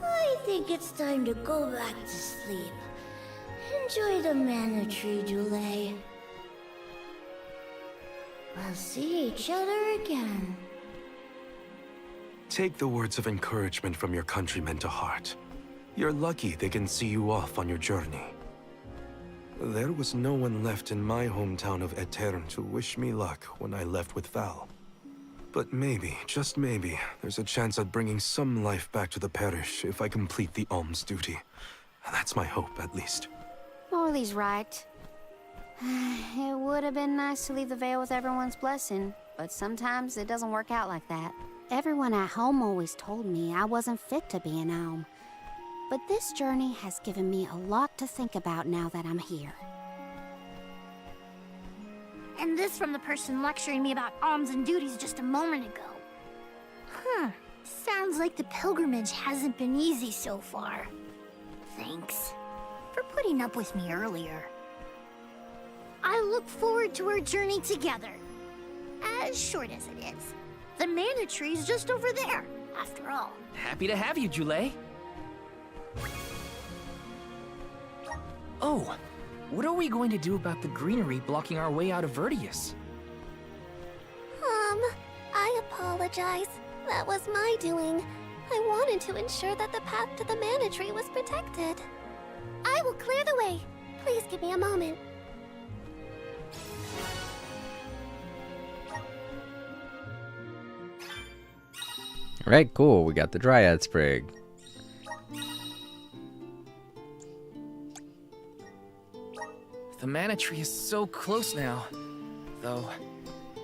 I think it's time to go back to sleep. Enjoy the Mana Tree, Jule. We'll see each other again. Take the words of encouragement from your countrymen to heart. You're lucky they can see you off on your journey. There was no one left in my hometown of Aetern to wish me luck when I left with Val. But maybe, just maybe, there's a chance at bringing some life back to the parish if I complete the alms duty. That's my hope, at least. Morley's right. It would have been nice to leave the Vale with everyone's blessing, but sometimes it doesn't work out like that. Everyone at home always told me I wasn't fit to be an gnome. But this journey has given me a lot to think about now that I'm here. And this from the person lecturing me about alms and duties just a moment ago. Huh. Sounds like the pilgrimage hasn't been easy so far. Thanks for putting up with me earlier. I look forward to our journey together. As short as it is. The mana tree's just over there, after all. Happy to have you, Jule. Oh, what are we going to do about the greenery blocking our way out of Vertius? I apologize. That was my doing. I wanted to ensure that the path to the mana tree was protected. I will clear the way. Please give me a moment. Alright, cool. We got the Dryad Sprig. The mana tree is so close now. Though,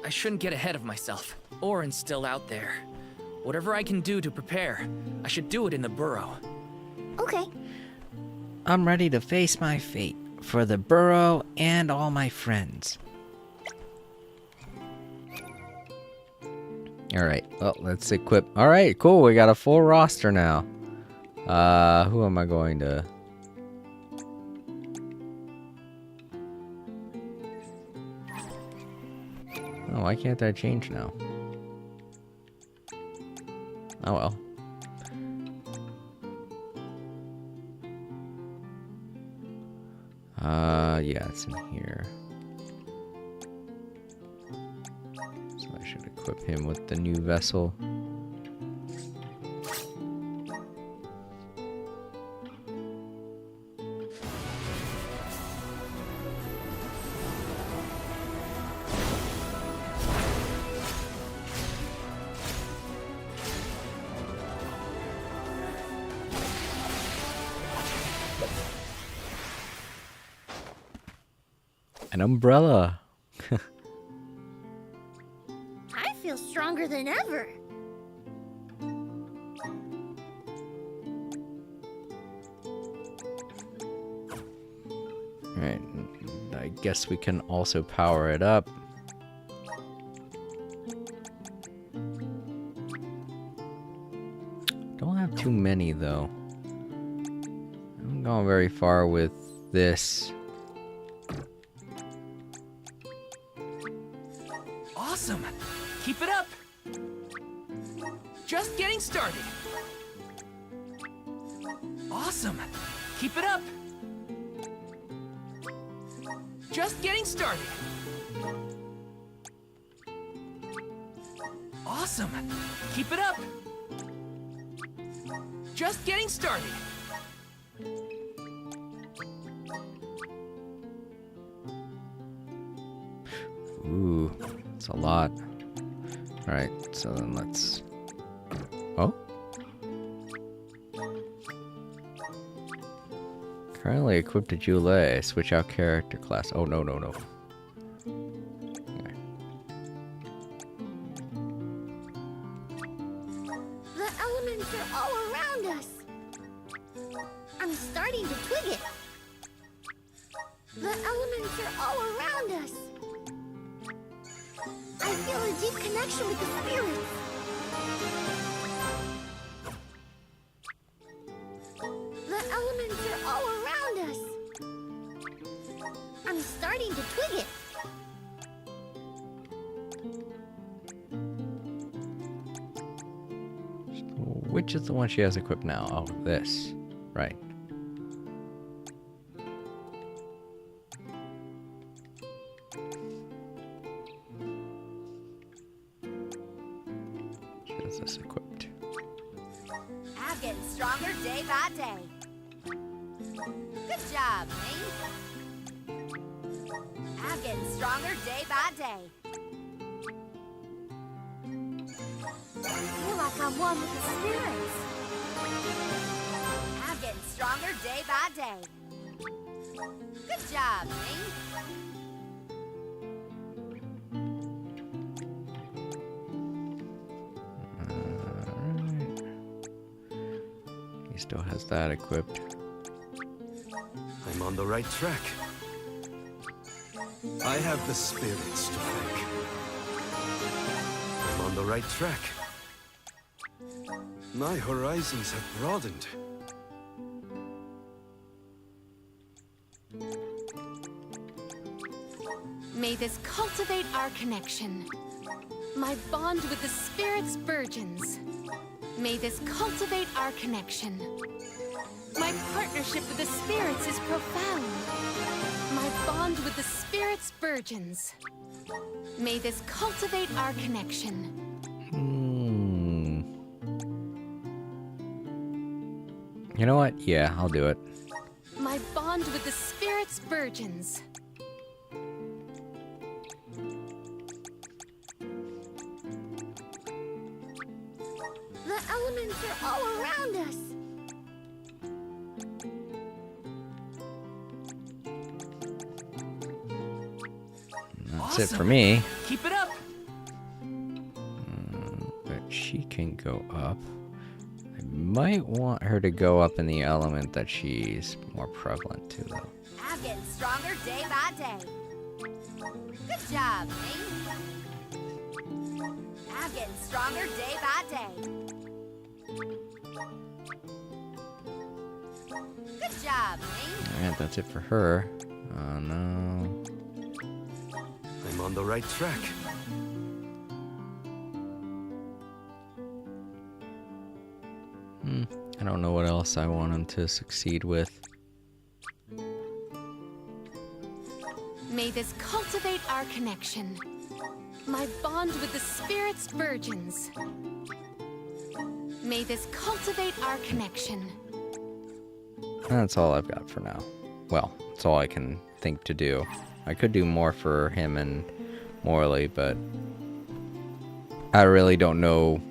I shouldn't get ahead of myself, or instill out there. Whatever I can do to prepare, I should do it in the burrow. Okay. I'm ready to face my fate for the burrow and all my friends. Alright, well, let's equip. Alright, cool. We got a full roster now. Who am I going to... Oh, why can't I change now? Oh well. Yeah, it's in here. So I should equip him with the new vessel. An umbrella. I feel stronger than ever. Alright, I guess we can also power it up. Don't have too many though. I haven't gone very far with this. Awesome! Keep it up! Just getting started! Awesome! Keep it up! Just getting started! Awesome! Keep it up! Just getting started! Ooh, it's a lot. Alright, so then let's... Oh? Currently equipped to Jule. Switch out character class. Oh, no, no, no. Okay. The elements are all around us. I'm starting to twig it. The elements are all around us. I feel a deep connection with the spirits. The elements are all around us. I'm starting to twig it. Which is the one she has equipped now? Oh, this. Right. She has this equipped. I'm getting stronger day by day. Good job, me. I'm getting stronger day by day. I feel like I'm one with the spirits. I'm getting stronger day by day. Good job, me. still has that equipped. I'm on the right track. I have the spirits to thank. I'm on the right track. My horizons have broadened. May this cultivate our connection. My bond with the Spirit's virgins. May this cultivate our connection. My partnership with the Spirits is profound. My bond with the Spirit's virgins. May this cultivate our connection. You know what? Yeah, I'll do it. My bond with the Spirit's virgins. The elements are all around us. That's it for me. Keep it up. But she can go up. I might want her to go up in the element that she's more prevalent to, though. I'm getting stronger day by day. Good job, me. I'm getting stronger day by day. Good job, me. Alright, that's it for her. Oh no. I'm on the right track. I don't know what else I want him to succeed with. May this cultivate our connection. My bond with the Spirit's virgins. May this cultivate our connection. That's all I've got for now. Well, that's all I can think to do. I could do more for him and Morley, but I really don't know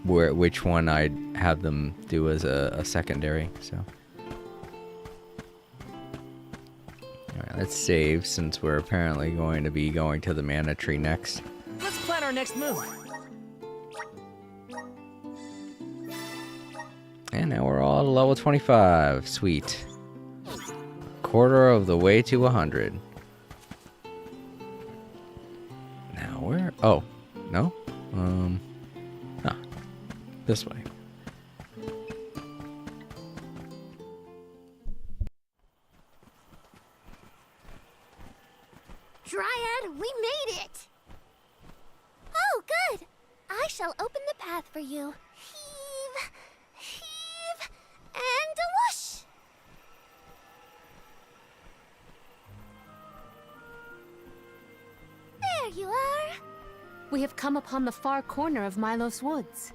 which one I'd have them do as a secondary, so. Alright, let's save since we're apparently going to be going to the mana tree next. Let's plan our next move. And now we're all at level 25. Sweet. Quarter of the way to 100. Now where? Oh, no? This way. Dryad, we made it! Oh, good! I shall open the path for you. Heave, heave, and whoosh! There you are! We have come upon the far corner of Milos Woods.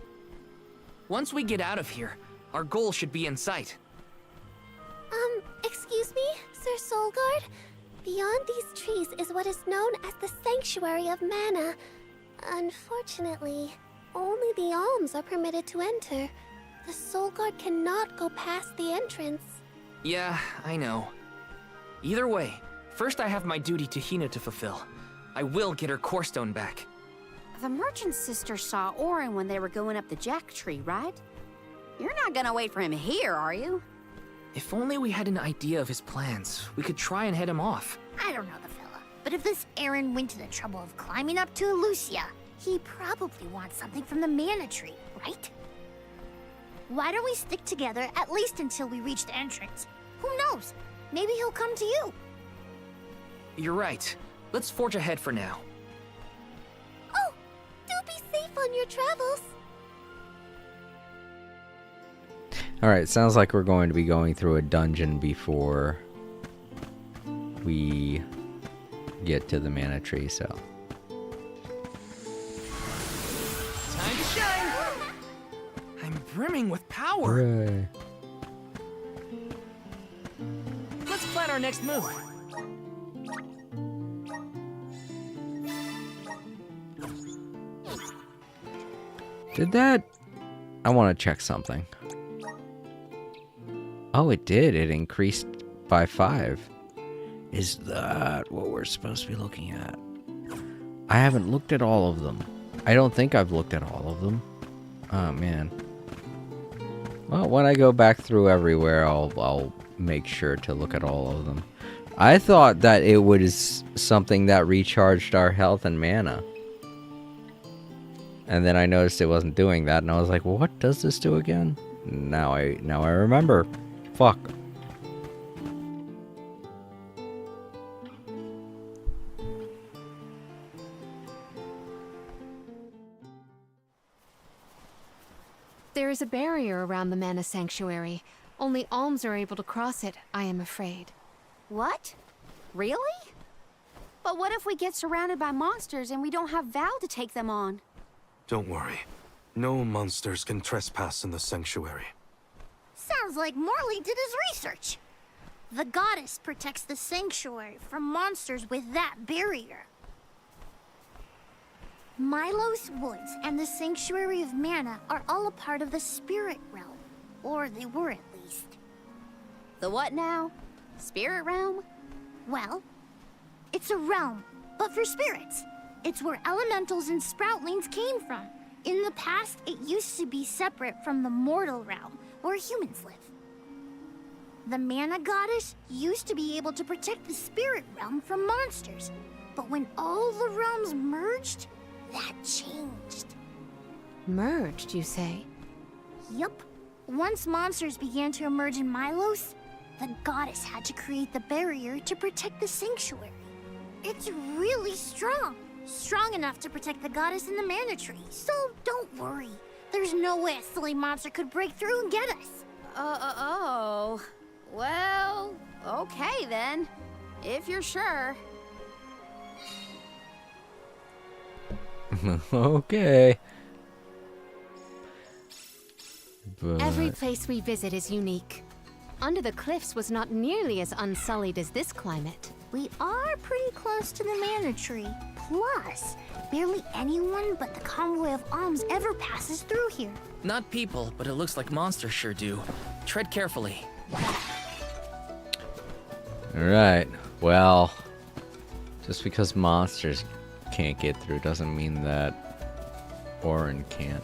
Once we get out of here, our goal should be in sight. Excuse me, Sir Soulguard? Beyond these trees is what is known as the Sanctuary of Mana. Unfortunately, only the alms are permitted to enter. The Soulguard cannot go past the entrance. Yeah, I know. Either way, first I have my duty to Hina to fulfill. I will get her core stone back. The merchant sister saw Orin when they were going up the Jack Tree, right? You're not gonna wait for him here, are you? If only we had an idea of his plans, we could try and head him off. I don't know the fella, but if this Aaron went to the trouble of climbing up to Elucia, he probably wants something from the mana tree, right? Why don't we stick together at least until we reach the entrance? Who knows? Maybe he'll come to you. You're right. Let's forge ahead for now. Oh, do be safe on your travels. Alright, sounds like we're going to be going through a dungeon before we get to the mana tree, so. Time to shine! I'm brimming with power! Hooray. Let's plan our next move. Did that? I want to check something. Oh, it did. It increased by 5. Is that what we're supposed to be looking at? I haven't looked at all of them. I don't think I've looked at all of them. Oh, man. Well, when I go back through everywhere, I'll make sure to look at all of them. I thought that it was something that recharged our health and mana. And then I noticed it wasn't doing that, and I was like, well, what does this do again? Now I remember. Fuck. There is a barrier around the Mana Sanctuary. Only Alms are able to cross it, I am afraid. What? Really? But what if we get surrounded by monsters and we don't have Val to take them on? Don't worry. No monsters can trespass in the sanctuary. Sounds like Morley did his research. The goddess protects the sanctuary from monsters with that barrier. Milos Woods and the Sanctuary of Mana are all a part of the spirit realm. Or they were, at least. The what now? Spirit realm? Well, it's a realm, but for spirits. It's where elementals and sproutlings came from. In the past, it used to be separate from the mortal realm, where humans live. The Mana Goddess used to be able to protect the spirit realm from monsters. But when all the realms merged, that changed. Merged, you say? Yup. Once monsters began to emerge in Milos, the goddess had to create the barrier to protect the sanctuary. It's really strong. Strong enough to protect the goddess and the mana tree. So don't worry. There's no way a silly monster could break through and get us. Oh. Well, okay then. If you're sure. Okay. But... Every place we visit is unique. Under the Cliffs was not nearly as unsullied as this climate. We are pretty close to the mana tree. Plus, barely anyone but the convoy of Alms ever passes through here. Not people, but it looks like monsters sure do. Tread carefully. Alright, well, just because monsters can't get through doesn't mean that Orin can't.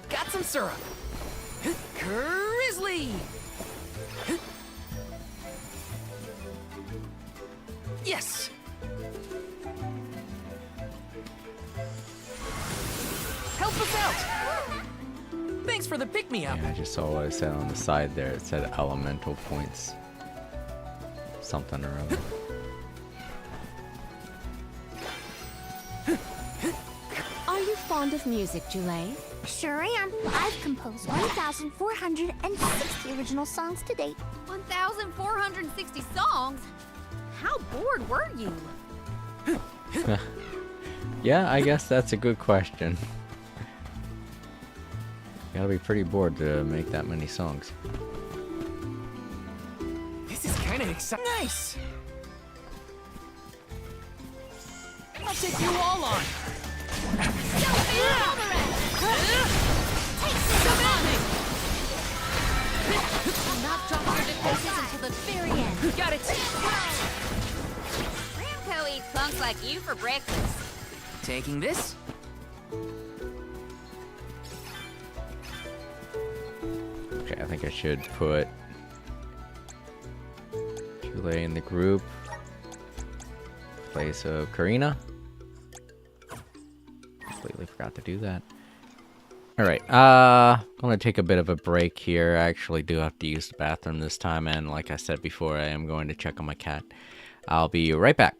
Got some syrup. Grizzly! Yes! Help us out! Thanks for the pick-me-up. Yeah, I just saw what it said on the side there. It said elemental points. Something or other. Are you fond of music, Jule? Sure am. I've composed 1,460 original songs to date. 1,460 songs? How bored were you? Yeah, I guess that's a good question. You gotta be pretty bored to make that many songs. This is kind of exciting. Nice! I'll take you all on! Do not drop your defenses until the very end. Got it! Ramco eats punks like you for breakfast. Taking this? Okay, I think I should put Jule in the group. Place of Karina. Completely forgot to do that. Alright, I'm gonna take a bit of a break here. I actually do have to use the bathroom this time, and like I said before, I am going to check on my cat. I'll be right back.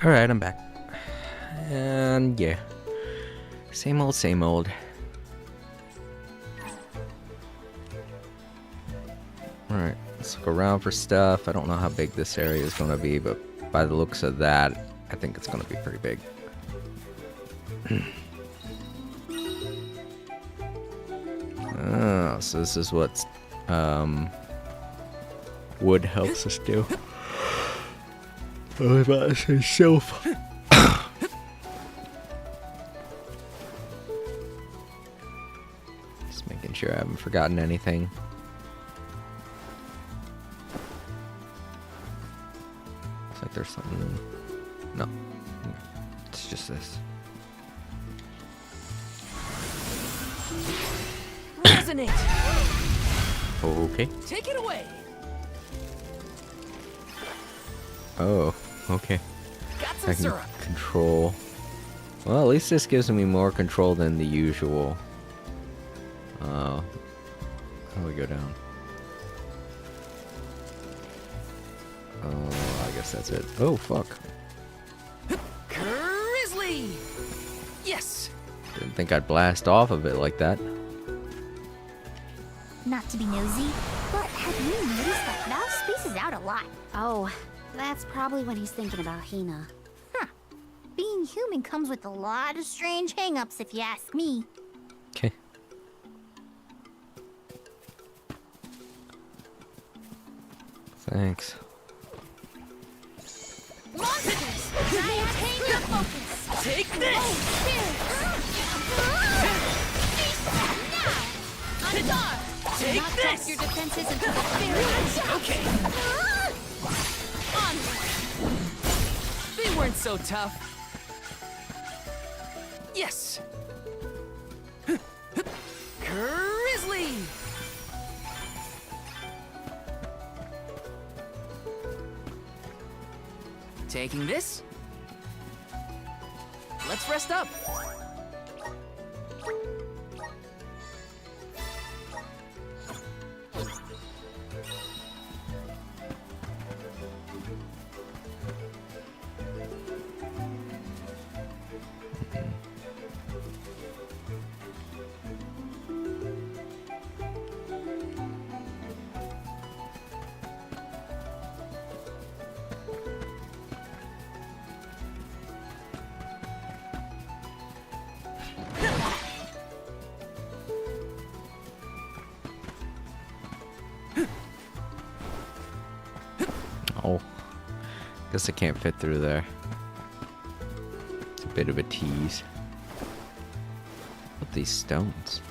Alright, I'm back. And yeah. Same old, same old. Alright, let's look around for stuff. I don't know how big this area is going to be, but by the looks of that, I think it's going to be pretty big. Oh, so this is what wood helps us do. I was about to say shelf. Just making sure I haven't forgotten anything. Looks like there's something. No. It's just this. Resonate. Okay. Take it away. Oh, okay. Got some I can syrup. control. Well, at least this gives me more control than the usual. How do we go down? Oh, I guess that's it. Oh, fuck. Grizzly. Yes. Didn't think I'd blast off of it like that. Not to be nosy, but have you noticed that Val spaces out a lot? Oh, that's probably when he's thinking about Hina. Huh. Being human comes with a lot of strange hang-ups, if you ask me. Okay. Thanks. Monsters! Maintain your focus! Take this. Now! Take Knock this. off your defenses until the spirit. Okay. Onward! They weren't so tough. Yes. Grizzly. Taking this. Let's rest up. Oh. Guess I can't fit through there. It's a bit of a tease. What these stones?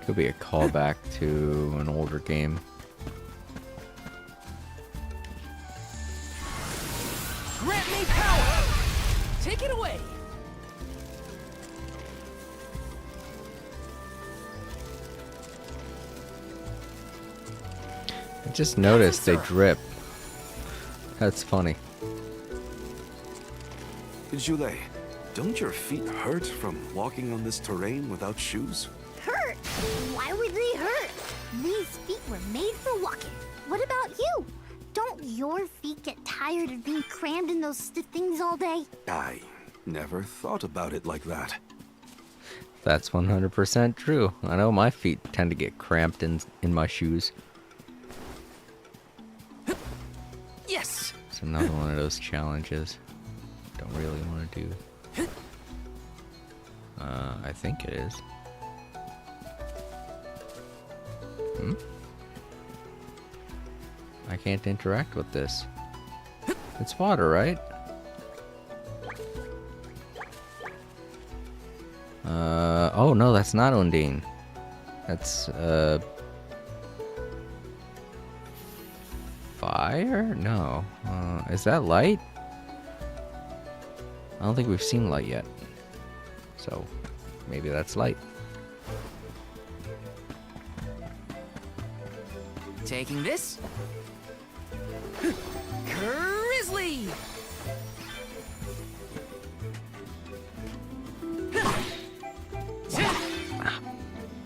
Could be a callback to an older game. Grant me power. Take it away. I just noticed they drip. That's funny. Jule, don't your feet hurt from walking on this terrain without shoes? Hurt? Why would they hurt? These feet were made for walking. What about you? Don't your feet get tired of being crammed in those stiff things all day? I never thought about it like that. That's 100% true. I know my feet tend to get cramped in my shoes. Yes. It's another one of those challenges. Don't really want to do. I think it is. I can't interact with this. It's water, right? Oh no, that's not Undine. That's, fire? No. Is that light? I don't think we've seen light yet. So, maybe that's light. Taking this. Grizzly.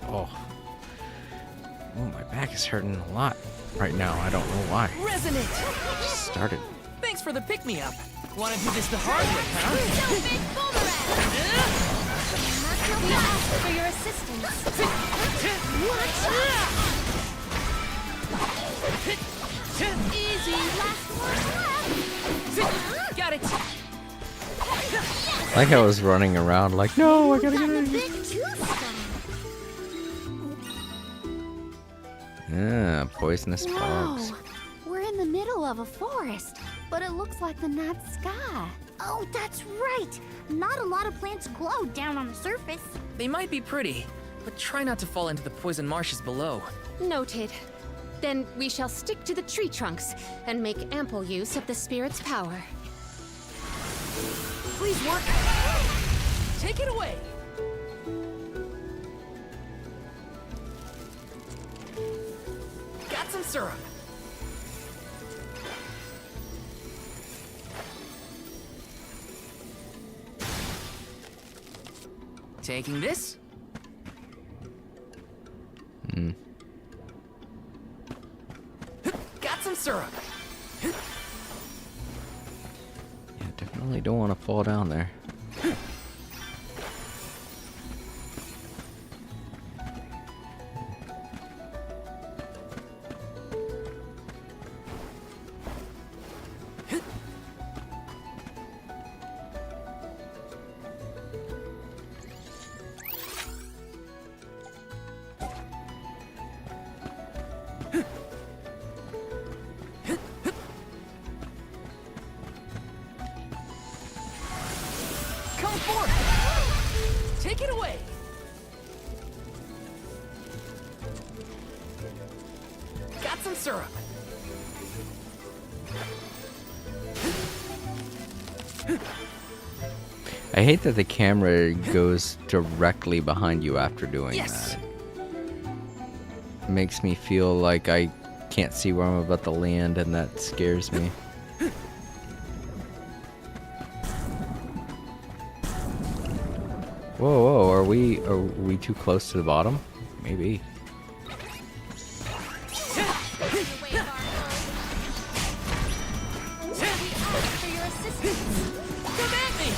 Oh. Oh, my back is hurting a lot. right now. I don't know why. Resonant! Just started. Thanks for the pick-me-up. Wanna do this the hard way, huh? Big boomerang! We ask for your assistance. Easy! Last one left. Got it! Like I was running around like, no, I gotta get Gotten a out of here. bit too strong. Yeah, poisonous bugs. Whoa! We're in the middle of a forest, but it looks like the night sky. Oh, that's right. Not a lot of plants glow down on the surface. They might be pretty, but try not to fall into the poison marshes below. Noted. Then we shall stick to the tree trunks and make ample use of the spirit's power. Please work! Take it away! Got some syrup. Taking this? Got some syrup. Yeah, definitely don't want to fall down there. Come forth! Take it away! Got some syrup. I hate that the camera goes directly behind you after doing Yes! that. It makes me feel like I can't see where I'm about to land, and that scares me. Whoa, whoa, are we too close to the bottom? Maybe. For your assistance. Come at me!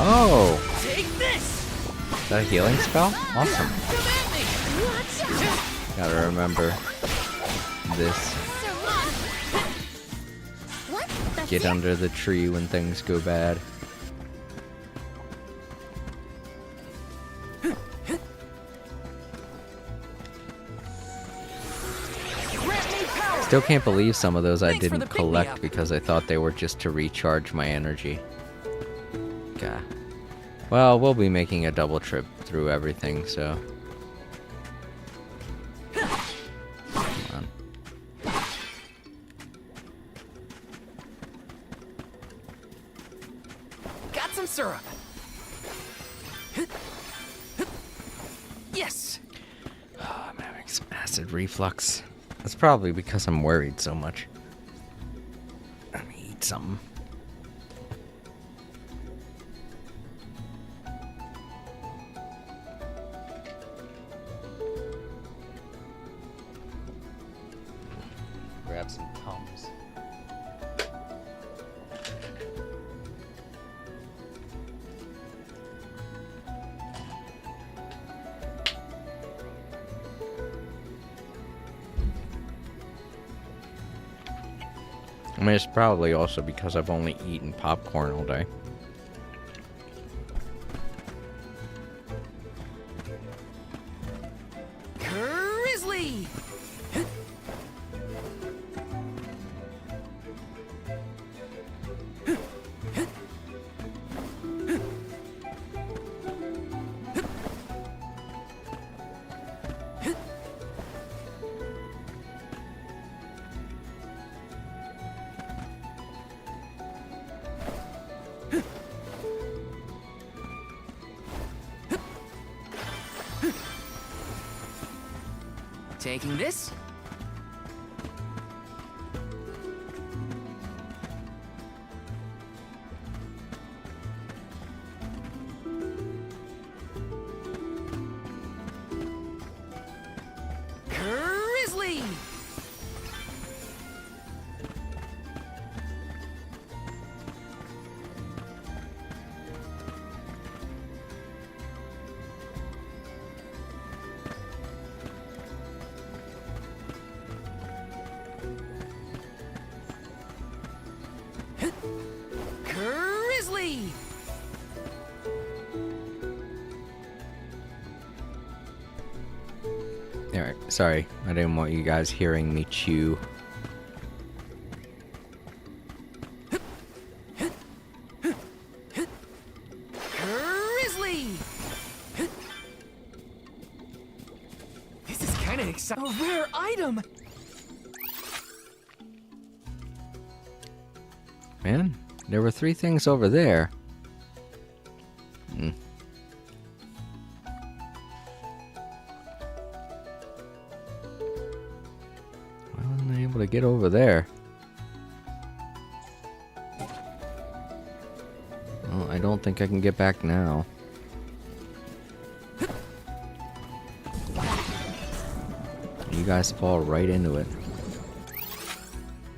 Oh! Take this! Is that a healing spell? Awesome. Come at me! Gotta remember this. What? That's Get it? under the tree when things go bad. Grant me power! Still can't believe some of those I Thanks for didn't the pick-me-up. collect because I thought they were just to recharge my energy. God. Well, we'll be making a double trip through everything, so. Come on. Got some syrup. Yes! Oh, I'm having some acid reflux. That's probably because I'm worried so much. Let me eat something. Grab some Tums. I mean, it's probably also because I've only eaten popcorn all day. Grizzly! Taking this? Grizzly! Alright, sorry. I didn't want you guys hearing me chew. Grizzly! This is kinda exciting. A rare item! Man, there were 3 things over there. Why wasn't I able to get over there? Well, I don't think I can get back now. You guys fall right into it.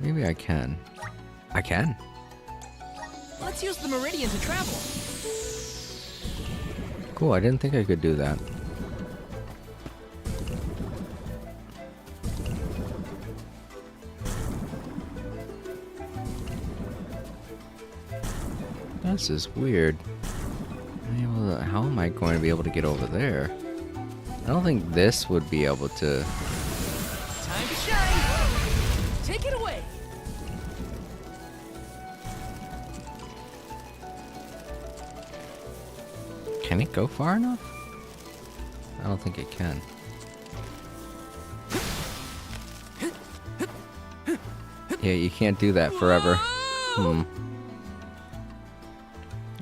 Maybe I can. I can. Let's use the meridian to travel. Cool, I didn't think I could do that. This is weird. How am I going to be able to get over there? I don't think this would be able to... Time to shine! Take it away! Can it go far enough? I don't think it can. Yeah, you can't do that forever.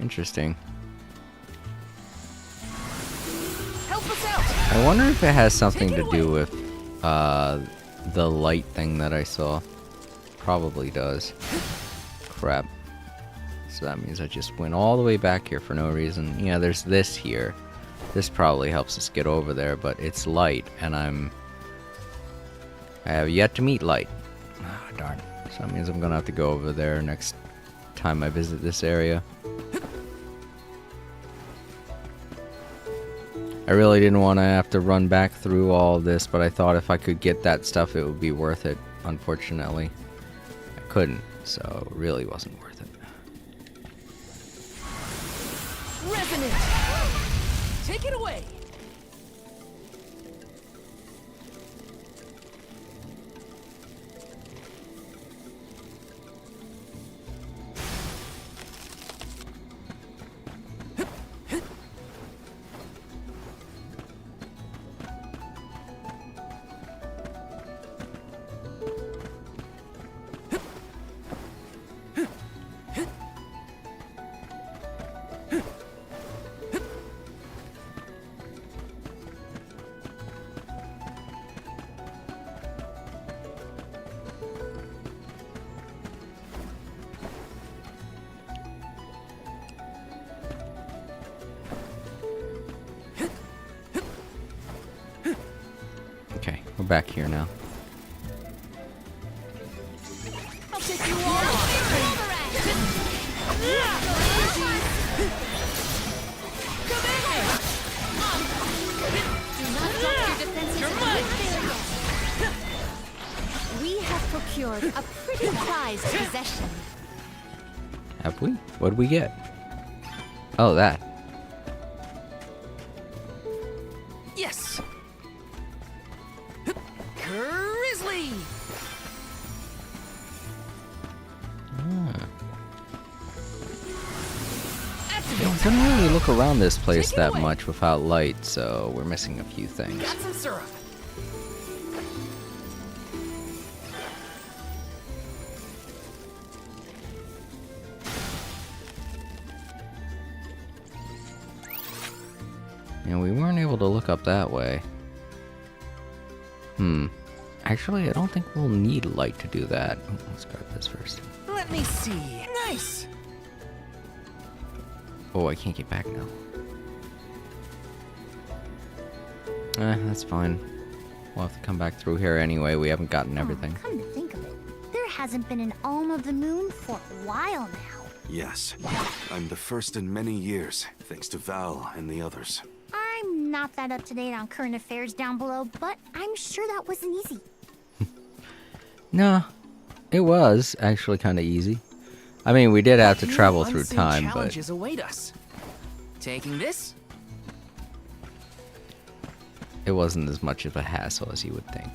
Interesting. Help us out! I wonder if it has something to do with the light thing that I saw. Probably does. Crap. So that means I just went all the way back here for no reason. Yeah, there's this here. This probably helps us get over there, but it's light, and I have yet to meet light. Ah, darn. So that means I'm gonna have to go over there next time I visit this area. I really didn't want to have to run back through all of this, but I thought if I could get that stuff, it would be worth it. Unfortunately, I couldn't, so it really wasn't worth it. Resonant! Take it away! Okay, we're back here now. I'll take you all! We have procured a pretty prized possession. Have we? What'd we get? Oh, that. Yes! Grizzly! I don't really look around this place that much without light, so we're missing a few things. Got some syrup. And we weren't able to look up that way. Actually, I don't think we'll need light to do that. Oh, let's grab this first. Let me see. Nice! Oh, I can't get back now. That's fine. We'll have to come back through here anyway. We haven't gotten everything. Come to think of it, there hasn't been an Alm of the Moon for a while now. Yes. I'm the first in many years, thanks to Val and the others. I'm not that up to date on current affairs down below, but I'm sure that wasn't easy. No, it was actually kind of easy. I mean, we did have to travel New through unseen time, but challenges await us. Taking this? it wasn't as much of a hassle as you would think.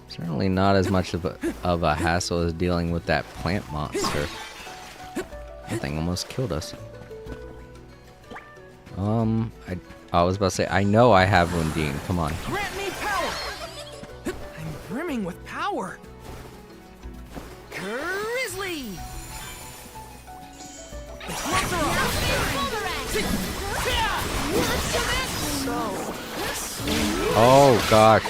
Certainly not as much of a hassle as dealing with that plant monster. That thing almost killed us. I was about to say, I know I have Undine. Come on. Grant me power! I'm brimming with power. Grizzly! Oh gosh.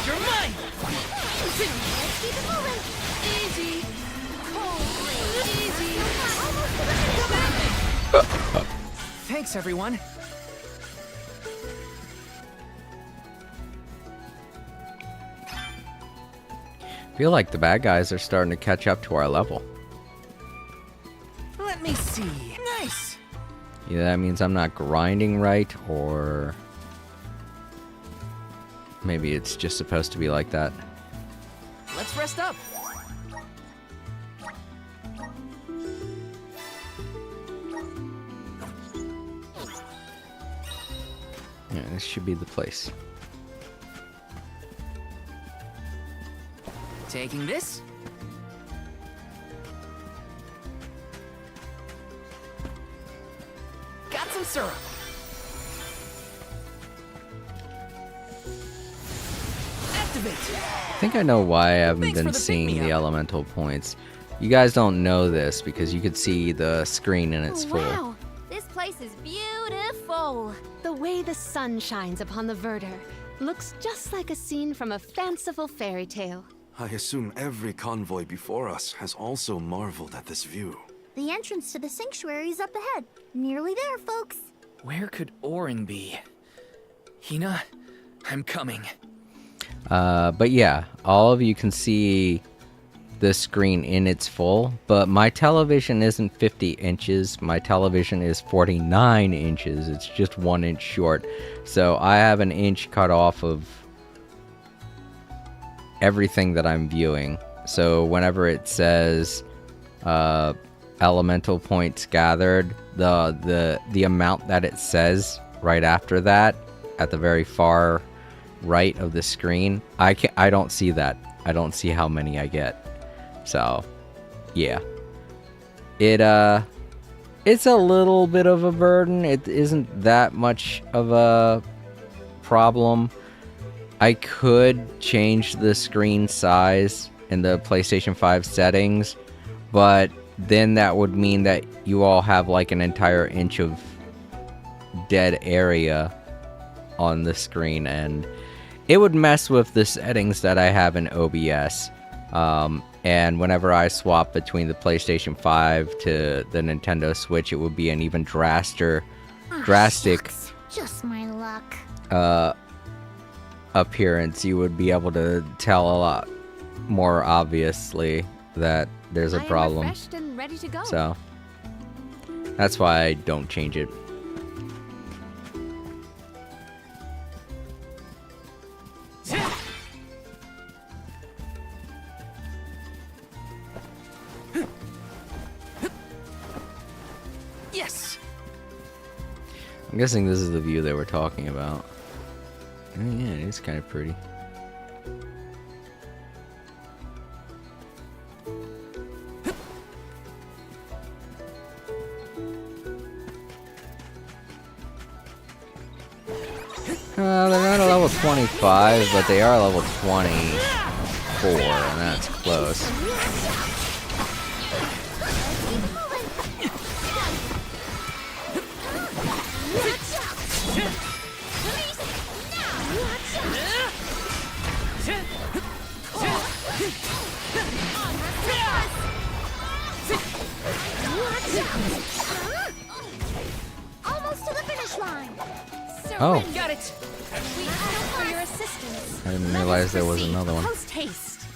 You're mine! Easy. Easy. Thanks, everyone. Feel like the bad guys are starting to catch up to our level. Let me see. Nice. Either that means I'm not grinding right, or maybe it's just supposed to be like that. Let's rest up. Yeah, this should be the place. Taking this? Got some syrup. Activate. I think I know why I haven't Thanks for been the seeing the pick-me-up. elemental points. You guys don't know this because you could see the screen in its full. Wow, this place is beautiful. The way the sun shines upon the verdure looks just like a scene from a fanciful fairy tale. I assume every convoy before us has also marveled at this view. The entrance to the sanctuary is up ahead. Nearly there, folks. Where could Orin be? Hina, I'm coming. But yeah, all of you can see the screen in its full, but my television isn't 50 inches. My television is 49 inches. It's just 1 inch short. So I have an inch cut off of everything that I'm viewing. So whenever it says elemental points gathered, the amount that it says right after that at the very far right of the screen, I don't see that. I don't see how many I get. So yeah, it's a little bit of a burden. It isn't that much of a problem. I could change the screen size in the PlayStation 5 settings, but then that would mean that you all have like an entire inch of dead area on the screen, and it would mess with the settings that I have in OBS. And whenever I swap between the PlayStation 5 to the Nintendo Switch, it would be an even drastic Shucks. Just my luck. appearance. You would be able to tell a lot more obviously that there's a I am problem. refreshed and ready to go. So that's why I don't change it. Yes. I'm guessing this is the view they were talking about. Oh, yeah, it is kind of pretty. They're not a level 25, but they are level 24, and that's close. Almost to the finish line. Oh. Got it. We ask for your assistance. I didn't realize there was another one. Post haste.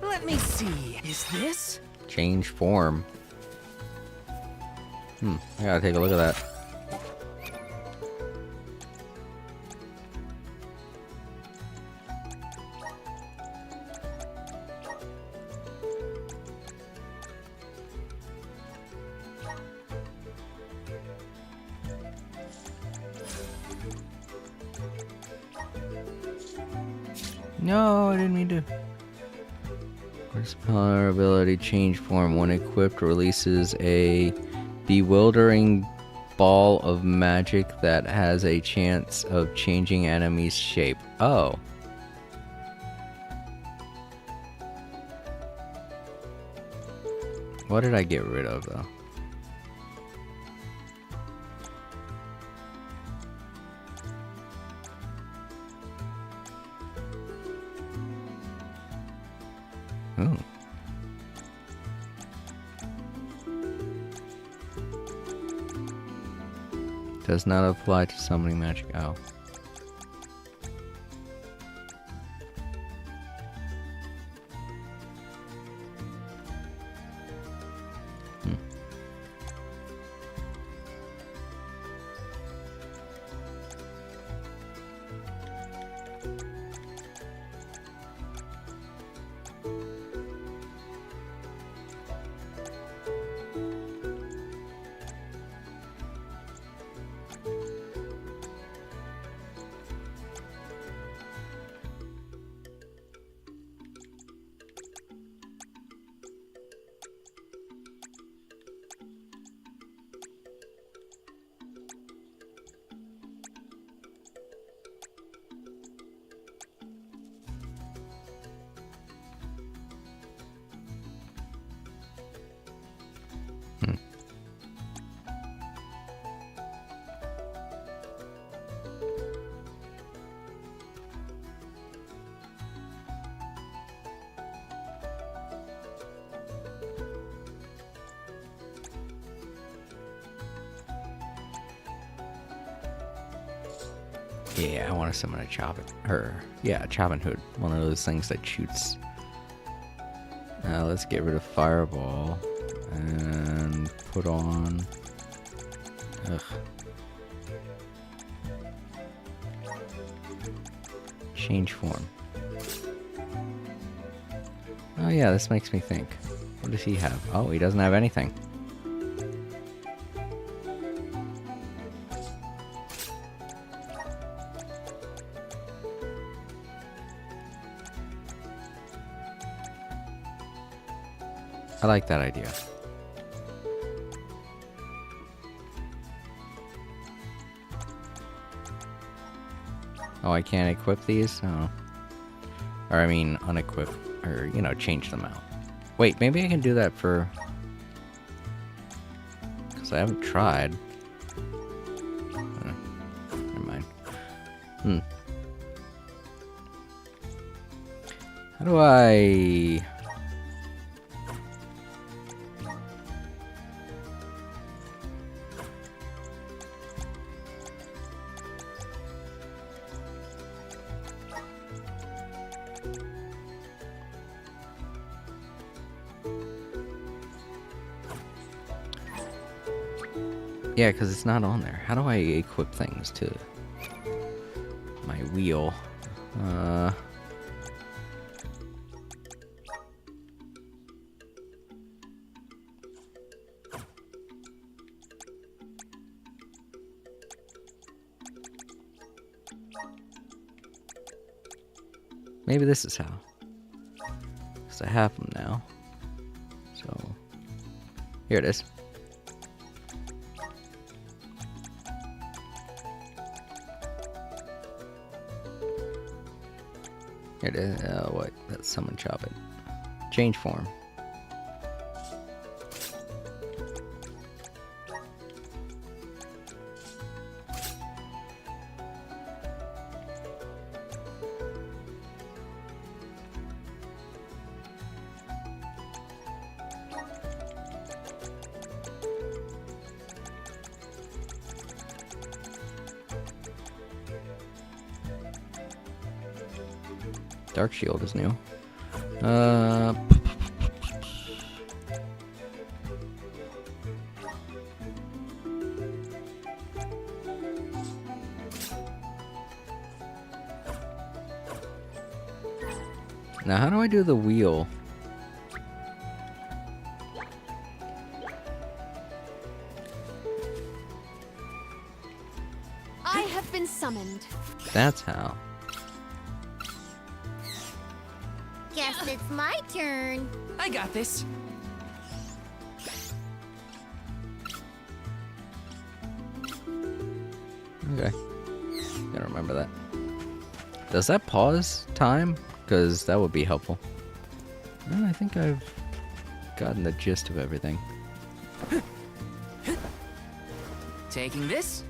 Let me see. Is this? Change form. I gotta take a look at that. No, I didn't mean to. Horsepower ability change form. When equipped, releases a bewildering ball of magic that has a chance of changing enemies' shape. Oh. What did I get rid of, though? Ooh. Does not apply to summoning magic. Oh. Yeah, I want to summon a Choppin', a Choppin' Hood. One of those things that shoots. Now let's get rid of Fireball and put on. Ugh. Change form. Oh yeah, this makes me think. What does he have? Oh, he doesn't have anything. I like that idea. Oh, I can't equip these? Oh. Or I mean, unequip, or, you know, change them out. Wait, maybe I can do that for... Because I haven't tried. Never mind. How do I... Yeah, because it's not on there. How do I equip things to my wheel? Maybe this is how. Because I have them now. So, here it is. Here it is. What? That's summon chop it. Change form. Dark Shield is new. Now, how do I do the wheel? I have been summoned. That's how. Guess it's my turn. I got this. Okay. Gotta remember that. Does that pause time? Because that would be helpful. No, I think I've gotten the gist of everything. Taking this.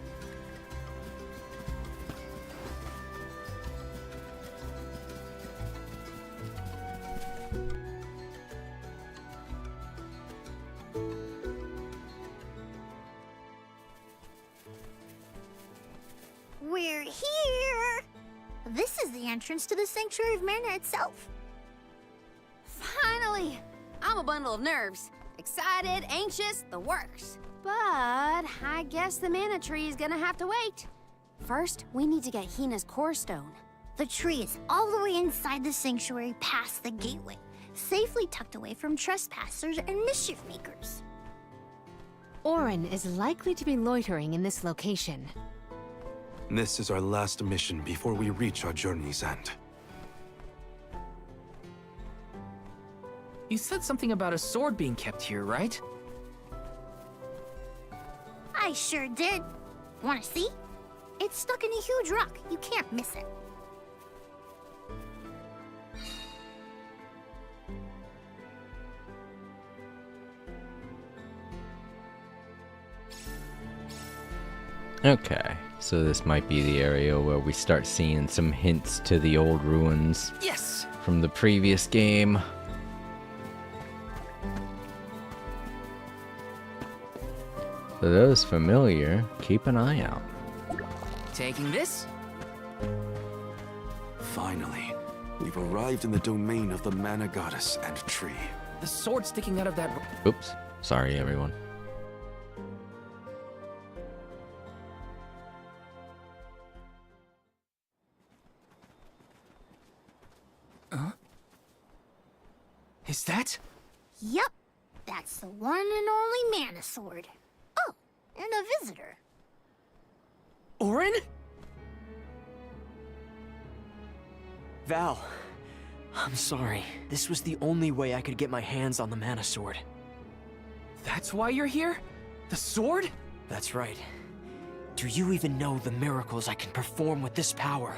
We're here! This is the entrance to the Sanctuary of Mana itself. Finally! I'm a bundle of nerves. Excited, anxious, the works. But I guess the mana tree is gonna have to wait. First, we need to get Hina's core stone. The tree is all the way inside the sanctuary past the gateway, safely tucked away from trespassers and mischief makers. Orin is likely to be loitering in this location. This is our last mission before we reach our journey's end. You said something about a sword being kept here, right? I sure did. Wanna see? It's stuck in a huge rock. You can't miss it. Okay, so this might be the area where we start seeing some hints to the old ruins Yes! from the previous game. For those familiar, keep an eye out. Taking this. Finally, we've arrived in the domain of the Mana Goddess and tree. The sword sticking out of that. Oops, sorry everyone. Is that? Yup, that's the one and only Mana Sword. Oh, and a visitor. Orin? Val, I'm sorry. This was the only way I could get my hands on the Mana Sword. That's why you're here? The sword? That's right. Do you even know the miracles I can perform with this power?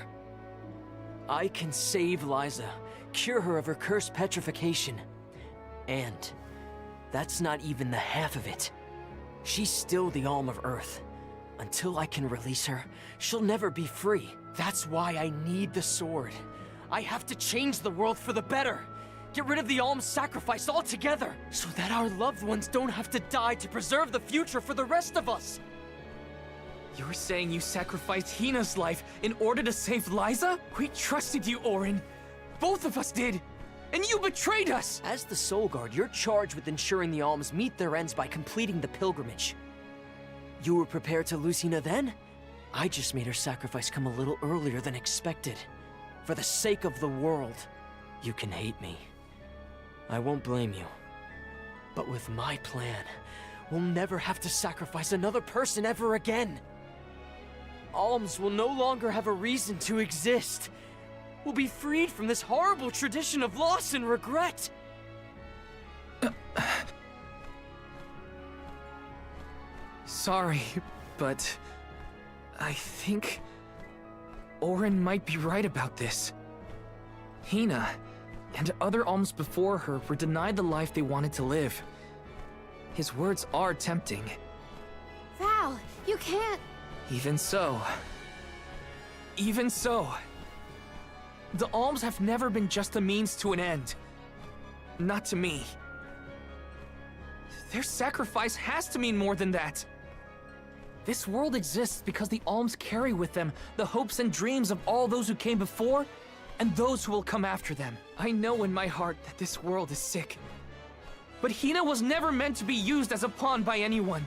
I can save Liza, cure her of her cursed petrification. And that's not even the half of it. She's still the Alm of Earth. Until I can release her, she'll never be free. That's why I need the sword. I have to change the world for the better. Get rid of the Alm's sacrifice altogether, so that our loved ones don't have to die to preserve the future for the rest of us. You're saying you sacrificed Hina's life in order to save Liza? We trusted you, Orin. Both of us did. And you betrayed us! As the Soul Guard, you're charged with ensuring the Alms meet their ends by completing the pilgrimage. You were prepared to lose Hina then? I just made her sacrifice come a little earlier than expected. For the sake of the world. You can hate me. I won't blame you. But with my plan, we'll never have to sacrifice another person ever again. Alms will no longer have a reason to exist. We'll be freed from this horrible tradition of loss and regret. Sorry, but I think Orin might be right about this. Hina and other Alms before her were denied the life they wanted to live. His words are tempting. Val, you can't... Even so. Even so. The Alms have never been just a means to an end. Not to me. Their sacrifice has to mean more than that. This world exists because the Alms carry with them the hopes and dreams of all those who came before and those who will come after them. I know in my heart that this world is sick. But Hina was never meant to be used as a pawn by anyone.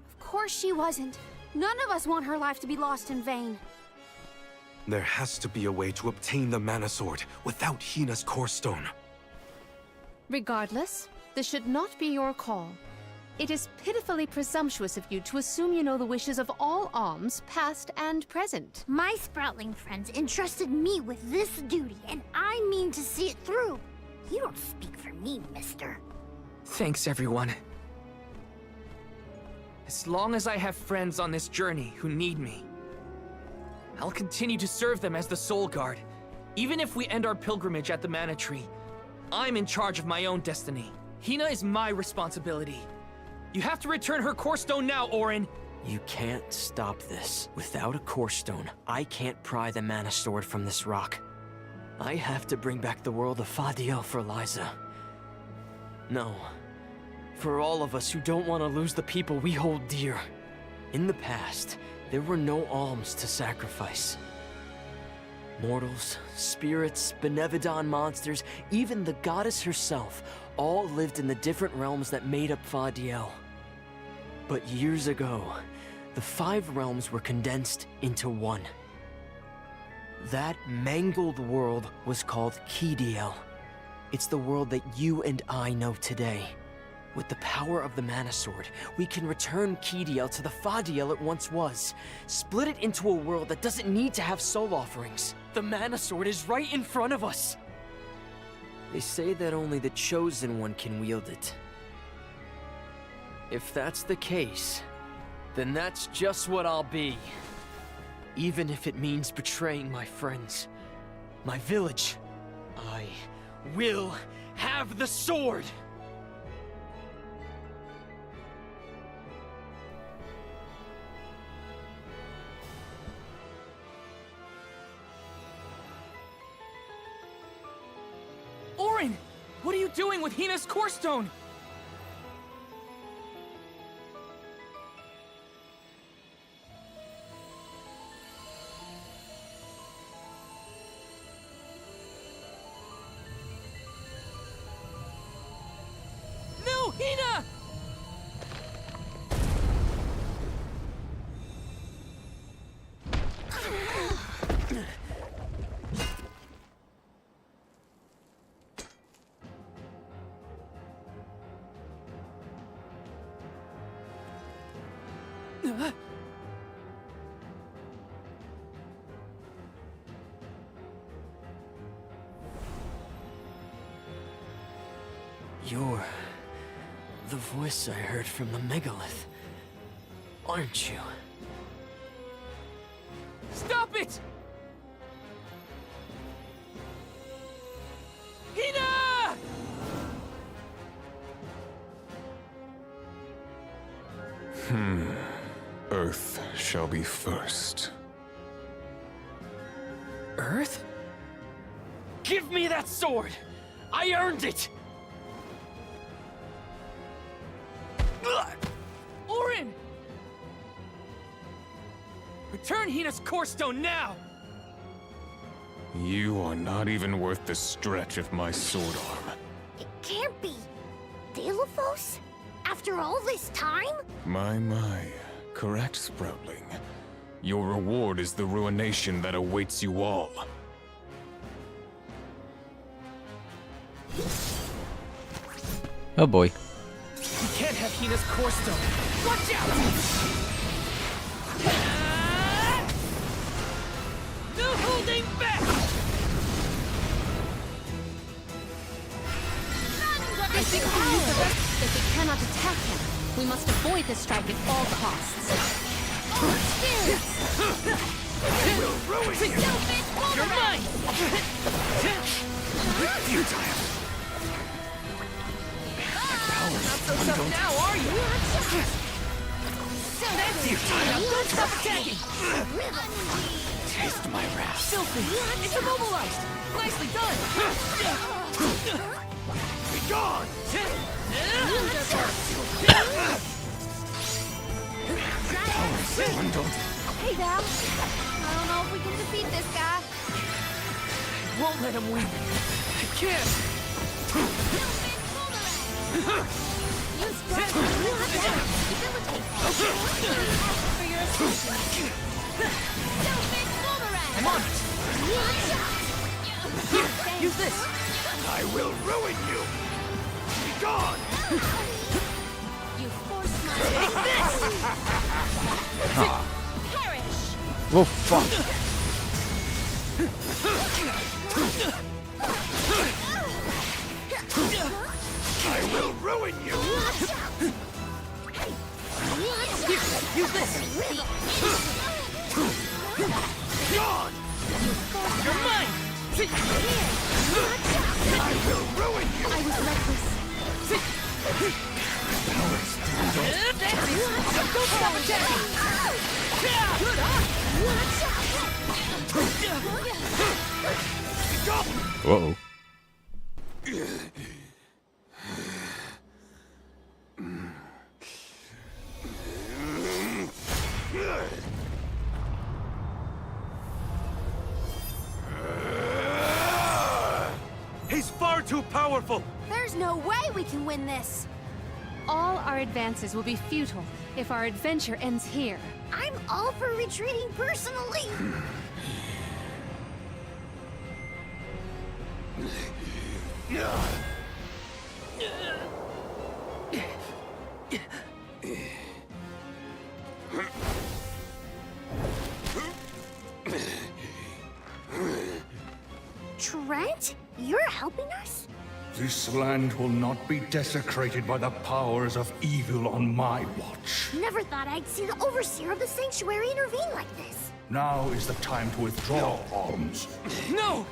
Of course she wasn't. None of us want her life to be lost in vain. There has to be a way to obtain the Mana Sword without Hina's Core Stone. Regardless, this should not be your call. It is pitifully presumptuous of you to assume you know the wishes of all alms, past and present. My Sproutling friends entrusted me with this duty, and I mean to see it through. You don't speak for me, mister. Thanks, everyone. As long as I have friends on this journey who need me, I'll continue to serve them as the Soul Guard. Even if we end our pilgrimage at the Mana Tree, I'm in charge of my own destiny. Hina is my responsibility. You have to return her Core Stone now, Auron! You can't stop this. Without a Core Stone, I can't pry the Mana Sword from this rock. I have to bring back the world of Fadiel for Liza. No. For all of us who don't want to lose the people we hold dear. In the past, there were no alms to sacrifice. Mortals, spirits, Benevodon monsters, even the goddess herself, all lived in the different realms that made up Fadiel. But years ago, the 5 realms were condensed into one. That mangled world was called Kidiel. It's the world that you and I know today. With the power of the Mana Sword, we can return Kidiel to the Fadiel it once was. Split it into a world that doesn't need to have soul offerings. The Mana Sword is right in front of us! They say that only the Chosen One can wield it. If that's the case, then that's just what I'll be. Even if it means betraying my friends, my village, I will have the sword! Auron! What are you doing with Hina's Core Stone? No, Hina! You're the voice I heard from the megalith, aren't you? Stop it! Hina! Earth shall be first. Earth? Give me that sword! I earned it! Auron! Return Hina's Core Stone now! You are not even worth the stretch of my sword arm. It can't be. Delophos? After all this time? My. Correct, Sproutling. Your reward is the ruination that awaits you all. Oh boy. You can't have Hina's Core Stone! Watch out! No holding back! I think we use the rest that we cannot attack him. We must avoid this strike at all costs. I will ruin you! You're mine! Futile! Not so tough now, are you? That's futile! Now don't stop attacking! Taste my wrath. Filthy! It's immobilized! Nicely done! Be gone! Dwindled. Hey, Val. I don't know if we can defeat this guy. Won't let him win. I can't! Use Sprout to debilitate I'm on it! Use this! I will ruin you! Be gone! You forced my perish! Oh, fuck. I will ruin you! Here, use this! Gone! You're mine! I will ruin you! I was reckless. Don't stop attacking! Whoa. He's far too powerful! There's no way we can win this. All our advances will be futile if our adventure ends here. I'm all for retreating personally. Trent, you're helping us? This land will not be desecrated by the powers of evil on my watch. Never thought I'd see the overseer of the sanctuary intervene like this. Now is the time to withdraw, arms. No!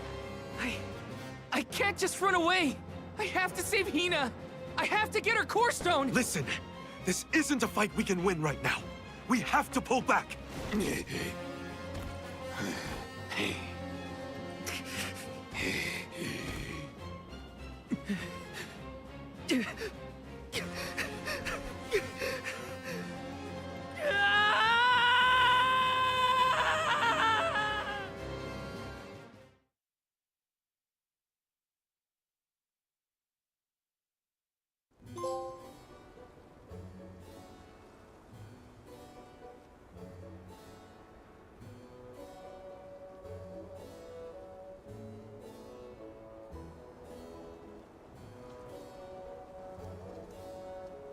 I can't just run away! I have to save Hina! I have to get her core stone! Listen, this isn't a fight we can win right now. We have to pull back.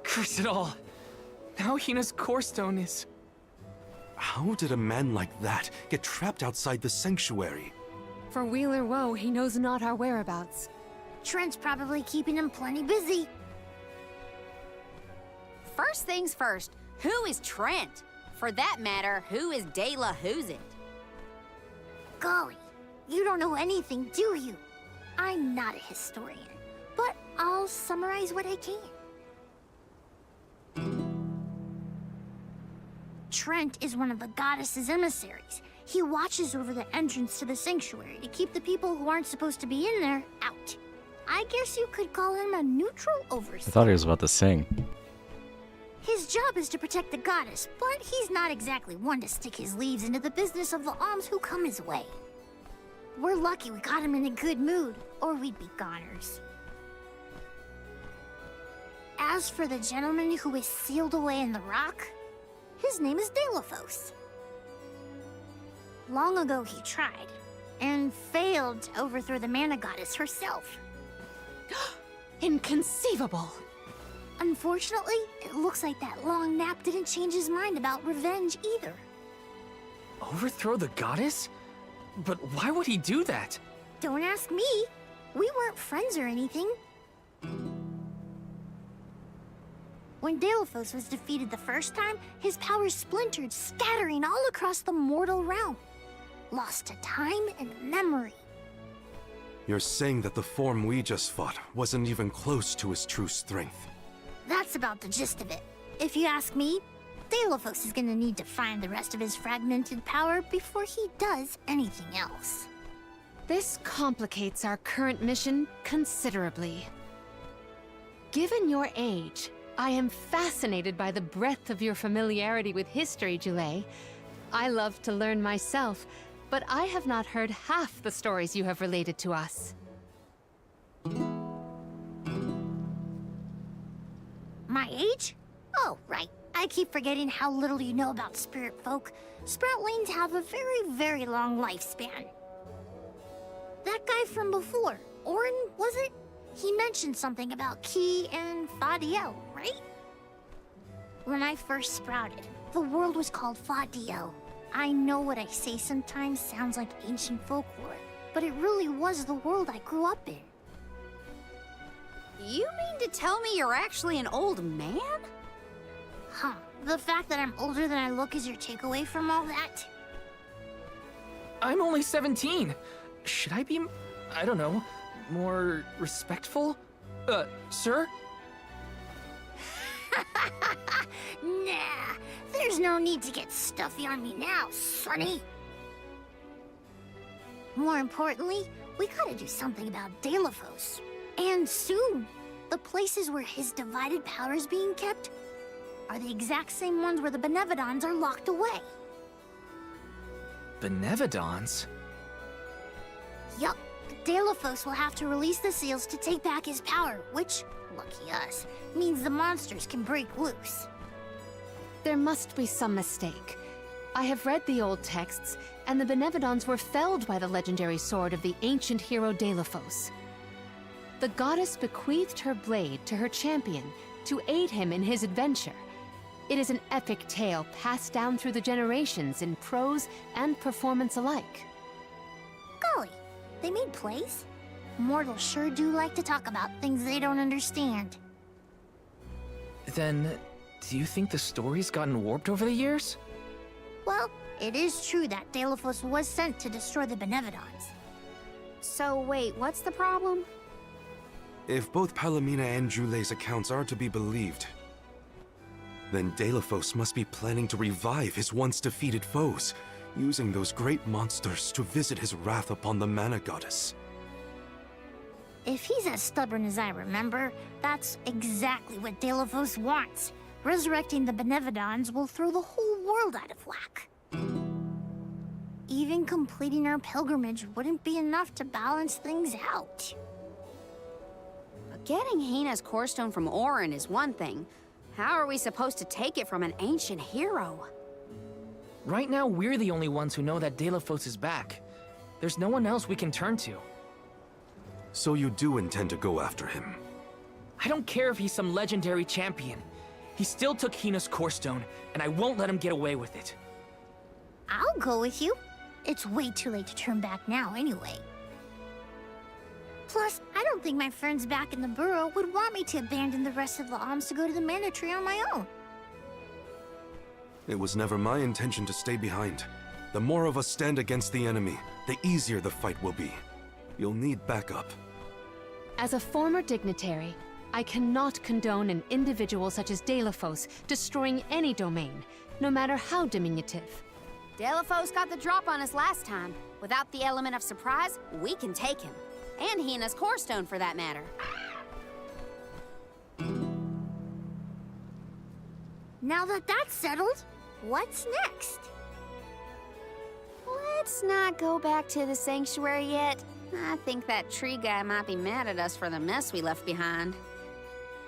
Curse it all! Now Hina's core stone is... How did a man like that get trapped outside the sanctuary? For Wheeler Woe, he knows not our whereabouts. Trent's probably keeping him plenty busy. First things first, who is Trent? For that matter, who is De La Who's It? Golly, you don't know anything, do you? I'm not a historian, but I'll summarize what I can. Trent is one of the goddess's emissaries. He watches over the entrance to the sanctuary to keep the people who aren't supposed to be in there out. I guess you could call him a neutral overseer. I thought he was about to sing. His job is to protect the goddess, but he's not exactly one to stick his leaves into the business of the alms who come his way. We're lucky we got him in a good mood, or we'd be goners. As for the gentleman who is sealed away in the rock, his name is Delphos. Long ago he tried, and failed to overthrow the mana goddess herself. Inconceivable! Unfortunately, it looks like that long nap didn't change his mind about revenge either. Overthrow the goddess? But why would he do that? Don't ask me. We weren't friends or anything. When Delphos was defeated the first time, his powers splintered, scattering all across the mortal realm. Lost to time and memory. You're saying that the form we just fought wasn't even close to his true strength. That's about the gist of it. If you ask me, Delphos is gonna need to find the rest of his fragmented power before he does anything else. This complicates our current mission considerably. Given your age, I am fascinated by the breadth of your familiarity with history, Jule. I love to learn myself, but I have not heard half the stories you have related to us. My age? Oh, right. I keep forgetting how little you know about spirit folk. Sproutlings have a very, very long lifespan. That that guy from before. Orin, was it? He mentioned something about Ki and Fadiel, right? When I first sprouted, the world was called Fadiel. I know what I say sometimes sounds like ancient folklore, but it really was the world I grew up in. You mean to tell me you're actually an old man? Huh. The fact that I'm older than I look is your takeaway from all that? I'm only 17. Should I be, I don't know, more respectful? Sir? Nah, there's no need to get stuffy on me now, Sonny. More importantly, we gotta do something about Delafos. And soon. The places where his divided power is being kept are the exact same ones where the Benevodons are locked away. Benevodons? Yup. Delafos will have to release the seals to take back his power, which, lucky us, means the monsters can break loose. There must be some mistake. I have read the old texts, and the Benevodons were felled by the legendary sword of the ancient hero Delafos. The goddess bequeathed her blade to her champion to aid him in his adventure. It is an epic tale passed down through the generations in prose and performance alike. Golly, they made plays? Mortals sure do like to talk about things they don't understand. Then, do you think the story's gotten warped over the years? Well, it is true that Delafos was sent to destroy the Benevodons. So wait, what's the problem? If both Palomina and Jule's accounts are to be believed, then Delafos must be planning to revive his once defeated foes, using those great monsters to visit his wrath upon the Mana Goddess. If he's as stubborn as I remember, that's exactly what Delafos wants. Resurrecting the Benevodons will throw the whole world out of whack. Even completing our pilgrimage wouldn't be enough to balance things out. But getting Hina's core stone from Orin is one thing. How are we supposed to take it from an ancient hero? Right now, we're the only ones who know that Delafos is back. There's no one else we can turn to. So you do intend to go after him? I don't care if he's some legendary champion. He still took Hina's core stone, and I won't let him get away with it. I'll go with you. It's way too late to turn back now anyway. Plus, I don't think my friends back in the burrow would want me to abandon the rest of the alms to go to the Mana Tree on my own. It was never my intention to stay behind. The more of us stand against the enemy, the easier the fight will be. You'll need backup. As a former dignitary, I cannot condone an individual such as Delafos destroying any domain, no matter how diminutive. Delafos got the drop on us last time. Without the element of surprise, we can take him. And Hina's core stone, for that matter. Now that that's settled, what's next? Let's not go back to the sanctuary yet. I think that tree guy might be mad at us for the mess we left behind.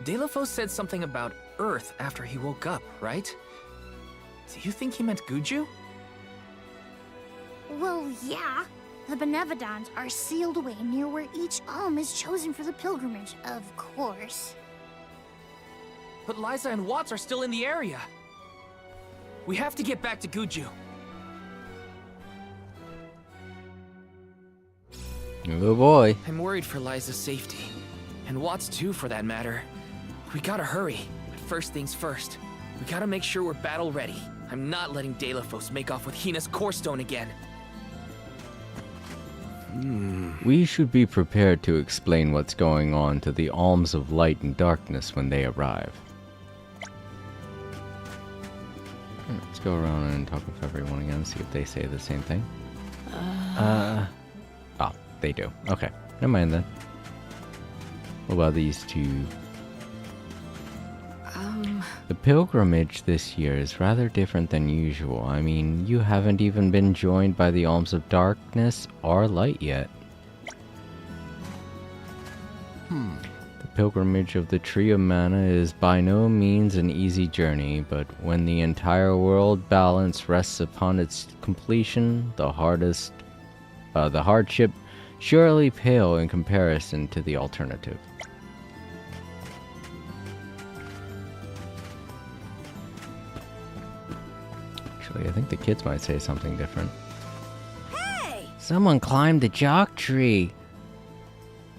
Delafos said something about Earth after he woke up, right? Do you think he meant Guju? Well, yeah. The Benevodons are sealed away near where each alm is chosen for the pilgrimage, of course. But Liza and Watts are still in the area. We have to get back to Guju. Oh boy. I'm worried for Liza's safety. And Watts too, for that matter. We gotta hurry. But first things first. We gotta make sure we're battle ready. I'm not letting Delafos make off with Hina's core stone again. We should be prepared to explain what's going on to the alms of light and darkness when they arrive. Let's go around and talk with everyone again, see if they say the same thing. Oh, they do. Okay, never mind then. What about these two? The pilgrimage this year is rather different than usual. I mean, you haven't even been joined by the alms of darkness or light yet. The pilgrimage of the Tree of Mana is by no means an easy journey, but when the entire world balance rests upon its completion, the hardship surely pale in comparison to the alternative. Actually, I think the kids might say something different. Hey! Someone climbed the jock tree.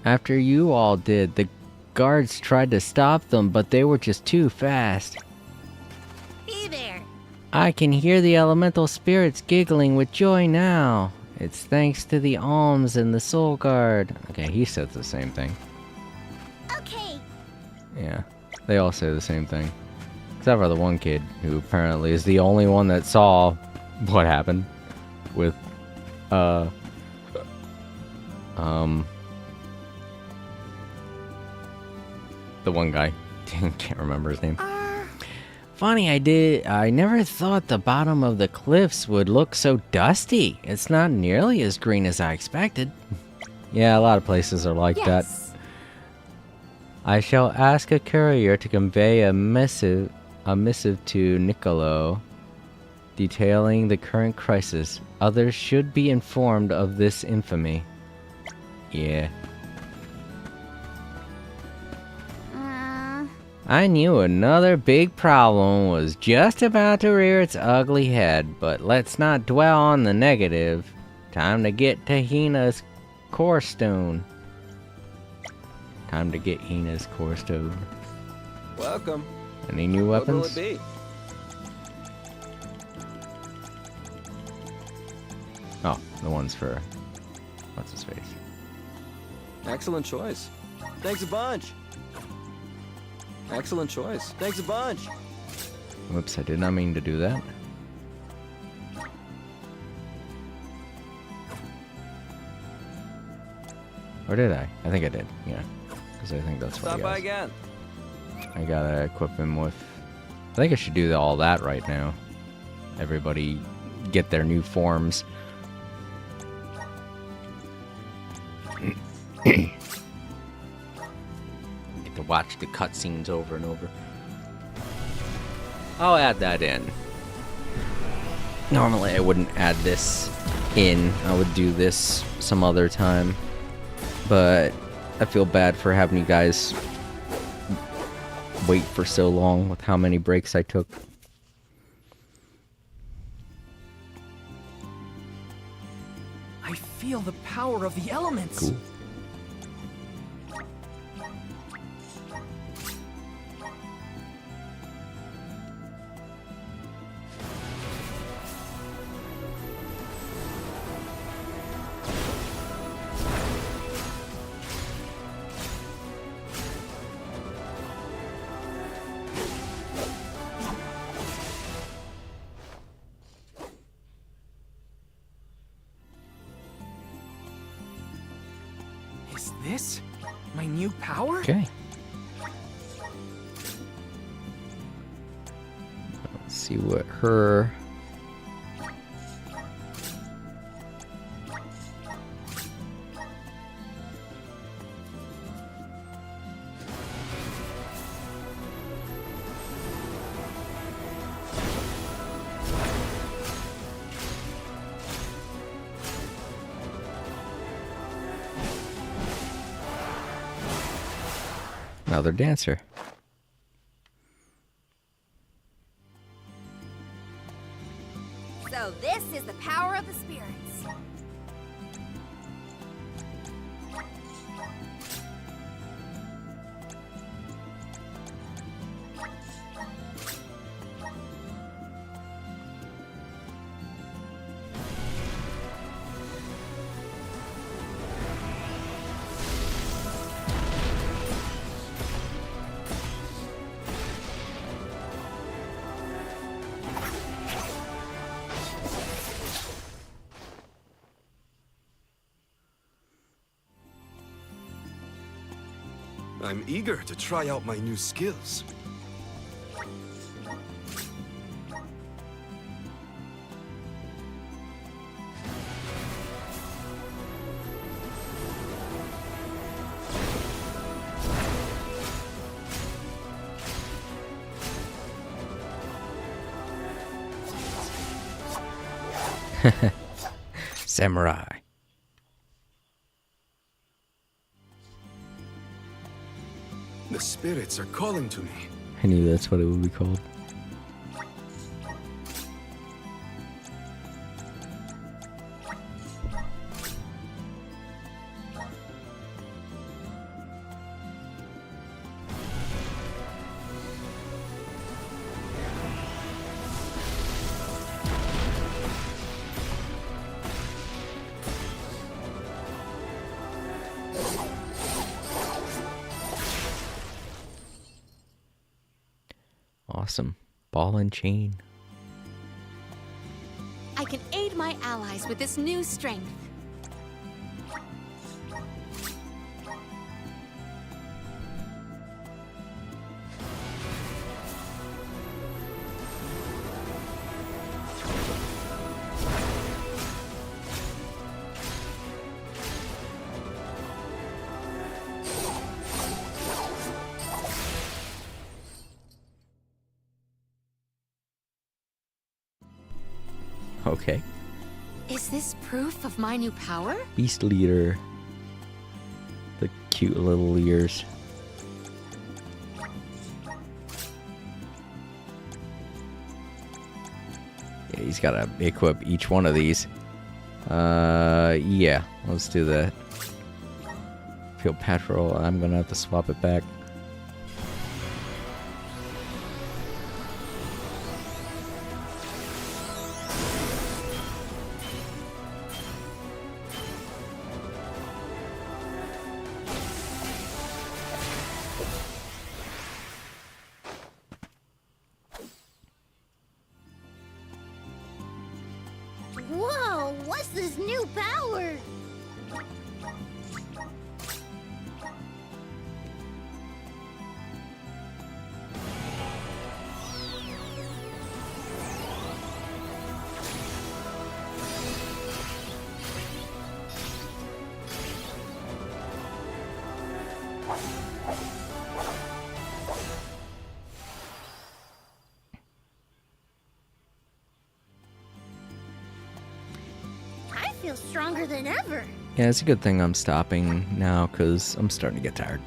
After you all did, the guards tried to stop them, but they were just too fast. Hey there! I can hear the elemental spirits giggling with joy now. It's thanks to the alms and the soul guard. Okay, he says the same thing. Okay. Yeah, they all say the same thing. Except for the one kid, who apparently is the only one that saw what happened with, the one guy. Can't remember his name. Funny, I never thought the bottom of the cliffs would look so dusty. It's not nearly as green as I expected. Yeah, a lot of places are like that. I shall ask a courier to convey a missive to Niccolo detailing the current crisis. Others should be informed of this infamy. Yeah. I knew another big problem was just about to rear its ugly head, but let's not dwell on the negative. Time to get to Hina's core stone. Time to get Hina's core stone. Welcome. Any new weapons? What will it be? Oh, the ones for what's his face? Excellent choice. Thanks a bunch. Excellent choice. Thanks a bunch. Whoops, I did not mean to do that. Or did I? I think I did, yeah. Because I think that's what Stop I by got. again. I gotta equip him with... I think I should do all that right now. Everybody get their new forms. Get to watch the cutscenes over and over. I'll add that in. Normally I wouldn't add this in. I would do this some other time. But I feel bad for having you guys wait for so long with how many breaks I took. I feel the power of the elements. Cool. Is this my new power? Okay. Let's see what her... Another dancer. So this is the power of the spirits. I'm eager to try out my new skills. Samurai. The spirits are calling to me. I knew that's what it would be called. Awesome. Ball and chain. I can aid my allies with this new strength. Okay. Is this proof of my new power? Beast leader. The cute little ears. Yeah, he's gotta equip each one of these. Yeah, let's do that. Field patrol, I'm gonna have to swap it back. Whoa, what's this new power? I feel stronger than ever. Yeah, it's a good thing I'm stopping now because I'm starting to get tired.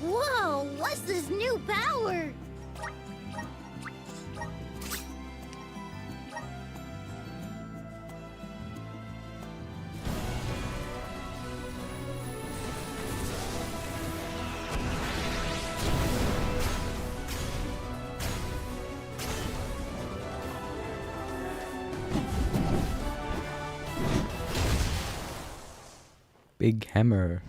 Whoa, what's this new power? Big hammer.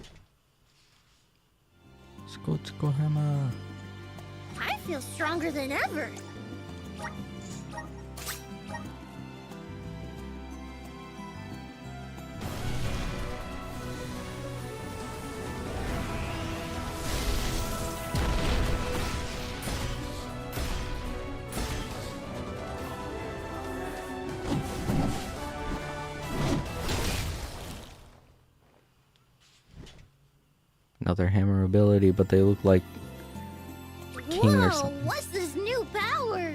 Skotsko hammer. I feel stronger than ever. Another hammer ability, but they look like king or Whoa, something. what's this new power?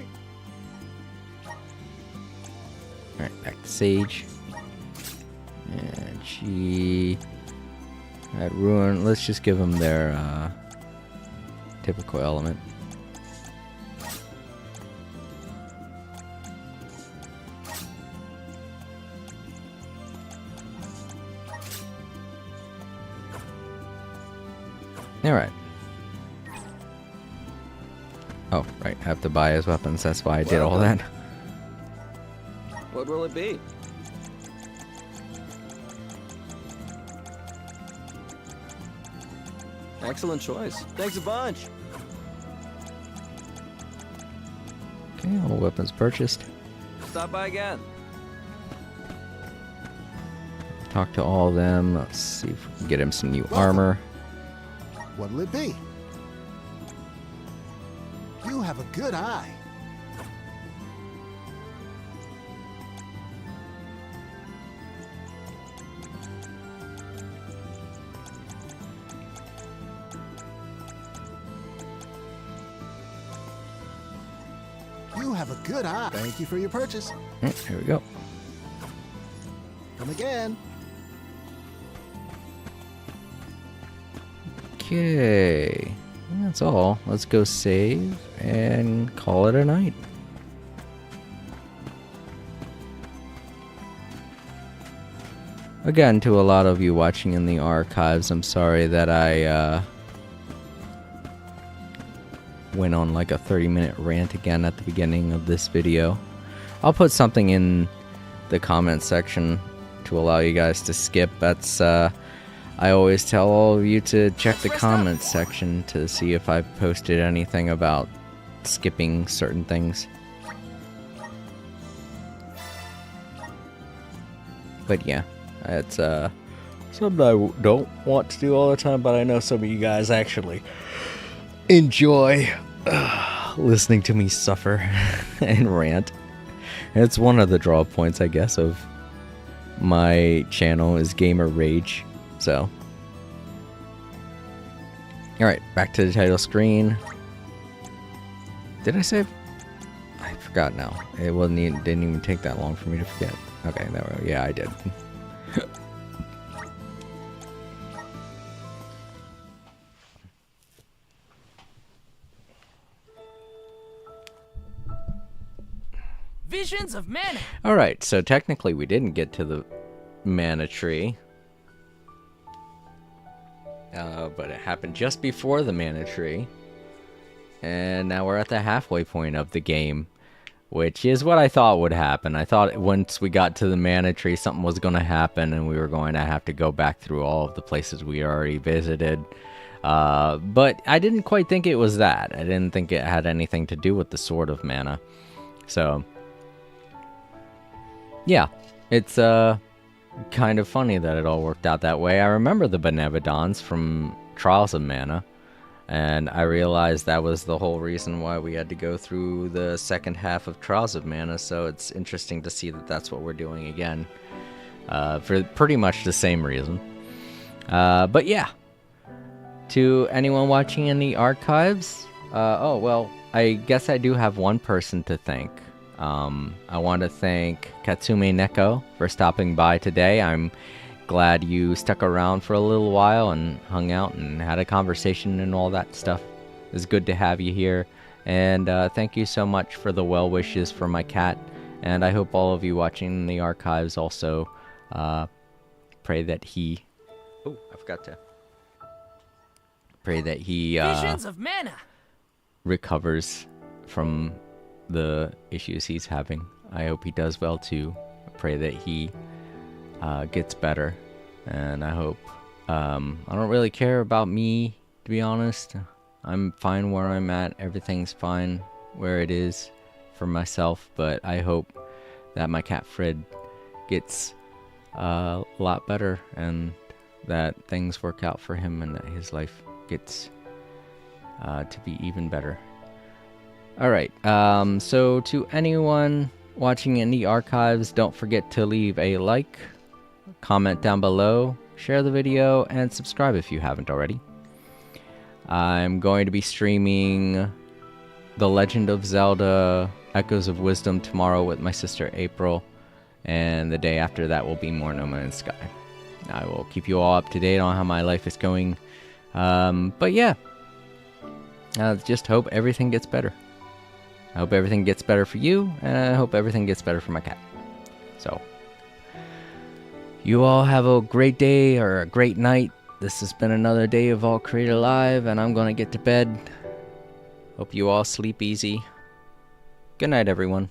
Alright, back to Sage. And she had Ruin. Let's just give them their typical element. Alright. Oh, right. I have to buy his weapons. That's why I did all that. What will it be? Excellent choice. Thanks a bunch. Okay, all weapons purchased. Stop by again. Talk to all of them. Let's see if we can get him some new armor. What'll it be? You have a good eye. You have a good eye. Thank you for your purchase. Here we go. Come again. Okay. That's all. Let's go save and call it a night. Again, to a lot of you watching in the archives, I'm sorry that I went on like a 30-minute rant again at the beginning of this video. I'll put something in the comment section to allow you guys to skip. That's I always tell all of you to check the comment section to see if I've posted anything about skipping certain things. But yeah, it's something I don't want to do all the time, but I know some of you guys actually enjoy listening to me suffer and rant. And it's one of the draw points, I guess, of my channel is Gamer Rage. So, alright, back to the title screen. Did I save? I forgot now. It didn't even take that long for me to forget. Okay, there we go. Yeah, I did. Visions of mana. Alright, so technically we didn't get to the mana tree. But it happened just before the mana tree. And now we're at the halfway point of the game, which is what I thought would happen. I thought once we got to the mana tree, something was going to happen and we were going to have to go back through all of the places we already visited. But I didn't quite think it was that. I didn't think it had anything to do with the Sword of Mana. So, yeah, it's kind of funny that it all worked out that way. I remember the Benevodons from Trials of Mana, and I realized that was the whole reason why we had to go through the second half of Trials of Mana, so it's interesting to see that that's what we're doing again, for pretty much the same reason. But yeah, to anyone watching in the archives, oh, well, I guess I do have one person to thank. I want to thank Katsume Neko for stopping by today. I'm glad you stuck around for a little while and hung out and had a conversation and all that stuff. It's good to have you here. And thank you so much for the well wishes for my cat. And I hope all of you watching in the archives also pray that he... Oh, I forgot to... Pray that he Visions of Mana. recovers from the issues he's having. I hope he does well too. I pray that he gets better, and I hope I don't really care about me, to be honest. I'm fine where I'm at. Everything's fine where it is for myself, but I hope that my cat Fred gets a lot better and that things work out for him and that his life gets to be even better. Alright, so to anyone watching in the archives, don't forget to leave a like, comment down below, share the video, and subscribe if you haven't already. I'm going to be streaming The Legend of Zelda Echoes of Wisdom tomorrow with my sister April, and the day after that will be more No Man's Sky. I will keep you all up to date on how my life is going, but yeah, just hope everything gets better. I hope everything gets better for you, and I hope everything gets better for my cat. So, you all have a great day or a great night. This has been another day of All Created Live, and I'm going to get to bed. Hope you all sleep easy. Good night, everyone.